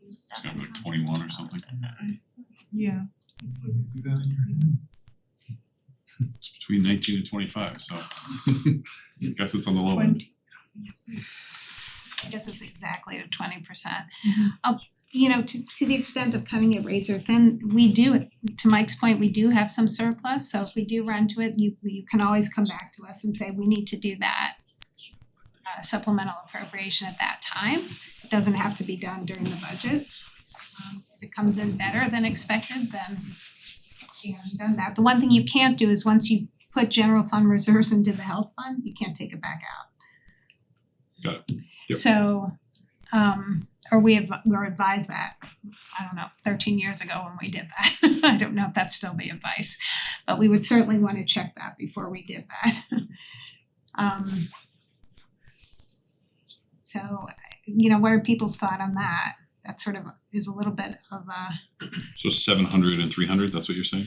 It's kind of like 21 or something. Yeah. Do that in your head. It's between 19 and 25, so I guess it's on the low end. 20. I guess it's exactly to 20%. You know, to the extent of cutting it razor thin, we do, to Mike's point, we do have some surplus, so if we do run to it, you can always come back to us and say, we need to do that supplemental appropriation at that time. It doesn't have to be done during the budget. If it comes in better than expected, then you haven't done that. The one thing you can't do is once you put general fund reserves into the health fund, you can't take it back out. Got it. Yep. So, or we were advised that, I don't know, 13 years ago when we did that. I don't know if that's still the advice, but we would certainly want to check that before we did that. So, you know, what are people's thought on that? That sort of is a little bit of a So 700 and 300, that's what you're saying?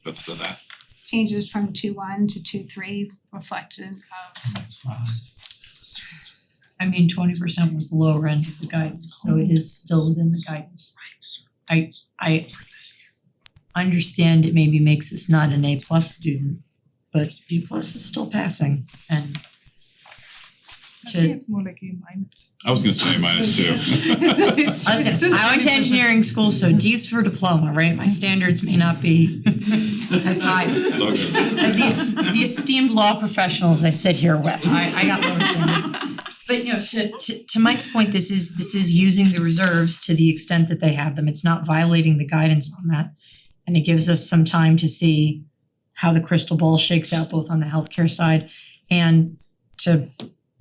That's that. changes from 2.1 to 2.3 reflection of I mean, 20% was the lower end of the guidance, so it is still within the guidance. I understand it maybe makes us not an A+ student, but B+ is still passing, and I think it's more like A-. I was gonna say minus two. It's listen, still I went to 20%. engineering school, so D's for diploma, right? My standards may not be as high It's all good. as the esteemed law professionals I sit here with. I got lower standards. But you know, to Mike's point, this is using the reserves to the extent that they have them. It's not violating the guidance on that. And it gives us some time to see how the crystal ball shakes out both on the healthcare side and to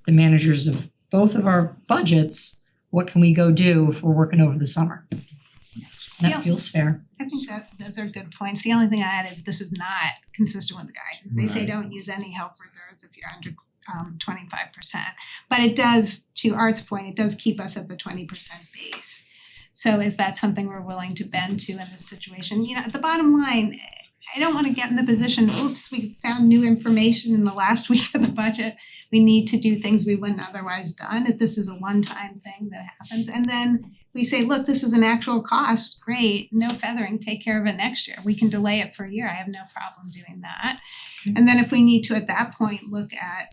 the managers of both of our budgets, what can we go do if we're working over the summer? Yeah. That feels fair. I think that those are good points. The only thing I add is this is not consistent with the guidance. They say Right. don't use any health reserves if you're under 25%. But it does, to Art's point, it does keep us at the 20% base. So is that something we're willing to bend to in this situation? You know, at the bottom line, I don't wanna get in the position, oops, we found new information in the last week of the budget. We need to do things we wouldn't otherwise done, if this is a one-time thing that happens. And then we say, look, this is an actual cost, great, no feathering, take care of it next year. We can delay it for a year, I have no problem doing that. And then if we need to, at that point, look at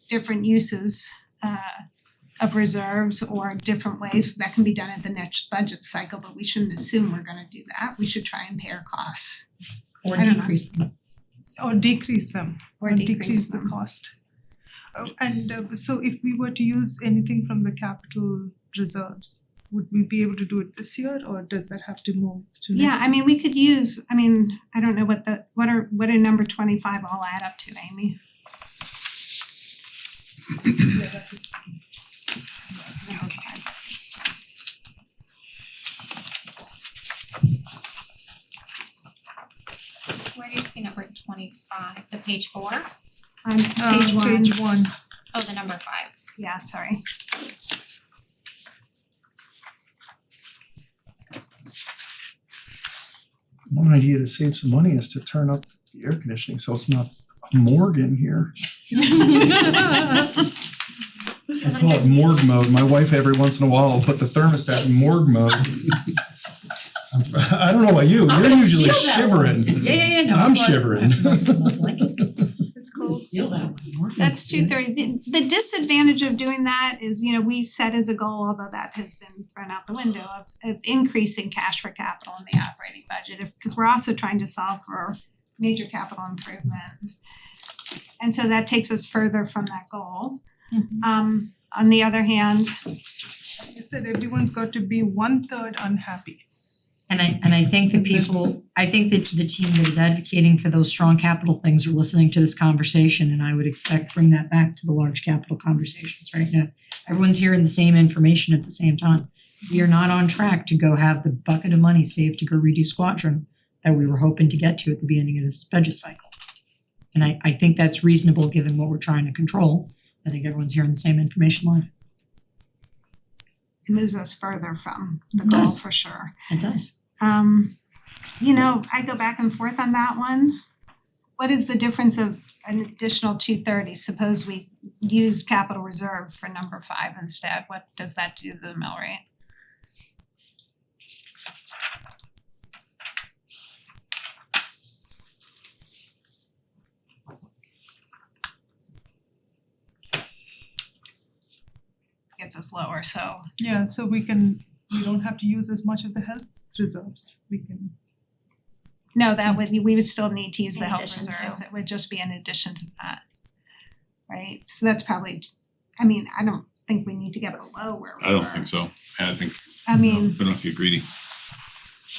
different uses of reserves or different ways that can be done at the next budget cycle, but we shouldn't assume we're gonna do that. We should try and pare costs. Or I don't know. decrease them. Or decrease them, Or or decrease decrease the them. cost. And so if we were to use anything from the capital reserves, would we be able to do it this year, or does that have to move to next year? Yeah, I mean, we could use, I mean, I don't know what what did number 25 all add up to, Amy? Yeah, that was, Where do you see number 25, the page 4? On page one. Page 1. Oh, the number 5. Yeah, sorry. One idea to save some money is to turn up the air conditioning so it's not a morgue in here. I call it morgue mode. My wife every once in a while will put the thermostat in morgue mode. I don't know about you, I'm you're gonna usually steal that one. shivering. Yeah, no. I'm but- shivering. It's I'm gonna steal that one. That's 230. The disadvantage of doing that is, you know, we set as a goal, although that has been thrown out the window, of increasing cash for capital in the operating budget, because we're also trying to solve for major capital improvement. And so that takes us further from that goal. On the other hand, like I said, everyone's got to be 1/3 unhappy. And I think the people, I think that the team that is advocating for those strong capital things are listening to this conversation, and I would expect bring that back to the large capital conversations right now. Everyone's hearing the same information at the same time. We are not on track to go have the bucket of money saved to go redo Squadron that we were hoping to get to at the beginning of this budget cycle. And I think that's reasonable given what we're trying to control. I think everyone's hearing the same information live. it moves us further from the It goal does. for sure. It does. You know, I go back and forth on that one. What is the difference of an additional 230? Suppose we used capital reserve for number 5 instead, what does that do to the mill rate? Gets us lower, so Yeah, so we don't have to use as much of the health reserves, we can. no, that would, we would still need to use the In health addition to. reserves, it would just be in addition to that. Right, so that's probably, I mean, I don't think we need to get below where we were. I don't think so. I think I mean, we don't have to get greedy.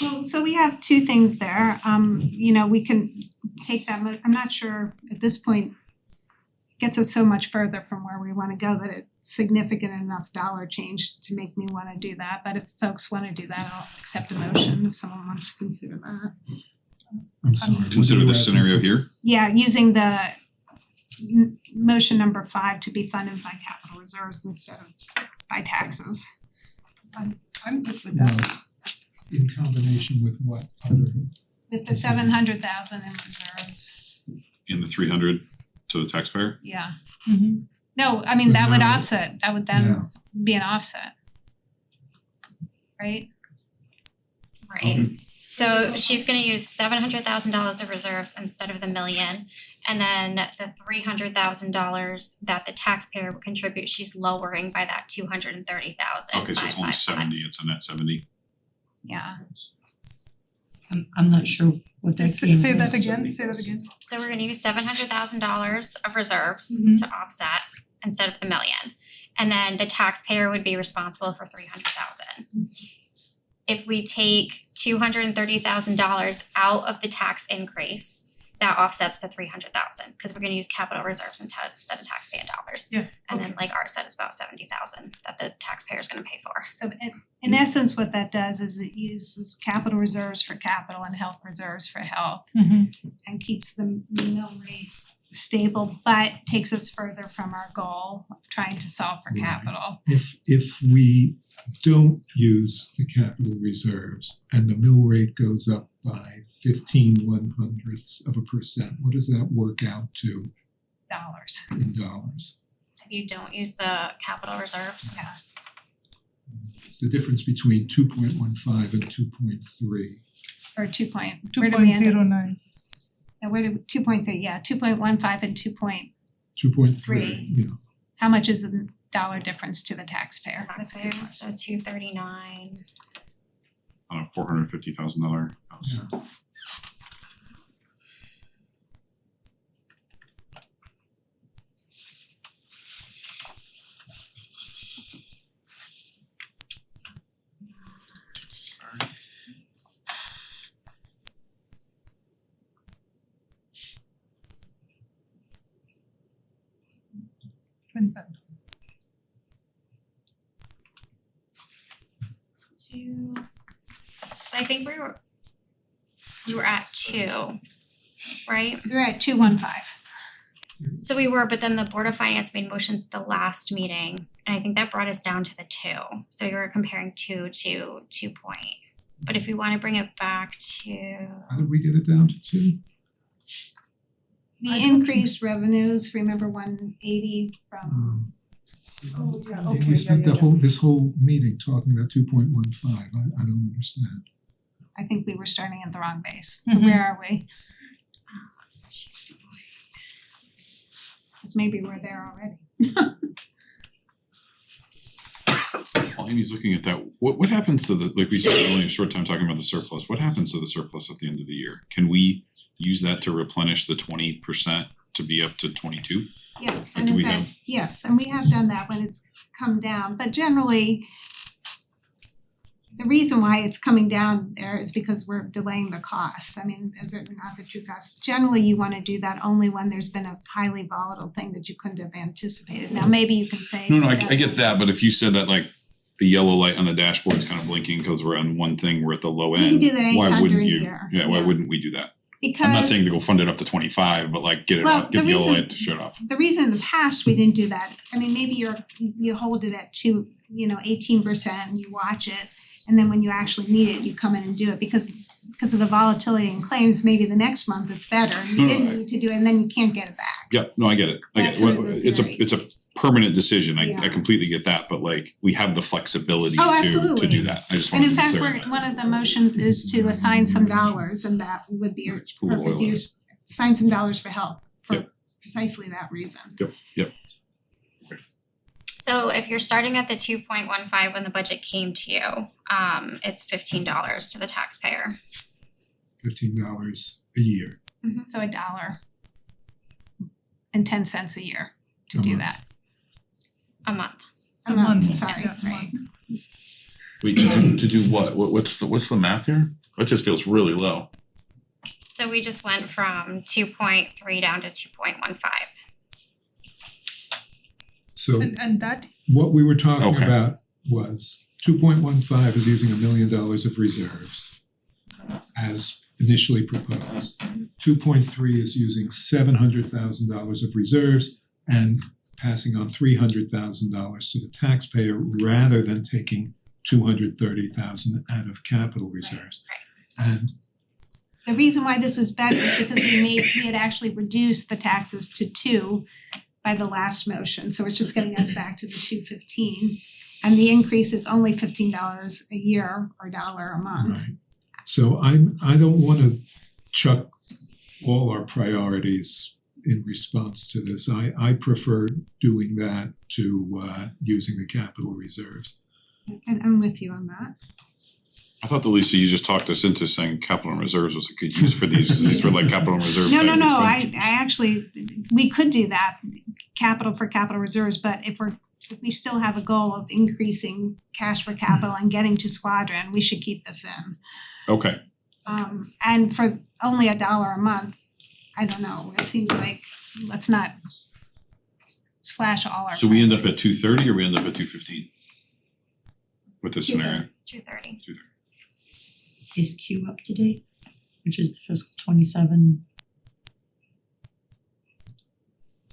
well, so we have two things there, you know, we can take that, I'm not sure at this point gets us so much further from where we wanna go that it's significant enough dollar change to make me wanna do that, but if folks wanna do that, I'll accept a motion if someone wants to consider that. I'm sorry. Consider this scenario here. Yeah, using the motion number 5 to be funded by capital reserves instead of by taxes. I'm good with that. In combination with what other? With the 700,000 in reserves, In the 300 to the taxpayer. yeah. Mhm. No, I mean, that would No. offset, that would then be an offset. Right? Right. So she's gonna use $700,000 of reserves instead of the million. And then the $300,000 that the taxpayer would contribute, she's lowering by that $230,000. Okay, so it's only 70, it's a net 70. Yeah. I'm not sure what that Say gains that us. again, say that again. So we're gonna use $700,000 of reserves Mhm. to offset instead of the million. And then the taxpayer would be responsible for $300,000. If we take $230,000 out of the tax increase, that offsets the $300,000 because we're gonna use capital reserves instead of taxpayer dollars. Yeah, And then like Art said, it's about $70,000 that the taxpayer is gonna pay for. So in essence, what that does is it uses capital reserves for capital and health reserves for health and keeps the mill rate stable, but takes us further from our goal of trying to solve for Right. capital. If we don't use the capital reserves and the mill rate goes up by 0.15%, what does that work out to Dollars. in dollars? If you don't use the capital reserves. Yeah. It's the difference between 2.15 and 2.3. Or where do we end up? 2.09. Where did 2.3, yeah, 2.15 and 2.3, you know. how much is the dollar difference to the taxpayer? Taxpayer, so $239. On a $450,000 house. Yeah. Two. So I think we were at 2, right? You're at 215. So we were, but then the Board of Finance made motions at the last meeting, and I think that brought us down to the 2. So we were comparing 2 to 2 point. But if we wanna bring it back to, How did we get it down to 2? The increased revenues, remember 180 from, Oh, yeah, We okay, spent this whole meeting talking about 2.15, I don't understand. I think we were starting at the wrong base. So where are we? Cause maybe we're there already. While Amy's looking at that, what happens to the, like we spent only a short time talking about the surplus, what happens to the surplus at the end of the year? Can we use that to replenish the 20% to be up to 22? Yes, Like, and do in we fact, have- yes, and we have done that when it's come down, but generally the reason why it's coming down there is because we're delaying the costs. I mean, is it not the true costs? Generally, you wanna do that only when there's been a highly volatile thing that you couldn't have anticipated. Now, maybe you can say. No, I get that, but if you said that like the yellow light on the dashboard's kind of blinking because we're on one thing, we're at the low You end, can do that why anytime wouldn't during the you? year. Yeah, why wouldn't we do that? Because I'm not saying to go fund it up to 25, but like get it Well, off, get the the yellow reason- light to shut off. the reason in the past we didn't do that, I mean, maybe you hold it at 18% and you watch it, and then when you actually need it, you come in and do it because of the volatility in claims, maybe the next month it's better, and you No, didn't need to do it, and then you can't get it back. Yep, no, I get it, That's sort of the It's theory. a permanent decision, I Yeah. completely get that, but like we have the flexibility Oh, to absolutely. do that, I just And wanted in to be fact, clear on we're, that. one of the motions is to assign some dollars, and that would be a Let's pool the perfect oil in it. use, assign some dollars for help for Yep. precisely that reason. Yep. so if you're starting at the 2.15 when the budget came to you, it's $15 to the taxpayer. $15 a year. So $1.10 a year to A do month. that. A month. A A month, month, sorry, yeah, a right. Wait, to do what? What's the math here? That just feels really low. So we just went from 2.3 down to 2.15. So And that, what we were talking Okay. about was 2.15 is using $1 million of reserves as initially proposed. 2.3 is using $700,000 of reserves and passing on $300,000 to the taxpayer rather than taking $230,000 out of capital reserves. And The reason why this is better is because we had actually reduced the taxes to 2 by by the last motion, so it's just getting us back to the 215. And the increase is only $15 a year or $1 a month. Right. So I don't wanna chuck all our priorities in response to this. I prefer doing that to using the capital reserves. And I'm with you on that. I thought that Lisa, you just talked us into saying capital and reserves was a good use for these, because these were like capital and reserve No, type I expenditures. actually, we could do that, capital for capital reserves, but if we still have a goal of increasing cash for capital and getting to squadron, we should keep this in. Okay, And for only $1 a month, I don't know, it seems like, let's not slash all our so we end up at priorities. 230 or we end up at 215? With this scenario? 230. Is Q up to date, which is the fiscal 27?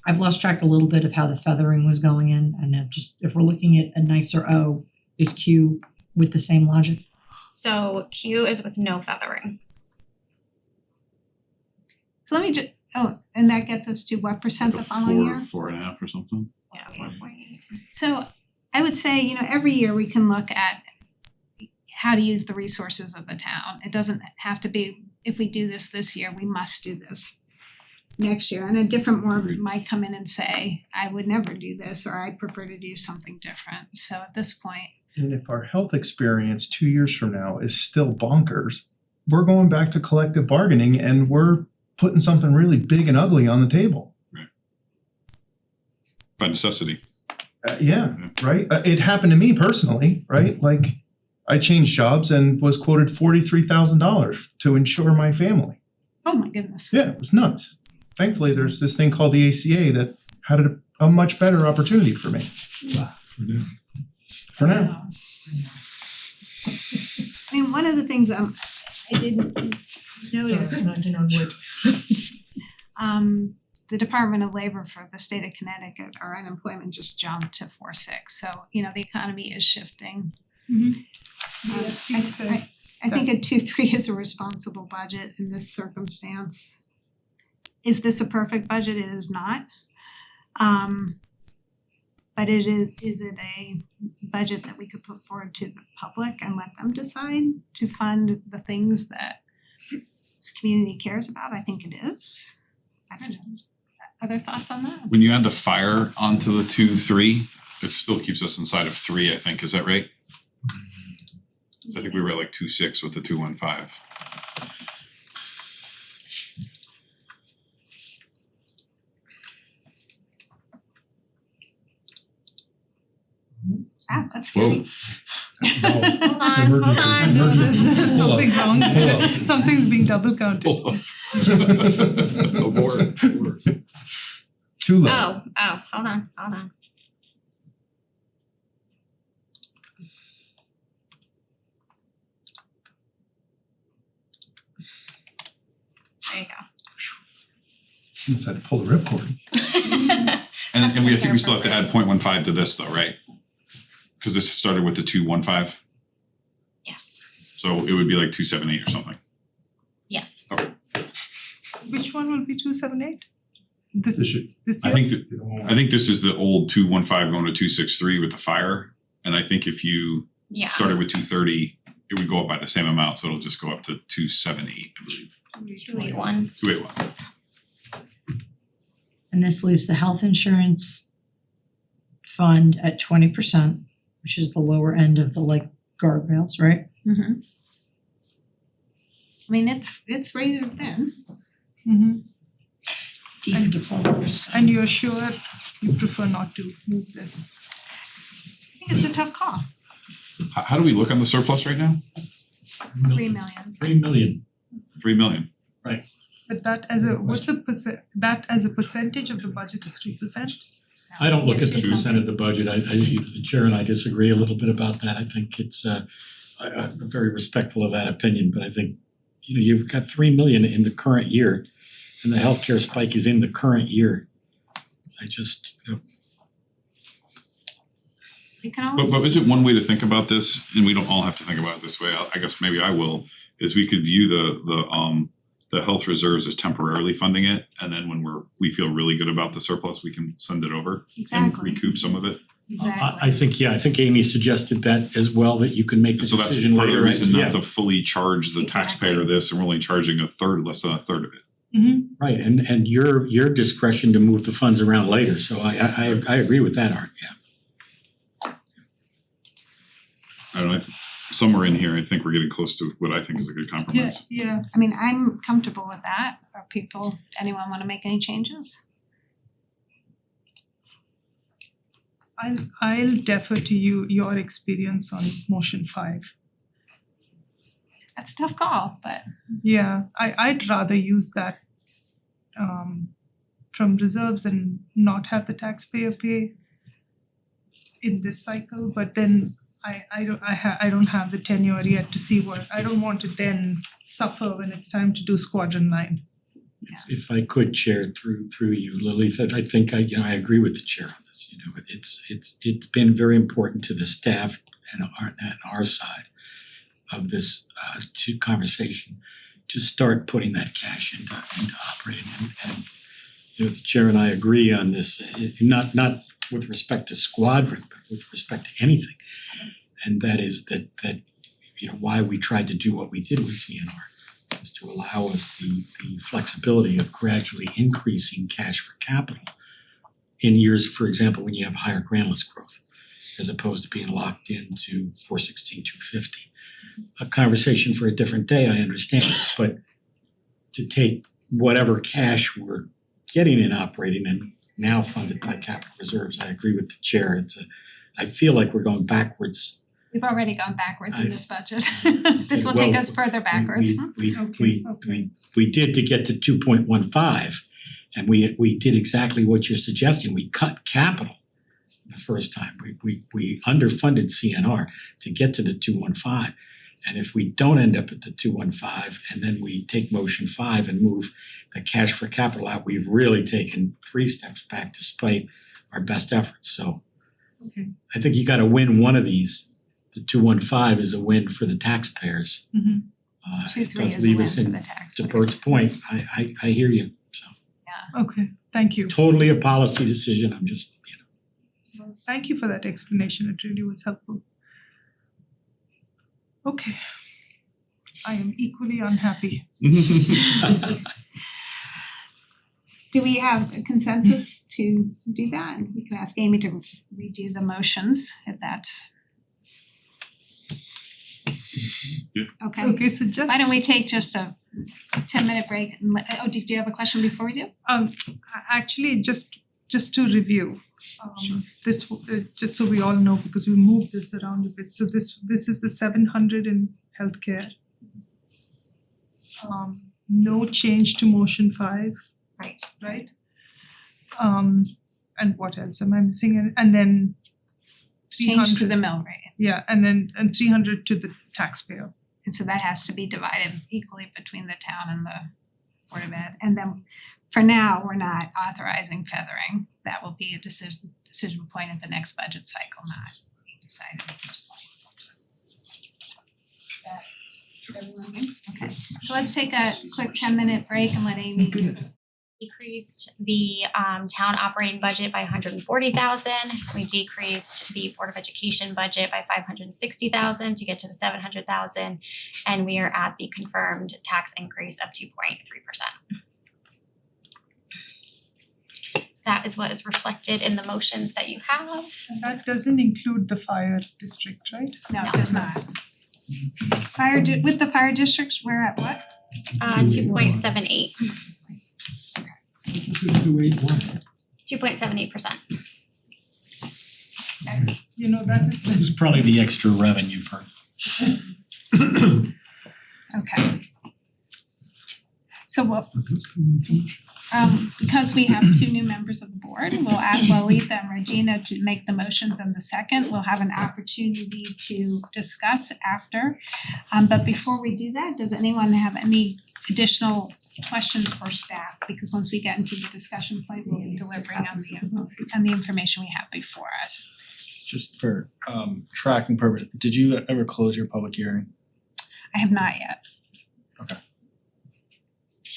I've lost track a little bit of how the feathering was going in, and if we're looking at a nicer O, is Q with the same logic? So Q is with no feathering. So let me and that gets us to what percent the following year? 4.5 or something? Yeah, 4.8. So I would say, every year we can look at how to use the resources of the town. It doesn't have to be, if we do this year, we must do this next year. And a different board might come in and say, I would never do this, or I'd prefer to do something different. So at this point, And if our health experience 2 years from now is still bonkers, we're going back to collective bargaining and we're putting something really big and ugly on the table. By necessity. Right? It happened to me personally, right? Like I changed jobs and was quoted $43,000 to insure my family. oh my goodness. Yeah, it was nuts. Thankfully, there's this thing called the ACA that had a much better opportunity for me. For now. I mean, one of the things I didn't notice, Knocking on wood. the Department of Labor for the state of Connecticut, our unemployment just jumped to 4.6. So, the economy is shifting. I think a 2.3 is a responsible budget in this circumstance. Is this a perfect budget? It is not. But is it a budget that we could put forward to the public and let them decide to fund the things that this community cares about? I think it is. I don't know. Other thoughts on that? When you add the fire onto the 2.3, it still keeps us inside of 3, I think, is that right? So I think we were at like 2.6 with the 2.15. Ah, that's scary. Hold on, hold on. No, there's something wrong Pull there. up. Something's being double counted. Abort. Too low. Oh, hold on. There you Almost had to pull the ripcord. go. And Have to we, I be think we still have to careful. add 0.15 to this though, right? Cause this started with the 2.15, Yes, so it would be like 2.78 or something. yes. Okay. Which one will be 2.78? This This should- this I year? think this is the old 2.15 going to 2.63 with the fire. And I think if you Yeah. started with 2.30, it would go up by the same amount, so it'll just go up to 2.78, I believe, 281. 2.81. And this leaves the health insurance fund at 20%, which is the lower end of the guardrails, right? I mean, it's razor thin. Mhm. D for deplorable. And you're sure you prefer not to move this? I think it's a tough call. How do we look on the surplus right now? 3 million. 3 million. 3 million. But that as a, what's that as a percentage of the budget is 2%? I don't look at the Yeah, 2% of the budget. The chair and I disagree a little bit about that. I think it's I'm very respectful of that opinion, but I think you've got 3 million in the current year and the healthcare spike is in the current year. I just You can always. But is it one way to think about this, and we don't all have to think about it this way, I guess maybe I will, is we could view the the health reserves is temporarily funding it, and then when we feel really good about the surplus, we can send it over and Exactly, recoup some of it. exactly. I think Amy suggested that as well, that you can make the So that's decision part of later. the reason Yeah. not to fully charge the taxpayer this, and we're only charging less than a third of it. Right, and your discretion to move the funds around later, so I agree with that, Art, yeah. I don't know, somewhere in here, I think we're getting close to what I think is a good compromise. Yeah. I mean, I'm comfortable with that. Are people, anyone wanna make any changes? I'll defer to you, your experience on motion 5. That's a tough call, but Yeah, I'd rather use that from reserves and not have the taxpayer pay in this cycle, but then I don't have the tenure yet to see what, I don't want to then suffer when it's time to do squadron 9. If I could, Chair, through you, Lily, I think I agree with the Chair on this, you know, it's been very important to the staff and our side of this conversation to start putting that cash into operating, and you know, the Chair and I agree on this, not with respect to squadron, but with respect to anything. And that is that you know, why we tried to do what we did with CNR was to allow us the flexibility of gradually increasing cash for capital in years, for example, when you have higher grantless growth, as opposed to being locked into 416, 250. A conversation for a different day, I understand, but to take whatever cash we're getting in operating and now funded by capital reserves, I agree with the Chair. I feel like we're going backwards. we've already gone backwards in I- this budget. This will take us further backwards. We did to get to 2.15, and we did exactly what you're suggesting. We cut capital the first time. We underfunded CNR to get to the 215. And if we don't end up at the 215 and then we take motion 5 and move the cash for capital out, we've really taken 3 steps back despite our best efforts. So Okay. I think you gotta win one of these. The 215 is a win for the taxpayers. Mhm. It 2-3 does is a leave win us for in, the to taxpayer. Bert's point, I hear you, so Okay, thank you. totally a policy decision, I'm just, you know. Thank you for that explanation, it really was helpful. Okay. I am equally unhappy. Do we have a consensus to do that? And we can ask Amy to redo the motions if that's. Yeah. Okay, Okay, so just why don't we take just a 10-minute break and did you have a question before we do? Actually, just to review, this just so we all know, because we moved this around a bit. So this is the 700 in healthcare. No change to motion 5, Right. right? And what else am I missing? And then 300. Change to the mill rate. Yeah, and 300 to the taxpayer. And so that has to be divided equally between the town and the Board of Ed. And then for now, we're not authorizing feathering. That will be a decision point at the next budget cycle, not being decided at this point. Is that what everyone thinks? Okay, so let's take a quick 10-minute break and let Amy do this. Decreased the town operating budget by $140,000. We decreased the Board of Education budget by $560,000 to get to the $700,000, and we are at the confirmed tax increase of 2.3%. That is what is reflected in the motions that you have. And that doesn't include the fire district, right? No, it does not. With the fire districts, we're at what? 2.78. 281. 2.78%. You know, that is It was probably the extra revenue part. Okay. So what, because we have 2 new members of the board, we'll ask Lolita and Regina to make the motions in the second. We'll have an opportunity to discuss after. But before we do that, does anyone have any additional questions for staff? Because once we get into the discussion point, we'll be delivering on the information we have before us. Just for tracking purposes, did you ever close your public hearing? I have not yet. Okay.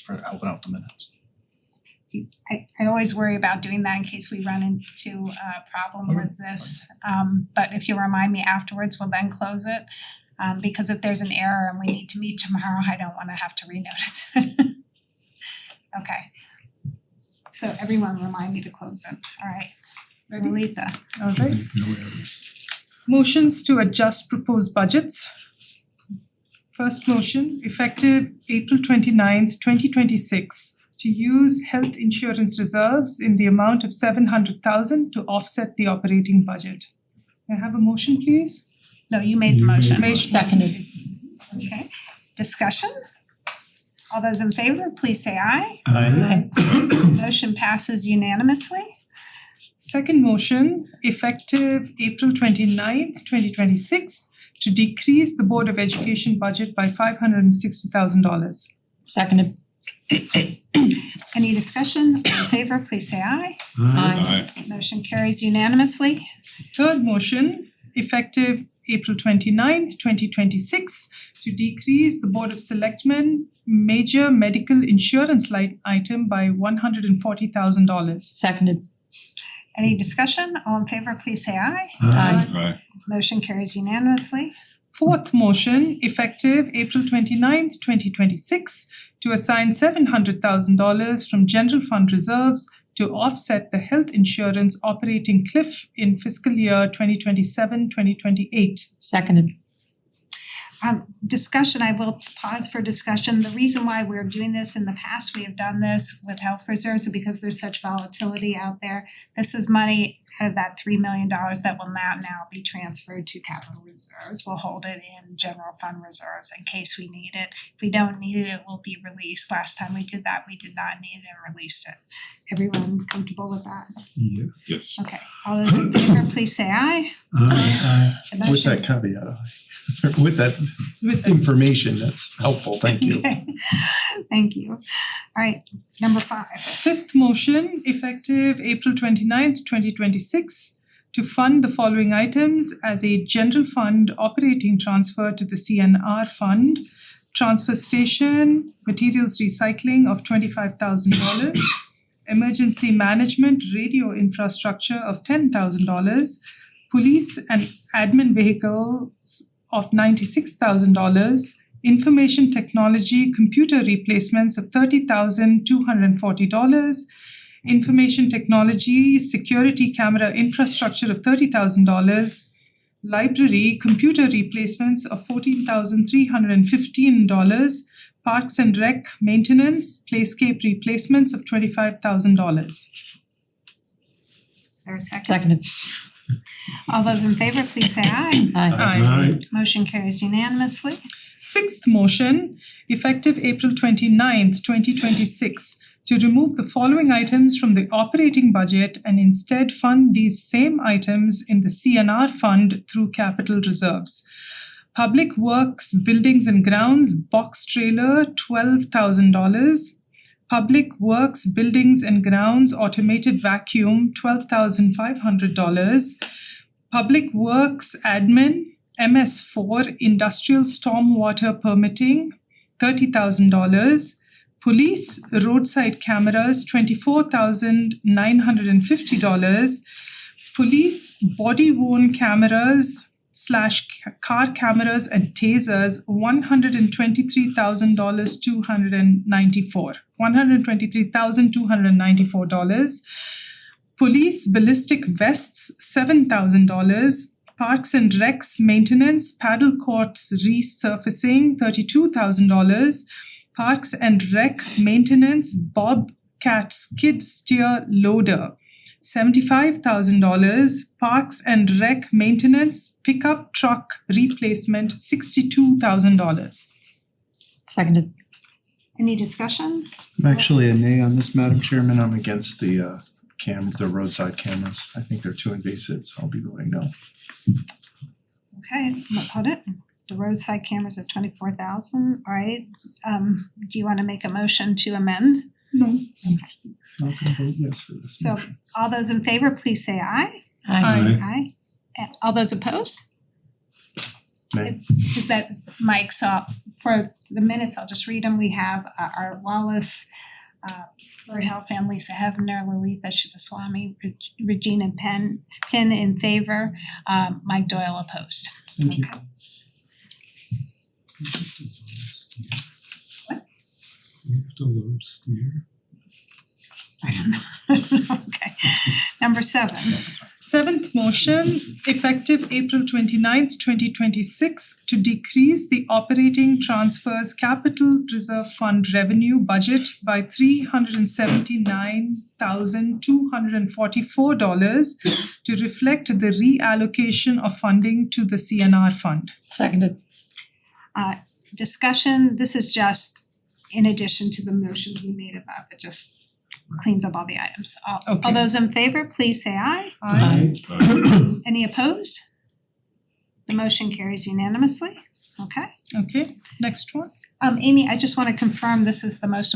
for helping out the minutes. I always worry about doing that in case we run into a problem with this. But if you remind me afterwards, we'll then close it. Because if there's an error and we need to meet tomorrow, I don't wanna have to renotice it. Okay. So everyone remind me to close it. All right. Lolita. All right. No errors. Motions to adjust proposed budgets. First motion, effective April 29th, 2026, to use health insurance reserves in the amount of $700,000 to offset the operating budget. Can I have a motion, please? No, you made the You made motion. the motion. Seconded. Okay. Discussion? All those in favor, please say aye. Aye. Motion passes unanimously. Second motion, effective April 29th, 2026, to decrease the Board of Education budget by $560,000. Seconded. Any discussion? All in favor, please say aye. Aye. Motion carries unanimously. Third motion, effective April 29th, 2026, to decrease the Board of Selectmen major medical insurance line item by $140,000. Seconded. Any discussion? All in favor, please say aye. Aye. Motion carries unanimously. Fourth motion, effective April 29th, 2026, to assign $700,000 from general fund reserves to offset the health insurance operating cliff in fiscal year 2027-2028. Seconded. Discussion, I will pause for discussion. The reason why we're doing this, in the past, we have done this with health reserves because there's such volatility out there. This is money out of that $3 million that will now be transferred to capital reserves. We'll hold it in general fund reserves in case we need it. If we don't need it, it will be released. Last time we did that, we did not need it and released it. Everyone comfortable with that? Yes. Yes. Okay, all those in favor, please say aye. Aye. The With motion- that caveat, with that information, that's helpful, thank you. Okay. Thank you. All right, number 5. Fifth motion, effective April 29th, 2026, to fund the following items as a general fund operating transfer to the CNR fund. Transfer station, materials recycling of $25,000, emergency management radio infrastructure of $10,000, police and admin vehicles of $96,000, information technology computer replacements of $30,240, information technology security camera infrastructure of $30,000, library computer replacements of $14,315, parks and rec maintenance playscape replacements of $25,000. Is there a second? Seconded. All those in favor, please say aye. Aye. Motion carries unanimously. Sixth motion, effective April 29th, 2026, to remove the following items from the operating budget and instead fund these same items in the CNR fund through capital reserves. Public Works Buildings and Grounds box trailer, $12,000. Public Works Buildings and Grounds automated vacuum, $12,500. Public Works Admin MS4 industrial stormwater permitting, $30,000. Police roadside cameras, $24,950. Police body worn cameras / car cameras and tasers, $123,294. Police ballistic vests, $7,000. Parks and Recs maintenance, paddle courts resurfacing, $32,000. Parks and Rec maintenance, Bobcat skid steer loader, $75,000. Parks and Rec maintenance, pickup truck replacement, $62,000. Seconded. Any discussion? I'm actually a nay on this, Madam Chairman, I'm against the roadside cameras, I think they're too invasive, so I'll be voting no. Okay, hold it. The roadside cameras at 24,000, all right. Do you wanna make a motion to amend? No. I'm not gonna vote yes for this So motion. all those in favor, please say aye. Aye. Aye. All those opposed? Nay. Is that Mike, so for the minutes, I'll just read them. We have Art Wallace, Lord Helfand, Lisa Hefner, Lalitha Shivaswamy, Regina Pin in favor, Mike Doyle opposed. Thank you. Okay. What? We have to load steer. I don't know. Okay. Number 7. Seventh motion, effective April 29th, 2026, to decrease the operating transfers capital reserve fund revenue budget by $379,244 to reflect the reallocation of funding to the CNR fund. Seconded. Discussion, this is just in addition to the motions we made above, it just cleans up all the items. All Okay. those in favor, please say aye. Aye. Any opposed? The motion carries unanimously. Okay. Okay, next one. Amy, I just wanna confirm this is the most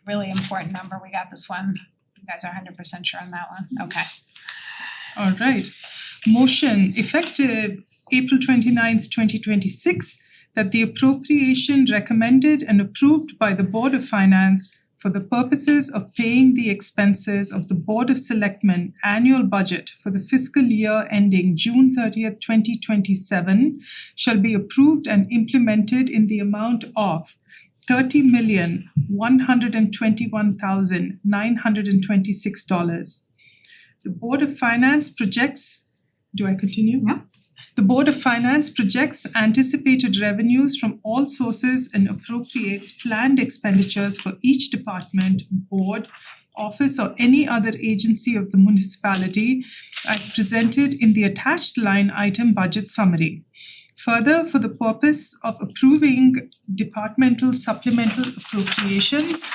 really important number. We got this one. You guys are 100% sure on that one? Okay. All right. Motion effective April 29th, 2026, that the appropriation recommended and approved by the Board of Finance for the purposes of paying the expenses of the Board of Selectmen annual budget for the fiscal year ending June 30th, 2027 shall be approved and implemented in the amount of $30,121,926. The Board of Finance projects, do I continue? Yeah. The Board of Finance projects anticipated revenues from all sources and appropriates planned expenditures for each department, board, office, or any other agency of the municipality as presented in the attached line item budget summary. Further, for the purpose of approving departmental supplemental appropriations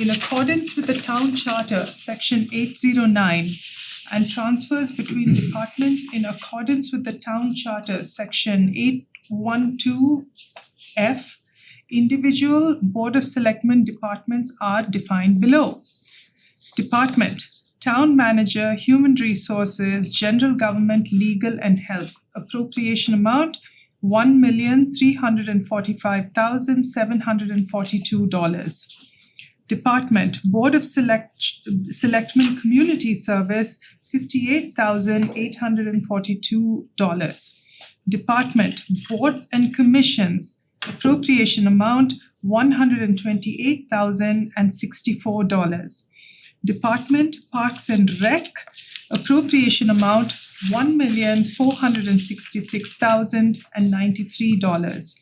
in accordance with the Town Charter, Section 809, and transfers between departments in accordance with the Town Charter, Section 812F, individual Board of Selectmen departments are defined below. Department: Town Manager, Human Resources, General Government, Legal and Health. Appropriation amount $1,345,742. Department: Board of Selectmen Community Service, $58,842. Department: Boards and Commissions. Appropriation amount $128,064. Department: Parks and Rec. Appropriation amount $1,466,093.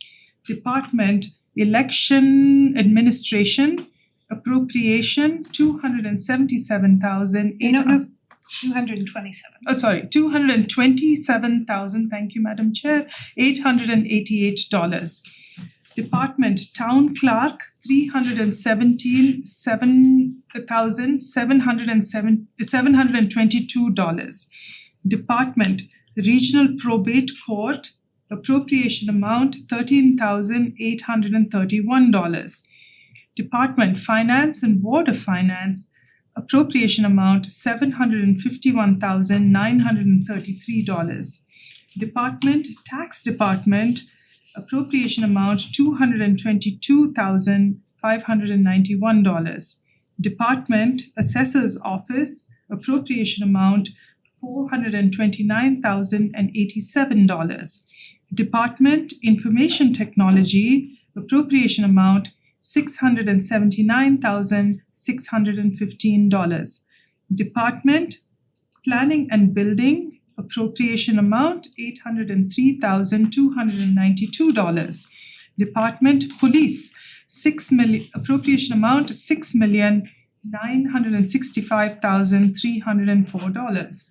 Department: Election Administration. Appropriation $227,000. 227. 227,000, thank you, Madam Chair, $888. Department: Town Clerk, $317,722. Department: Regional Probate Court. Appropriation amount $13,831. Department: Finance and Board of Finance. Appropriation amount $751,933. Department: Tax Department. Appropriation amount $222,591. Department: Assessor's Office. Appropriation amount $429,087. Department: Information Technology. Appropriation amount $679,615. Department: Planning and Building. Appropriation amount $803,292. Department: Police, appropriation amount $6,965,304.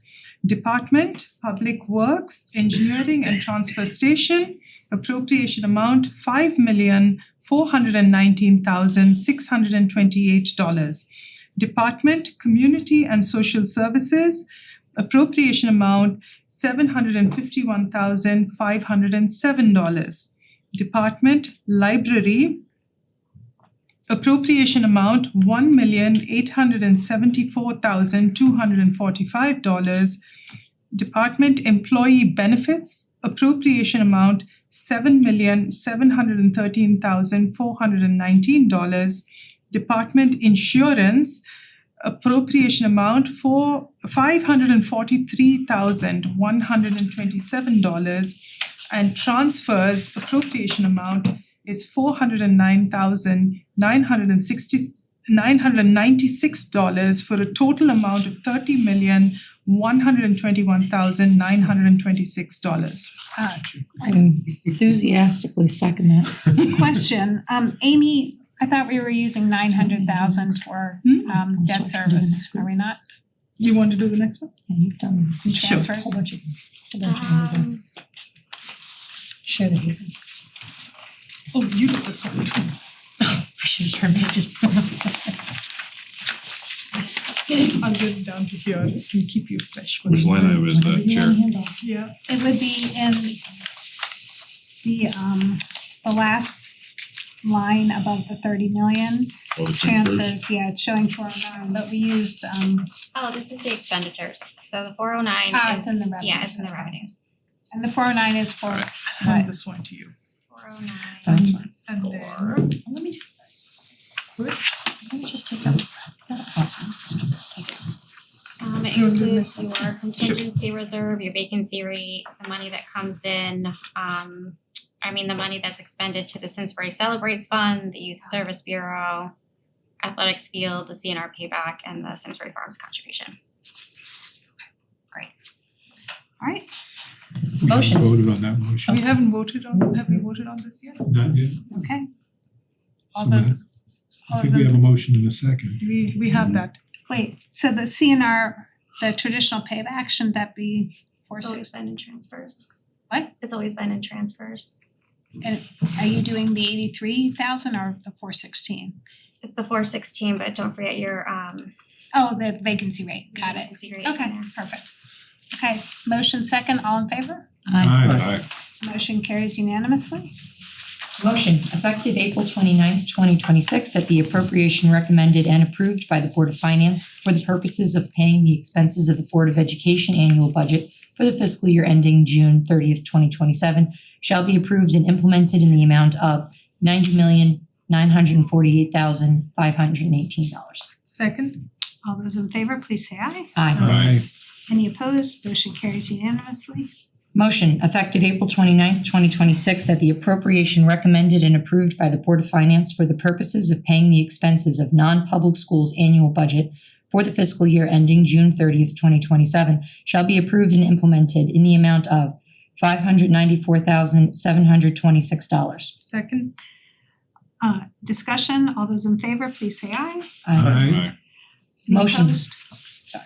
Department: Public Works, Engineering and Transfer Station. Appropriation amount $5,419,628. Department: Community and Social Services. Appropriation amount $751,507. Department: Library. Appropriation amount $1,874,245. Department: Employee Benefits. Appropriation amount $7,713,419. Department Insurance appropriation amount for $543,127, and transfers appropriation amount is $409,996 for a total amount of $30,121,926. Uh, I enthusiastically second that. question, Amy, I thought we were using 900,000 for debt service, are we not? You want to do the next one? Yeah, you've done In Sure. transfers? a bunch of numbers. Share the hazen. Oh, you did this one. I should have turned pages. I'll get it down to here and keep you fresh. for Which this. line item is that, Chair? Yeah. It would be in the last line above the 30 million. Oh, the Transfers, yeah, it's showing 409, but we used Oh, this is the expenditures, so the 409 it's in the yeah, it's in the revenues, okay. revenues. and the 409 is for I'll what? hand this one to you. 409 That's fine. And then Let me just take that. That's possible. Take it. it includes your contingency reserve, your vacancy rate, the money that comes in, the money that's expended to the Simsbury Celebrates Fund, the Youth Service Bureau, Athletics Field, the CNR payback, and the Simsbury Farms contribution. Alright, We Motion. haven't voted on that motion. we haven't voted on, have we voted on this yet? Not yet. okay, All So those- I think we have a motion in a second. We have that. wait, so the CNR, the traditional payback, shouldn't that be It's always 46? been in transfers. What? It's always been in transfers. And are you doing the 83,000 or the 416? It's the 416, but don't forget your Oh, the vacancy rate, got it. vacancy rates in Okay, there. perfect. Okay, motion second, all in favor? Aye. Motion carries unanimously. Motion, effective April 29th, 2026, that the appropriation recommended and approved by the Board of Finance for the purposes of paying the expenses of the Board of Education annual budget for the fiscal year ending June 30th, 2027, shall be approved and implemented in the amount of $90,948,518. Second, All those in favor, please say aye. Aye. Any opposed? Motion carries unanimously. Motion, effective April 29th, 2026, that the appropriation recommended and approved by the Board of Finance for the purposes of paying the expenses of non-public schools' annual budget for the fiscal year ending June 30th, 2027, shall be approved and implemented in the amount of $594,726. second, Discussion, all those in favor, please say aye. Aye. Any Motion. opposed? Sorry,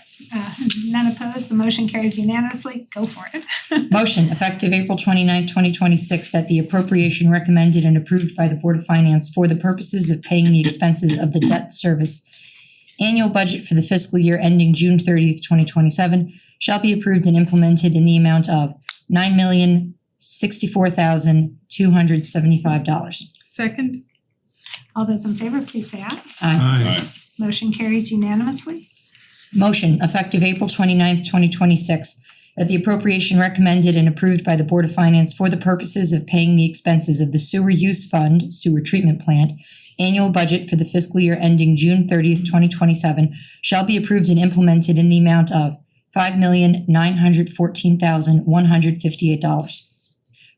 none opposed, the motion carries unanimously, go for it. Motion, effective April 29th, 2026, that the appropriation recommended and approved by the Board of Finance for the purposes of paying the expenses of the debt service annual budget for the fiscal year ending June 30th, 2027, shall be approved and implemented in the amount of $9,064,275. second, All those in favor, please say aye. Aye. Motion carries unanimously. Motion, effective April 29th, 2026, that the appropriation recommended and approved by the Board of Finance for the purposes of paying the expenses of the Sewer Use Fund, Sewer Treatment Plant, annual budget for the fiscal year ending June 30th, 2027, shall be approved and implemented in the amount of $5,914,158.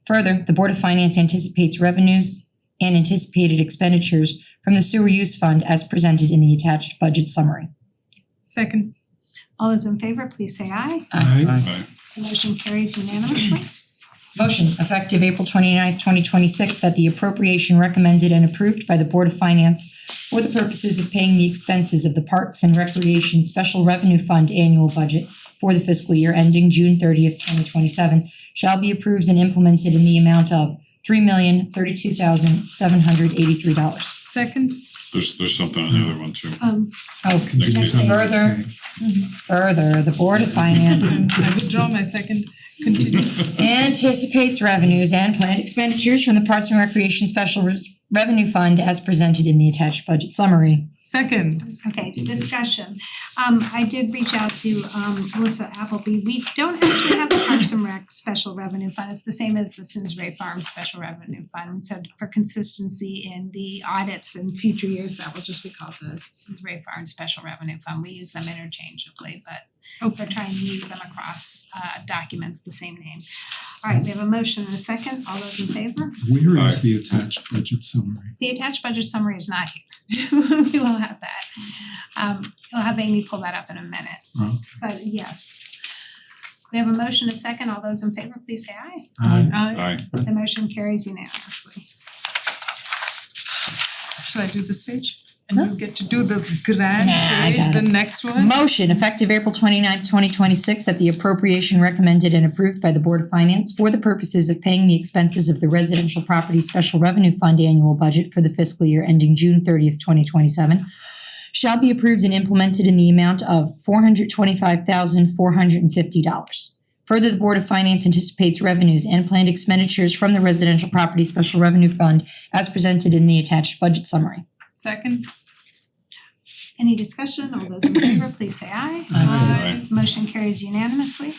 Further, the Board of Finance anticipates revenues and anticipated expenditures from the Sewer Use Fund as presented in the attached budget summary. second, All those in favor, please say aye. Aye. The motion carries unanimously. Motion, effective April 29th, 2026, that the appropriation recommended and approved by the Board of Finance for the purposes of paying the expenses of the Parks and Recreation Special Revenue Fund annual budget for the fiscal year ending June 30th, 2027, shall be approved and implemented in the amount of $3,032,783. second, There's something on the other one too. Oh, Continues on the next Further. page. further, the Board of Finance I withdraw my second, continue. anticipates revenues and planned expenditures from the Parks and Recreation Special revenue fund as presented in the attached budget summary. Second. Okay, discussion. I did reach out to Melissa Appleby. We don't actually have the Parks and Rec Special Revenue Fund. It's the same as the Simsbury Farm Special Revenue Fund. So for consistency in the audits in future years, that will just be called the Simsbury Farm Special Revenue Fund. We use them interchangeably, but we're trying to use them across documents, the same name. All right, we have a motion and a second. All those in favor? Where is the attached budget summary? The attached budget summary is not here. We will have that. We'll have Amy pull that up in a minute. Oh. But yes. We have a motion, a second. All those in favor, please say aye. Aye. The motion carries unanimously. Should I do this page? And you get to do the grand Nah, I page, got the it. next one? Motion effective April 29th, 2026, that the appropriation recommended and approved by the Board of Finance for the purposes of paying the expenses of the Residential Property Special Revenue Fund annual budget for the fiscal year ending June 30th, 2027 shall be approved and implemented in the amount of $425,450. Further, the Board of Finance anticipates revenues and planned expenditures from the Residential Property Special Revenue Fund as presented in the attached budget summary. Second. Any discussion? All those in favor, please say aye. Aye. Motion carries unanimously.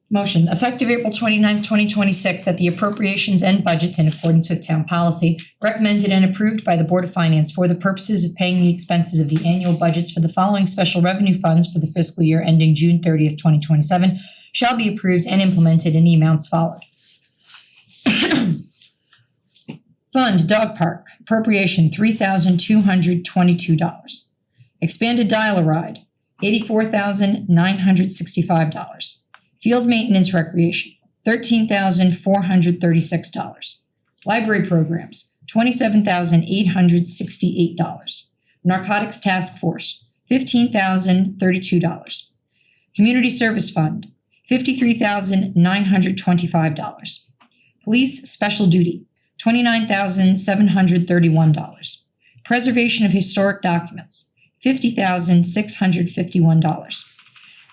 Motion effective April 29th, 2026, that the appropriations and budgets in accordance with town policy recommended and approved by the Board of Finance for the purposes of paying the expenses of the annual budgets for the following special revenue funds for the fiscal year ending June 30th, 2027 shall be approved and implemented in the amounts followed. Fund Dog Park, appropriation $3,222. Expanded Dial-A-Ride, $84,965. Field Maintenance Recreation, $13,436. Library Programs, $27,868. Narcotics Task Force, $15,032. Community Service Fund, $53,925. Police Special Duty, $29,731. Preservation of Historic Documents, $50,651.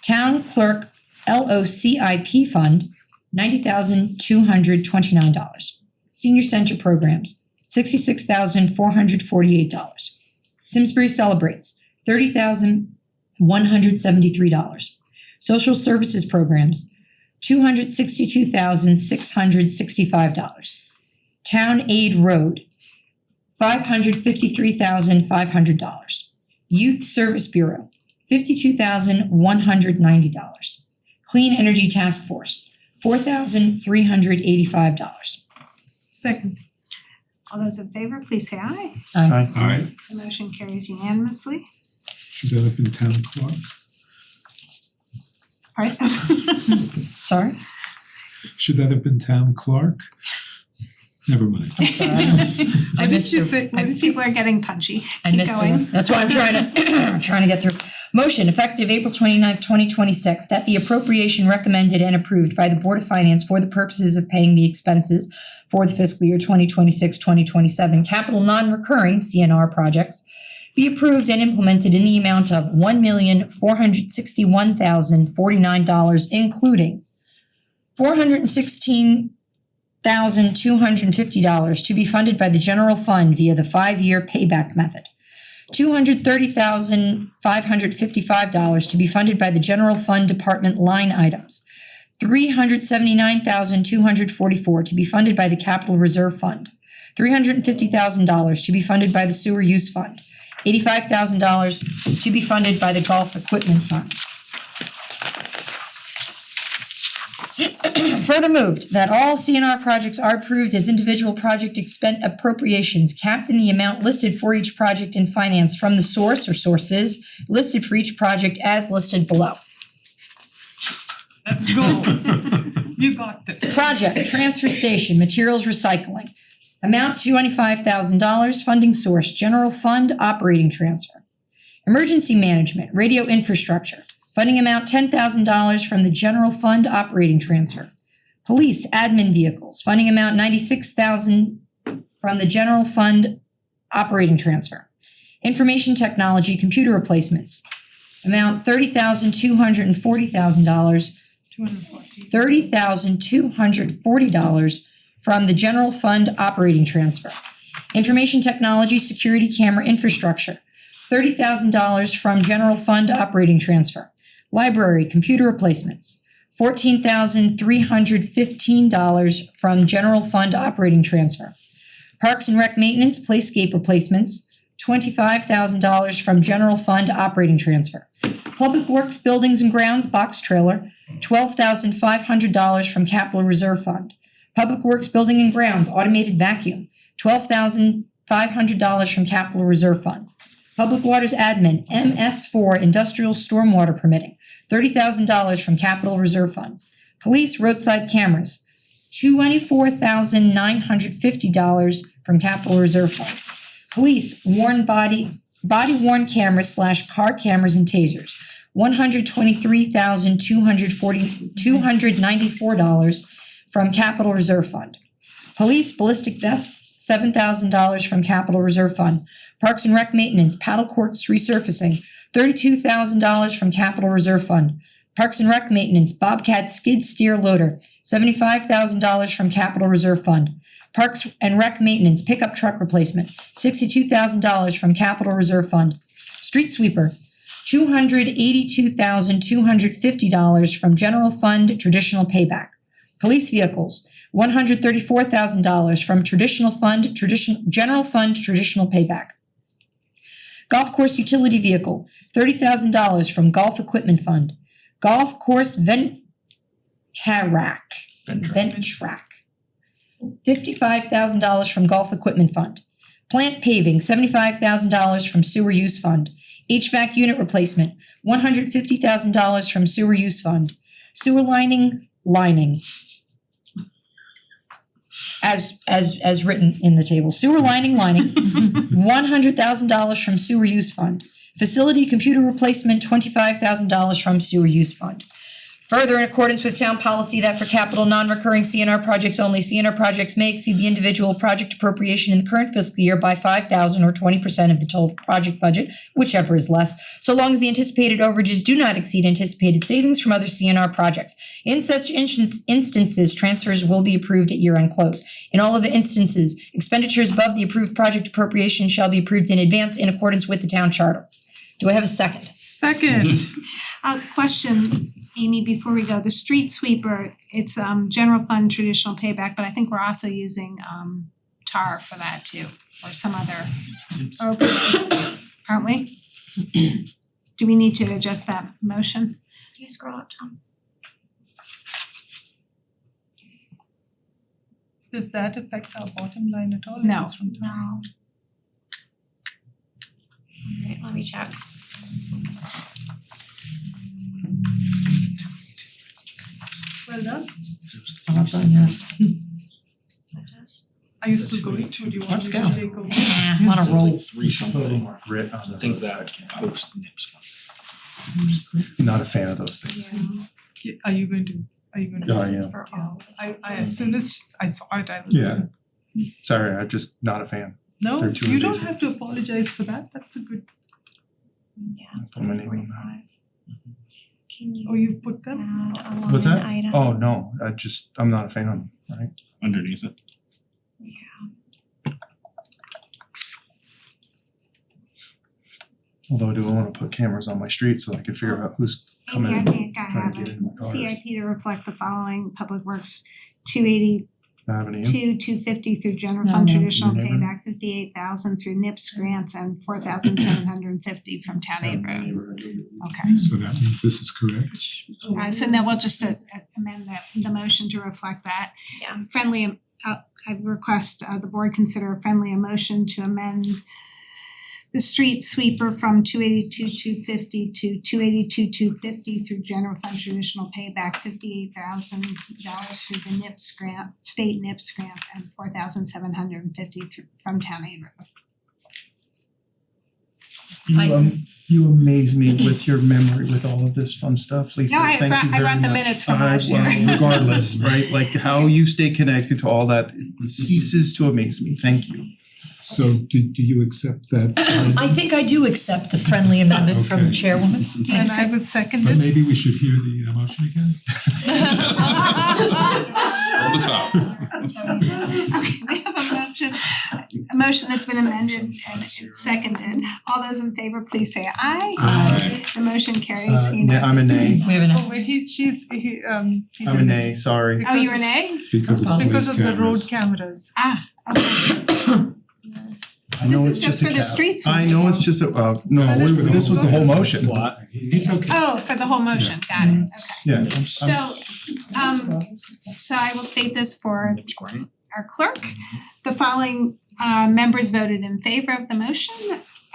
Town Clerk LOCIP Fund, $90,229. Senior Center Programs, $66,448. Simsbury Celebrates, $30,173. Social Services Programs, $262,665. Town Aid Road, $553,500. Youth Service Bureau, $52,190. Clean Energy Task Force, $4,385. Second. All those in favor, please say aye. Aye. Aye. The motion carries unanimously. Should that have been town clerk? Pardon? Sorry? Should that have been town clerk? Never mind. I'm sorry. I What did missed she her. say? What did she People say? are getting punchy. I Keep missed the going. one. That's why I'm trying to get through. Motion effective April 29th, 2026, that the appropriation recommended and approved by the Board of Finance for the purposes of paying the expenses for the fiscal year 2026-2027 capital non-recurring CNR projects be approved and implemented in the amount of $1,461,049, including $416,250 to be funded by the general fund via the 5-year payback method. $230,555 to be funded by the general fund department line items. $379,244 to be funded by the capital reserve fund. $350,000 to be funded by the sewer use fund. $85,000 to be funded by the golf equipment fund. Further moved that all CNR projects are approved as individual project appropriations capped in the amount listed for each project and financed from the source or sources listed for each project as listed below. Let's go. You got this. Project Transfer Station Materials Recycling. Amount $25,000. Funding source General Fund Operating Transfer. Emergency Management Radio Infrastructure. Funding amount $10,000 from the General Fund Operating Transfer. Police Admin Vehicles. Funding amount $96,000 from the General Fund Operating Transfer. Information Technology Computer Replacements. Amount $30,240,000. $30,240 from the General Fund Operating Transfer. Information technology security camera infrastructure, $30,000 from general fund operating transfer. Library computer replacements, $14,315 from general fund operating transfer. Parks and Rec maintenance playscape replacements, $25,000 from general fund operating transfer. Public Works buildings and grounds box trailer, $12,500 from capital reserve fund. Public Works building and grounds automated vacuum, $12,500 from capital reserve fund. Public Waters admin MS4 industrial stormwater permitting, $30,000 from capital reserve fund. Police roadside cameras, $24,950 from capital reserve fund. Police worn body worn cameras / car cameras and tasers, $123,294 from capital reserve fund. Police ballistic vests, $7,000 from capital reserve fund. Parks and Rec maintenance paddle courts resurfacing, $32,000 from capital reserve fund. Parks and Rec maintenance Bobcat skid steer loader, $75,000 from capital reserve fund. Parks and Rec maintenance pickup truck replacement, $62,000 from capital reserve fund. Street sweeper, $282,250 from general fund traditional payback. Police vehicles, $134,000 from general fund traditional payback. Golf course utility vehicle, $30,000 from golf equipment fund. Golf course Ventrac, $55,000 from golf equipment fund. Plant paving, $75,000 from sewer use fund. HVAC unit replacement, $150,000 from sewer use fund. Sewer lining, as written in the table. Sewer lining, $100,000 from sewer use fund. Facility computer replacement, $25,000 from sewer use fund. Further, in accordance with town policy that for capital non-recurring CNR projects only, CNR projects may exceed the individual project appropriation in the current fiscal year by $5,000 or 20% of the total project budget, whichever is less, so long as the anticipated overages do not exceed anticipated savings from other CNR projects. In such instances, transfers will be approved at year-end close. In all other instances, expenditures above the approved project appropriation shall be approved in advance in accordance with the town charter. Do I have a second? Second. Question, Amy, before we go, the street sweeper, it's general fund traditional payback, but I think we're also using TAR for that too, or some other. Okay, aren't we? Do we need to adjust that motion? Can you scroll up, Tom? Does that affect our bottom line at all? No. It's from town. No. Alright, let me check. Well done. Are you still going to? Do you want Let's me go. to take over? I'm on a roll. Three something. Grit on the Think road that side. post NIPS fund. Not a fan of those things. Yeah, Are you going to Yeah, I this is am. for all? I as soon as I saw it, I was. Yeah. Sorry, I'm just not a fan. No, They're too you don't invasive. have to apologize for that. That's a good, Yeah, it's Put my name on 45. Can you oh, you put them? add a line What's that? item? Oh, no, I'm not a fan of them, right? Underneath it. Yeah. Although I do wanna put cameras on my street so I can figure out who's coming Amy, I in, think I trying have to get a in my cars. CIP to reflect the following: Public Works, 282, Avenue. 250 through general No, fund no. traditional Never. payback, 58,000 through NIPS grants, and 4,750 from town aid road. Okay. So that means this is correct. So now we'll just amend the motion to reflect that. Yeah. Friendly, I request the board consider a friendly motion to amend the street sweeper from 282,250 to 282,250 through general fund traditional payback, $58,000 through the NIPS grant, state NIPS grant, and 4,750 from town aid road. You amaze me with your memory with all of this fun stuff, Lisa, No, thank you very much. I brought the minutes from last year. Well, regardless, right, like how you stay connected to all that ceases to amaze me, thank you. So do you accept that? I think I do accept the friendly amendment from the Okay. chairwoman. And I would second But it. maybe we should hear the motion again? From the top. Okay, we have a motion that's been amended and seconded. All those in favor, please say aye. Aye. The motion carries I'm a nay. We have an, Oh, wait, he's I'm a nay, sorry. Oh, you're an A? Because of because police of the road cameras. cameras. Ah, okay. I know This it's is just a for the cap. streets. I know it's just a, no, But it's- this was the whole motion. He's okay. Oh, for the whole motion, got it, okay. Yeah, So I will state this for our clerk. The following members voted in favor of the motion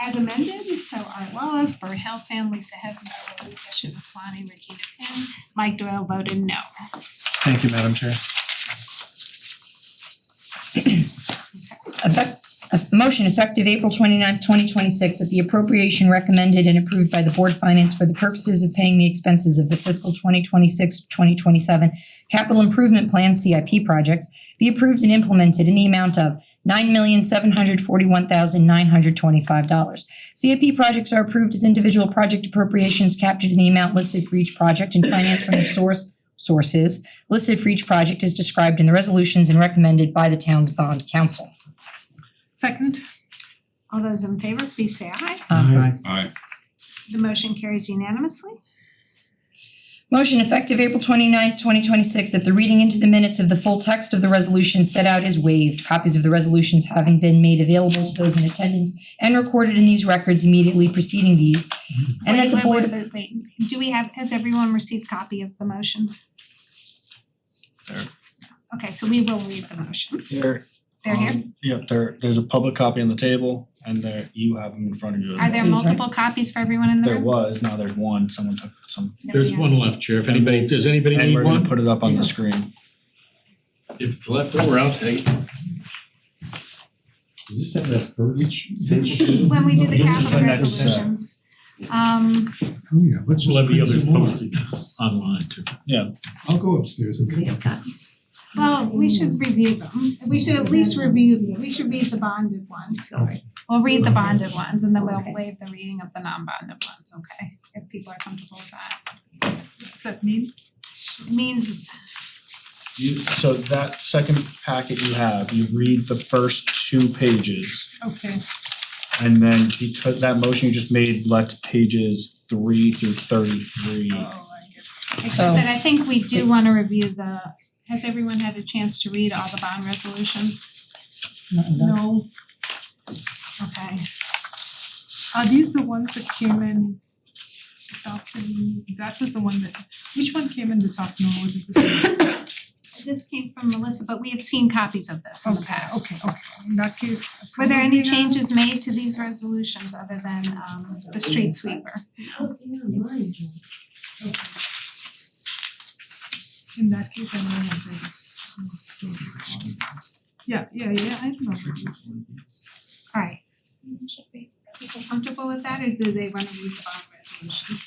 as amended. So Art Wallace, Bert Helfand, Lisa Hefner, Luca Shimaswani, Regina Pym, Mike Doyle voted no. thank you, Madam Chair. motion effective April 29th, 2026, that the appropriation recommended and approved by the Board of Finance for the purposes of paying the expenses of the fiscal 2026-2027 capital improvement plan CIP projects be approved and implemented in the amount of $9,741,925. CIP projects are approved as individual project appropriations captured in the amount listed for each project and financed from the sources listed for each project as described in the resolutions and recommended by the town's bond council. Second. All those in favor, please say aye. Aye. The motion carries unanimously. Motion effective April 29th, 2026, that the reading into the minutes of the full text of the resolution set out is waived. Copies of the resolutions having been made available to those in attendance and recorded in these records immediately preceding these. And that the Board of Wait, do we have, has everyone received copy of the motions? Okay, so we will read the motions. They're They're here? there's a public copy on the table and there you have them in front of you. Are there multiple copies for everyone in the There room? was, now there's one, someone took some. There's one left, Chair. If anybody, does anybody And need we're gonna one? put it up on the screen. If it's left over, I'll take it. Does this have that verbiage? When we do the Yes, capital and that's, resolutions. Oh yeah, let's just We'll have the print others some more. posted online too. I'll go upstairs and pick up. Well, we should review them. We should at least review, we should read the bonded ones. We'll read the bonded ones and then we'll waive the reading of the non-bonded ones, okay? If people are comfortable with that. What does that mean? It means, So that second packet you have, you read the first 2 pages. Okay. And then because that motion you just made lets pages 3 through 33. Oh, I get it. except that I think we do wanna review has everyone had a chance to read all the bond resolutions? No. Okay. Are these the ones that came in this afternoon? That was the one which one came in this afternoon? Was it this one? This came from Melissa, but we have seen copies of this in the past. Okay. In that case. Were there any approve it now? changes made to these resolutions other than the street sweeper? In that case, I know what Yeah, I remember this. Alright. People comfortable with that or do they wanna read the bond resolutions?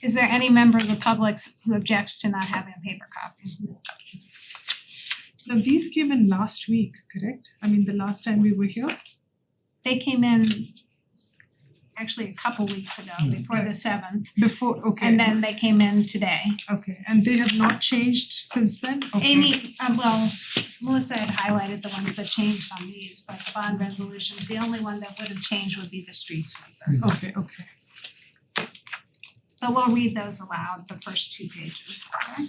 Is there any member of the public who objects to not having a paper copy? Now, these came in last week, correct? I mean, the last time we were here? They came in actually a couple weeks ago, before the 7th, Before, okay. and then they came in today. Okay, and they have not changed since then? Okay. Amy, Melissa had highlighted the ones that changed on these, but the bond resolution, the only one that would have changed would be the street sweeper. Okay. But we'll read those aloud, the first 2 pages, okay?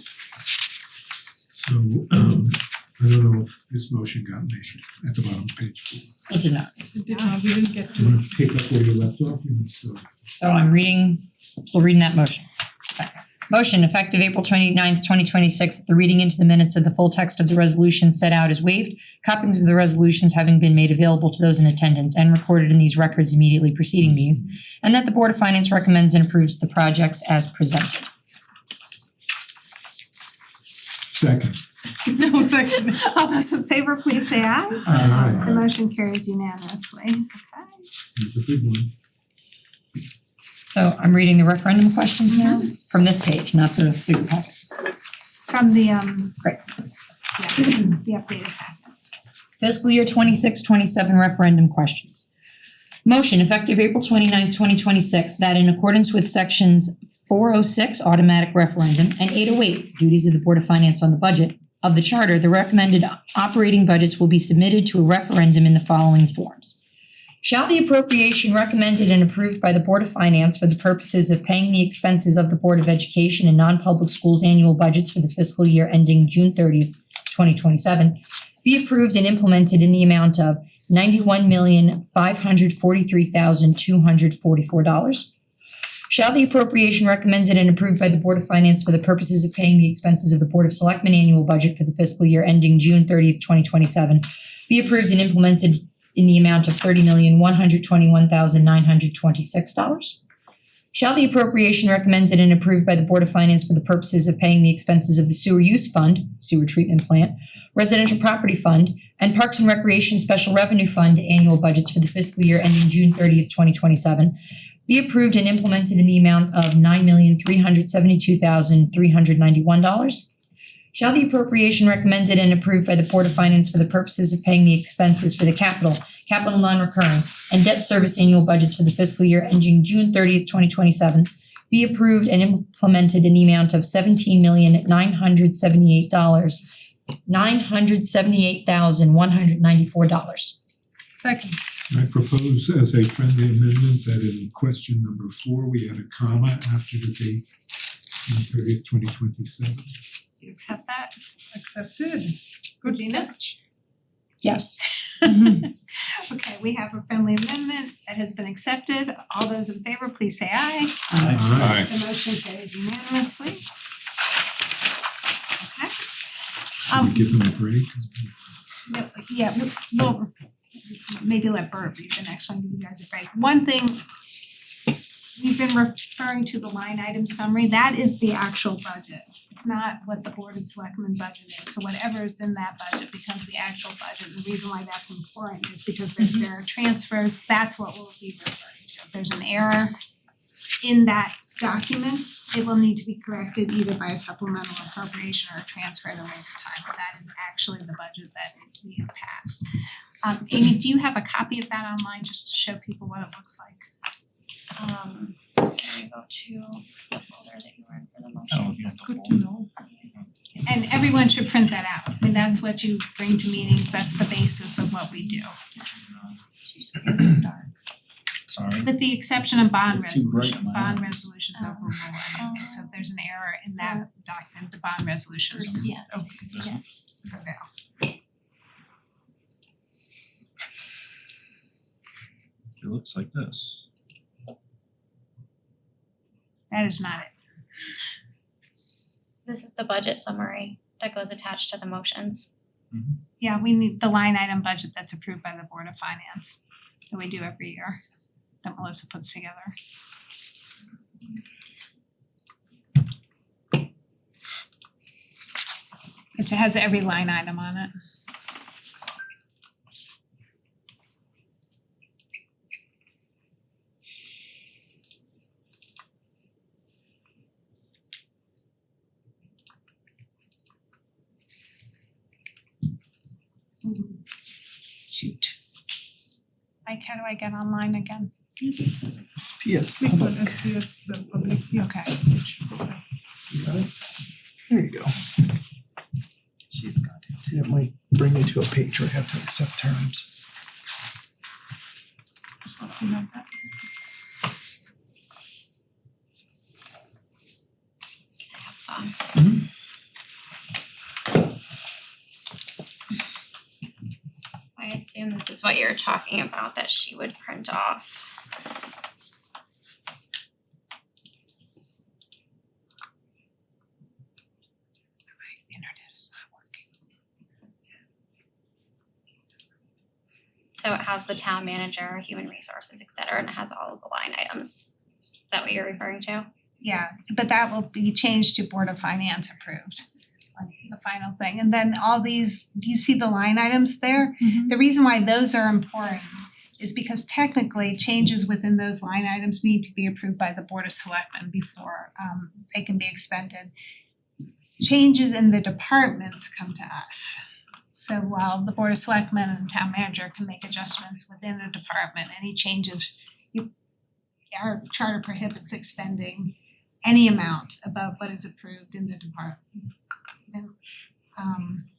So I don't know if this motion got mentioned at the bottom of page 4. It did not. We didn't get Do you wanna pick up where you left off? You can still. So I'm still reading that motion. Okay. Motion effective April 29th, 2026, that the reading into the minutes of the full text of the resolution set out is waived. Copies of the resolutions having been made available to those in attendance and recorded in these records immediately preceding these. And that the Board of Finance recommends and approves the projects as presented. Second. No, second. All those in favor, please say aye. Aye. The motion carries unanimously, okay? It's a big one. So I'm reading the referendum questions now from this page, not the bigger packet. From the Great. yeah, the updated packet. Fiscal year 26-27 referendum questions. Motion effective April 29th, 2026, that in accordance with sections 406 automatic referendum and 808 duties of the Board of Finance on the budget of the charter, the recommended operating budgets will be submitted to a referendum in the following forms. Shall the appropriation recommended and approved by the Board of Finance for the purposes of paying the expenses of the Board of Education and non-public schools' annual budgets for the fiscal year ending June 30th, 2027, be approved and implemented in the amount of $91,543,244. Shall the appropriation recommended and approved by the Board of Finance for the purposes of paying the expenses of the Board of Selectmen annual budget for the fiscal year ending June 30th, 2027, be approved and implemented in the amount of $30,121,926? Shall the appropriation recommended and approved by the Board of Finance for the purposes of paying the expenses of the Sewer Use Fund, Sewer Treatment Plant, Residential Property Fund, and Parks and Recreation Special Revenue Fund annual budgets for the fiscal year ending June 30th, 2027, be approved and implemented in the amount of $9,372,391? Shall the appropriation recommended and approved by the Board of Finance for the purposes of paying the expenses for the capital non-recurring, and debt service annual budgets for the fiscal year ending June 30th, 2027, be approved and implemented in the amount of $17,978,194? Second. I propose as a friendly amendment that in question number 4, we add a comma after the date, June 30th, 2027. Do you accept that? Accepted. Good catch. Yes. Okay, we have a friendly amendment that has been accepted. All those in favor, please say aye. Aye. The motion carries unanimously. Okay. Should we give them a break? No, yeah, well, maybe let Bert read the next one, give you guys a break. One thing, we've been referring to the line item summary, that is the actual budget. It's not what the Board of Selectmen budget is, so whatever is in that budget becomes the actual budget. The reason why that's important is because there are transfers, that's what we'll be referring to. If there's an error in that document, it will need to be corrected either by a supplemental appropriation or a transfer at a later time. But that is actually the budget that is being passed. Amy, do you have a copy of that online just to show people what it looks like? Can we go to the folder that you were in for the motion? That's good to know. And everyone should print that out. I mean, that's what you bring to meetings, that's the basis of what we do. Sorry. With the exception of bond It's too bright, resolutions, Maya. bond resolutions overrule anyway, so if there's an error in that document, the bond resolutions Yes, This one. yes. prevail. It looks like this. That is not it. This is the budget summary that goes attached to the motions. Yeah, we need the line item budget that's approved by the Board of Finance that we do every year, that Melissa puts together. It has every line item on it. Shoot. Mike, how do I get online again? SPS. Click on SPS public, yeah. Okay. You got it? There you go. She's got it. It might bring me to a page where I have to accept terms. You know that? I assume this is what you're talking about that she would print off. Internet is not working. So it has the town manager, human resources, et cetera, and it has all of the line items. Is that what you're referring to? Yeah, but that will be changed to Board of Finance approved on the final thing. And then all these, do you see the line items there? The reason why those are important is because technically changes within those line items need to be approved by the Board of Selectmen before they can be expended. Changes in the departments come to us. So while the Board of Selectmen and town manager can make adjustments within a department, any changes, our charter prohibits expending any amount above what is approved in the department.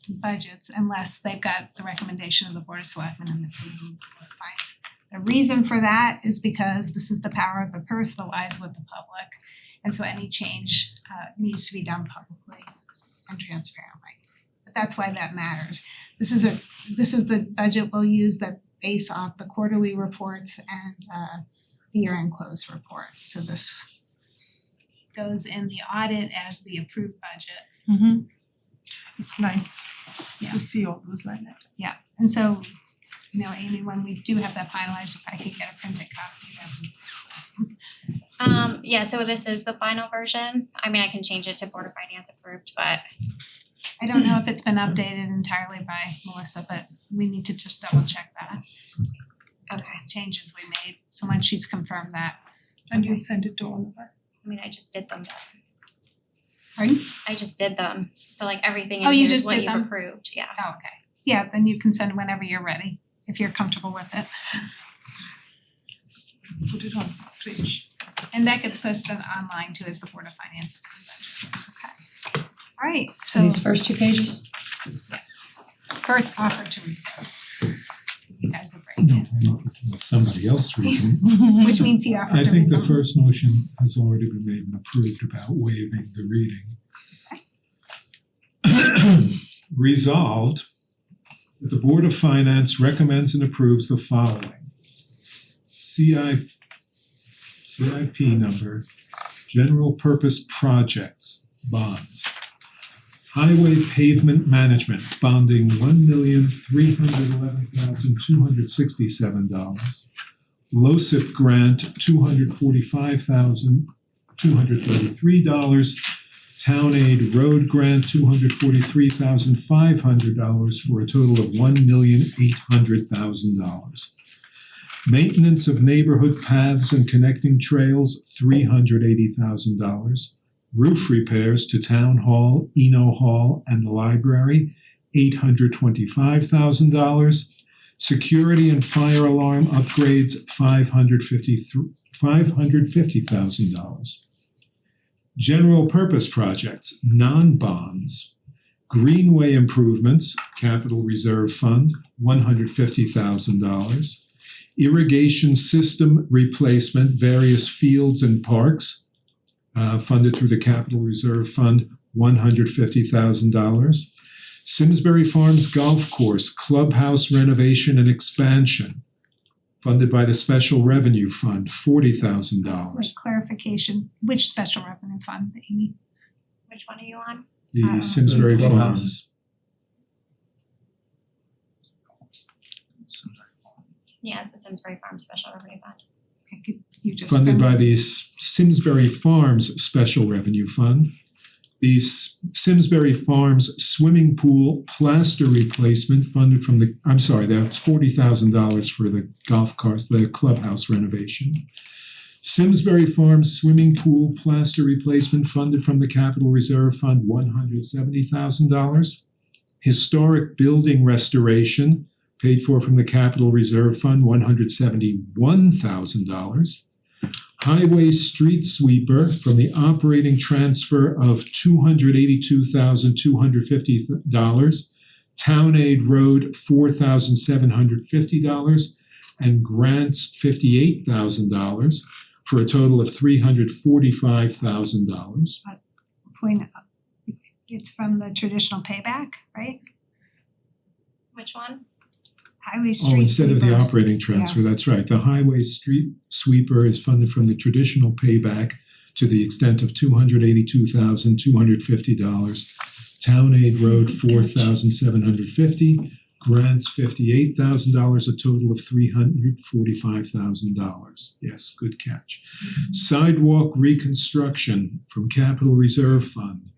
budgets unless they've got the recommendation of the Board of Selectmen and the Board finds. The reason for that is because this is the power of the purse that lies with the public. And so any change needs to be done publicly and transparently. But that's why that matters. This is the budget we'll use that base off the quarterly reports and the year-end close report. So this goes in the audit as the approved budget. It's nice Yeah. to see all those line items. Yeah, and so, you know, Amy, when we do have that finalized, if I could get a printed copy, that would be awesome. Yeah, so this is the final version. I mean, I can change it to Board of Finance approved, but I don't know if it's been updated entirely by Melissa, but we need to just double check that. okay. Changes we made, so once she's confirmed that. And you'll send it to all of us. I mean, I just did them, but Pardon? I just did them. So like everything Oh, in you here is just what did you've them? approved, yeah. Oh, okay. Yeah, then you can send whenever you're ready, if you're comfortable with it. Put it on the fridge. And that gets posted online too as the Board of Finance budget. Okay. Alright, so These first 2 pages? yes, Bert offered to read those. You guys are great. No, I offered to let somebody else read them. Which means he offered I to think read the them. first motion has already been made and approved about waiving the reading. Resolved that the Board of Finance recommends and approves the following. CIP number, general purpose projects, bonds. Highway pavement management bonding $1,311,267. LoCIP grant $245,233. Town aid road grant $243,500 for a total of $1,800,000. Maintenance of neighborhood paths and connecting trails, $380,000. Roof repairs to Town Hall, Eno Hall, and the library, $825,000. Security and fire alarm upgrades, $550,000. General purpose projects, non-bonds. Greenway improvements, capital reserve fund, $150,000. Irrigation system replacement, various fields and parks, funded through the capital reserve fund, $150,000. Simsbury Farms Golf Course clubhouse renovation and expansion, funded by the Special Revenue Fund, $40,000. With clarification, which special revenue fund, Amy? Which one are you on? The Simsbury Farms. Yeah, it's the Simsbury Farm Special Revenue Fund. Okay, could you just Funded by the Simsbury Farms Special Revenue Fund. The Simsbury Farms swimming pool plaster replacement funded from the, I'm sorry, that's $40,000 for the golf course, the clubhouse renovation. Simsbury Farms swimming pool plaster replacement funded from the Capital Reserve Fund, $170,000. Historic building restoration paid for from the Capital Reserve Fund, $171,000. Highway street sweeper from the operating transfer of $282,250. Town aid road, $4,750, and grants $58,000 for a total of $345,000. point, it's from the traditional payback, right? Which one? Highway Oh, street instead of the sweeper. operating transfer, that's right. The highway street sweeper is funded from the traditional payback to the extent of $282,250. Town aid road, $4,750. Grants, $58,000, a total of $345,000. Yes, good catch. Sidewalk reconstruction from Capital Reserve Fund,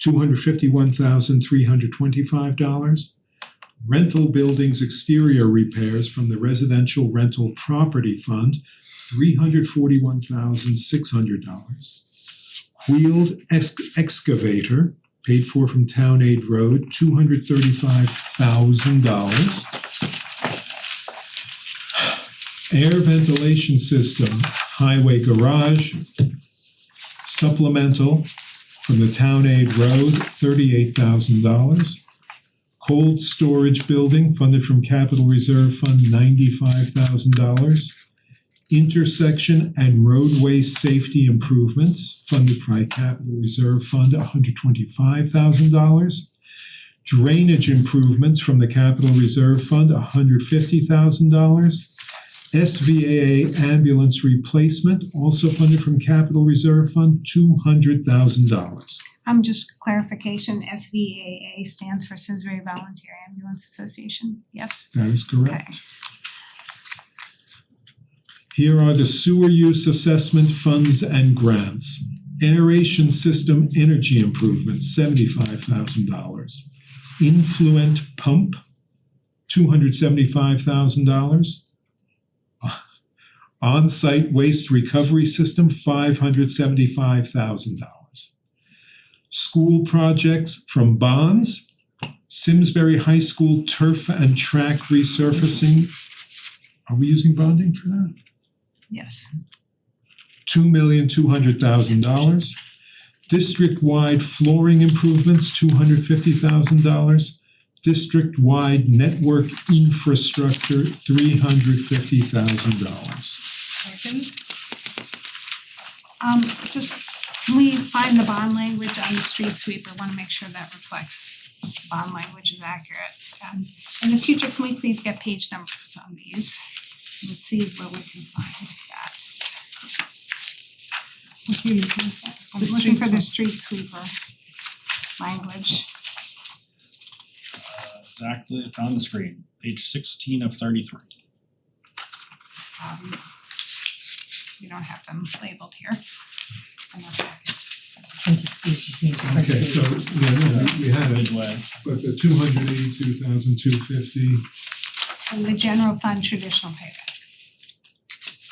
$251,325. Rental buildings exterior repairs from the Residential Rental Property Fund, $341,600. Wheeled excavator, paid for from Town Aid Road, $235,000. Air ventilation system, highway garage, supplemental, From the Town Aid Road, $38,000. Cold Storage Building funded from Capital Reserve Fund, $95,000. Intersection and roadway safety improvements funded by Capital Reserve Fund, $125,000. Drainage improvements from the Capital Reserve Fund, $150,000. SVAA ambulance replacement, also funded from Capital Reserve Fund, $200,000. Just clarification, SVAA stands for Simsbury Volunteer Ambulance Association, yes? That is correct. Okay. Here are the sewer use assessment funds and grants. Aeration system energy improvements, $75,000. Influent pump, $275,000. On-site waste recovery system, $575,000. School projects from bonds, Simsbury High School turf and track resurfacing. Are we using bonding for that? Yes. $2,200,000. District-wide flooring improvements, $250,000. District-wide network infrastructure, $350,000. Second. Just, can we find the bond language on the street sweeper? Wanna make sure that reflects bond language is accurate. In the future, can we please get page numbers on these? Let's see where we can find that. What are you looking for? I'm The looking street for the sweep. street sweeper language. Exactly, it's on the screen, page 16 of 33. We don't have them labeled here in our packets. Okay, so we had it, Midway. but the $282,250. And the general fund traditional payback.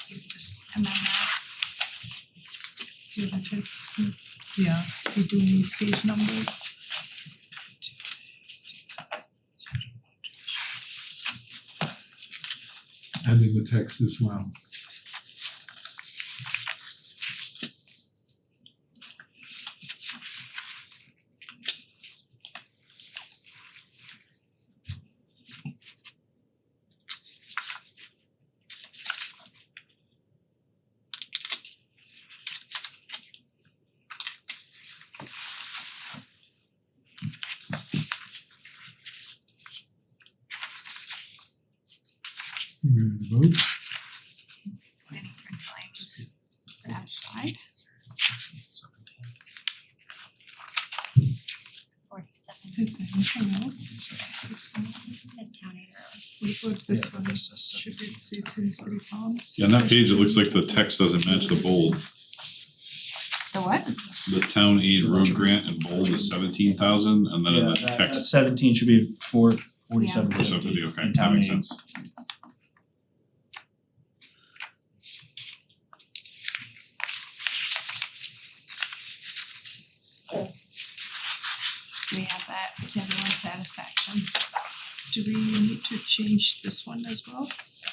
You can just amend that. Yeah, that's, yeah, we do need page numbers. And in the text as well. You ready to vote? Planning for claims satisfied. 47. Is there anything else? This Town Aid Road. What about this one? Should it say Simsbury Farms? Yeah, on that page, it looks like the text doesn't match the bold. The what? The town aid road grant in bold is 17,000 and then in the that text 17 should be 4750 for 70, okay, in that town makes aid. sense. We have that to everyone's satisfaction. Do we need to change this one as well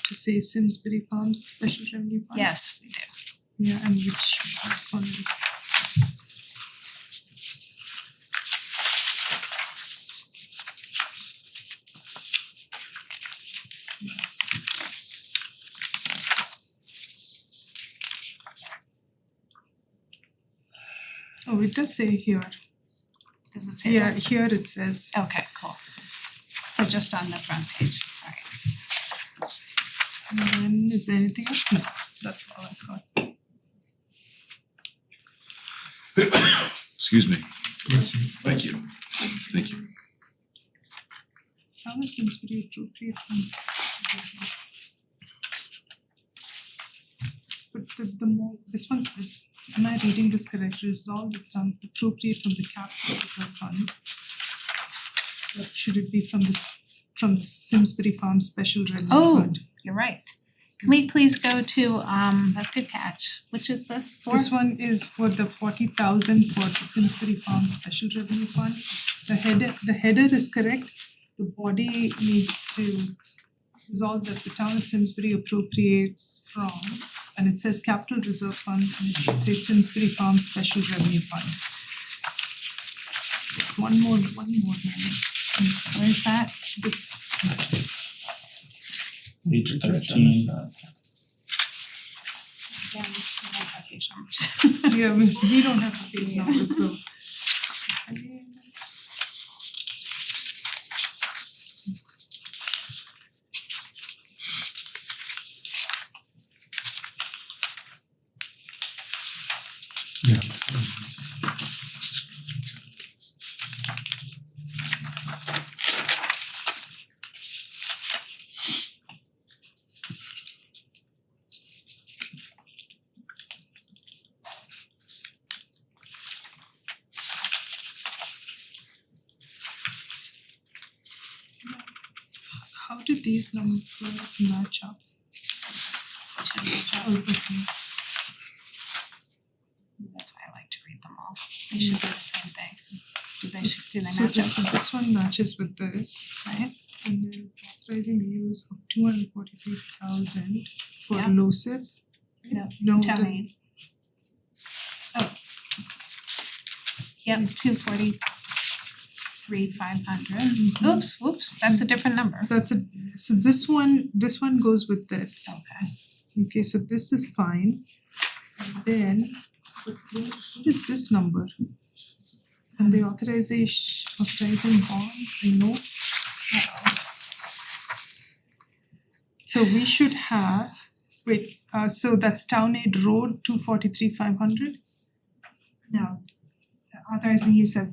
to say Simsbury Farms Special Revenue Fund? Yes, we do. Yeah, and which fund is Oh, it does say here. Does it say Yeah, that? here it says. Okay, cool. So just on the front page, alright. And then is there anything else? No, that's all I've got. Excuse me. Bless you. Thank you. Thank you. How much seems pretty appropriate fund? But the more, this one, am I reading this correctly? Resolve from appropriate from the capital reserve fund. Or should it be from the Simsbury Farm Special Revenue Oh, Fund? you're right. Can we please go to that's good catch. Which is this for? This one is for the 40,000 for the Simsbury Farm Special Revenue Fund. The header is correct. The body needs to resolve that the town of Simsbury appropriates from, and it says Capital Reserve Fund, and it should say Simsbury Farm Special Revenue Fund. one more moment. Where is that? This, Page 13. Again, we don't have page numbers. yeah, we don't have the page numbers, so. Yeah. How did these numbers match up? Oh, okay. That's why I like to read them all. They should be the same thing. Do they So match up? this one matches with this, Right? and then authorizing the use of 243,000 for Yeah. LoCIP. No, No, it town doesn't. aid. Oh. Yep, 243,500. Oops, whoops, that's a different number. That's a, so this one goes with this. Okay. Okay, so this is fine. And then, what is this number? And the authorizing bonds and notes. So we should have, so that's Town Aid Road 243,500? No, authorizing use of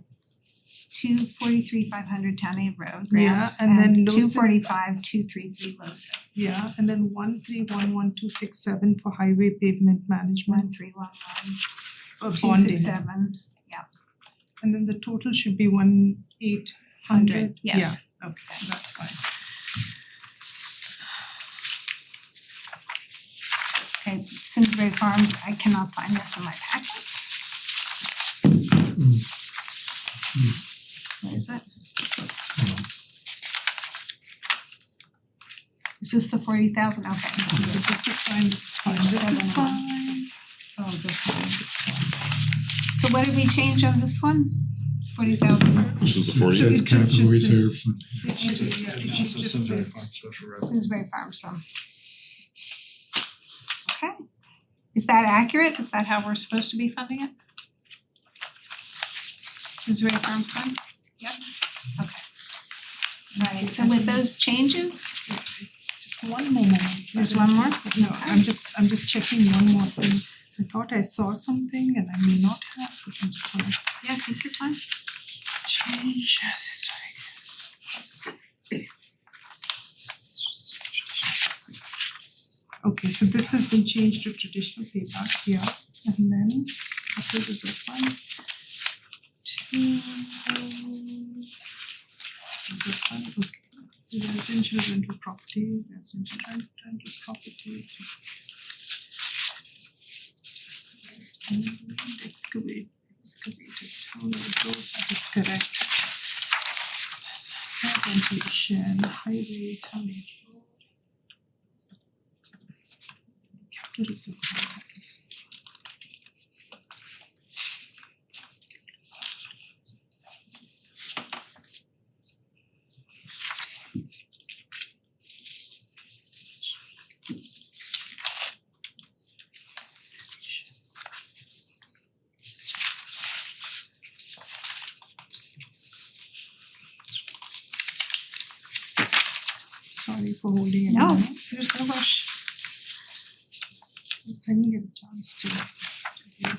243,500 Town Aid Road Yeah, grants and then and LoCIP. 245,233 LoCIP. Yeah, and then 1311267 for highway pavement management, 1311, bonding. 267. And then the total should be 1,800. Yes. Yeah, okay, so that's fine. Okay, Simsbury Farms, I cannot find this in my packet. Where is it? Is this the 40,000? Okay. So this is fine, this is fine, this is fine. Oh, this one. So what did we change on this one? 40,000? This is the It 40. says It just capital should say- reserve fund. It should, yeah, it should just say. Simsbury Farms, so. Okay. Is that accurate? Is that how we're supposed to be funding it? Simsbury Farms fund? Yes? Okay. Right, so with those changes, Just one more moment. there's one more? No, I'm just checking one more thing. I thought I saw something and I may not have, but I'm just gonna Yeah, take your time. change as historic. Okay, so this has been changed to traditional payback, yeah, and then after this is fund to reserve fund, okay. Residential rental property, residential rental property. Excavated town road, that is correct. Ventilation, highway, town road. Capital reserve fund, capital reserve fund. Sorry for holding it. No, there's no rush. I didn't get a chance to.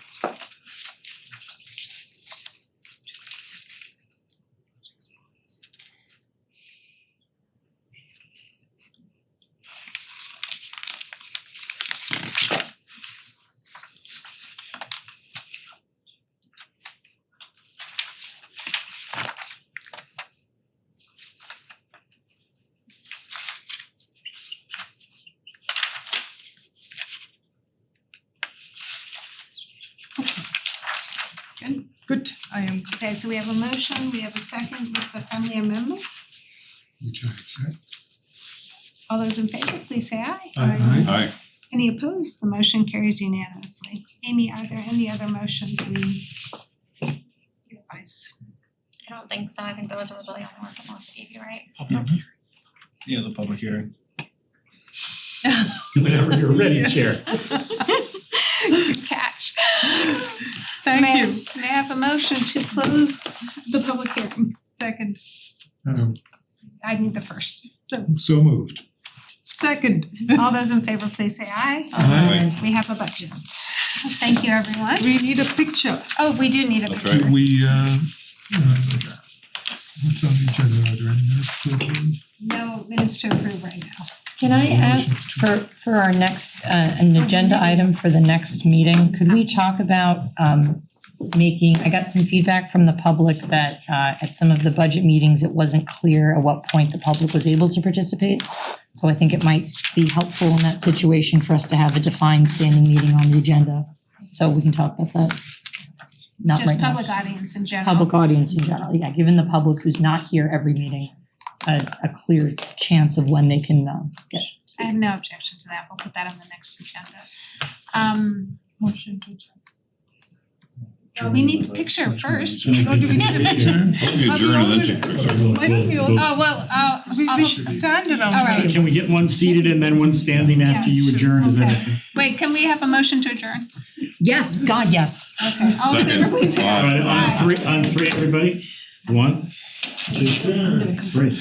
Good, I am good. Okay, so we have a motion, we have a second with the friendly amendments. Which I accept. All those in favor, please say aye. Aye. Aye. Any opposed? The motion carries unanimously. Amy, are there any other motions we advise? I don't think so. I think those were really the only ones that Melissa gave you, right? Yeah, the public hearing. Whenever you're ready, Chair. Good catch. Thank May I- you. May I have a motion to close the public hearing? Second. I need the first. So moved. Second. All those in favor, please say aye. Aye. We have a budget. Thank you, everyone. We need a picture. Oh, we do need a That's picture. right. Do we what's on the agenda, are there any minutes to approve? No minutes to approve right now. Can I ask for our next, an agenda item for the next meeting, could we talk about I got some feedback from the public that at some of the budget meetings, it wasn't clear at what point the public was able to participate. So I think it might be helpful in that situation for us to have a defined standing meeting on the agenda. So we can talk about that. Not right Just now. public audience in general. Public audience in general, yeah, giving the public who's not here every meeting a clear chance of when they can get. I have no objection to that. We'll put that on the next agenda. Motion to adjourn. Well, we need the picture first. Oh, do we need a picture? We adjourn and then take a picture. Why don't you also- Oh, well, We should stand around. All right. Can we get one seated and then one standing after you Yes. adjourn? Is that Okay. okay? Wait, can we have a motion to adjourn? Yes, God, yes. Okay. All in favor, please say All right, aye. on three, everybody. 1, 2, 3.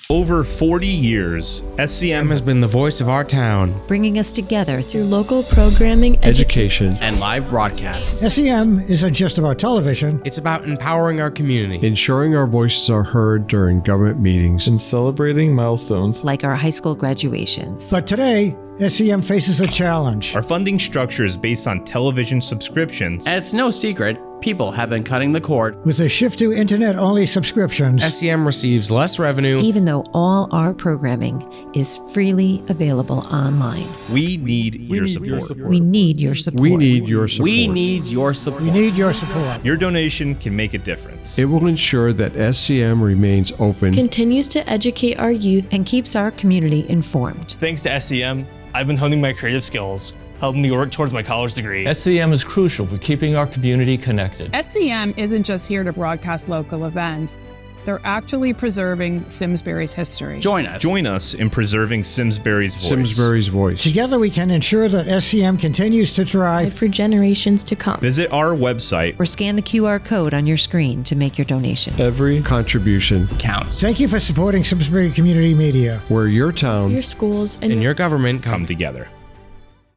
Over 40 years, SCM has been the voice of our town, Bringing us together through local programming, education, and live broadcasts. SEM isn't just about television. It's about empowering our community, ensuring our voices are heard during government meetings, and celebrating milestones like our high school graduations. But today, SEM faces a challenge. Our funding structure is based on television subscriptions, and it's no secret people have been cutting the cord. With a shift to internet-only subscriptions, SCM receives less revenue, Even though all our programming is freely available online. We need your support. We need your support. we need your support. We need your support. we need your support. Your donation can make a difference. It will ensure that SCM remains open, Continues to educate our youth and keeps our community informed. Thanks to SCM, I've been honing my creative skills, helping me work towards my college degree. SCM is crucial for keeping our community connected. SCM isn't just here to broadcast local events. They're actually preserving Simsbury's history. Join us in preserving Simsbury's voice. Simsbury's voice. Together we can ensure that SCM continues to thrive for generations to come. Visit our website Or scan the QR code on your screen to make your donation. Every contribution counts. Thank you for supporting Simsbury Community Media, where your town, Your schools And your government come together.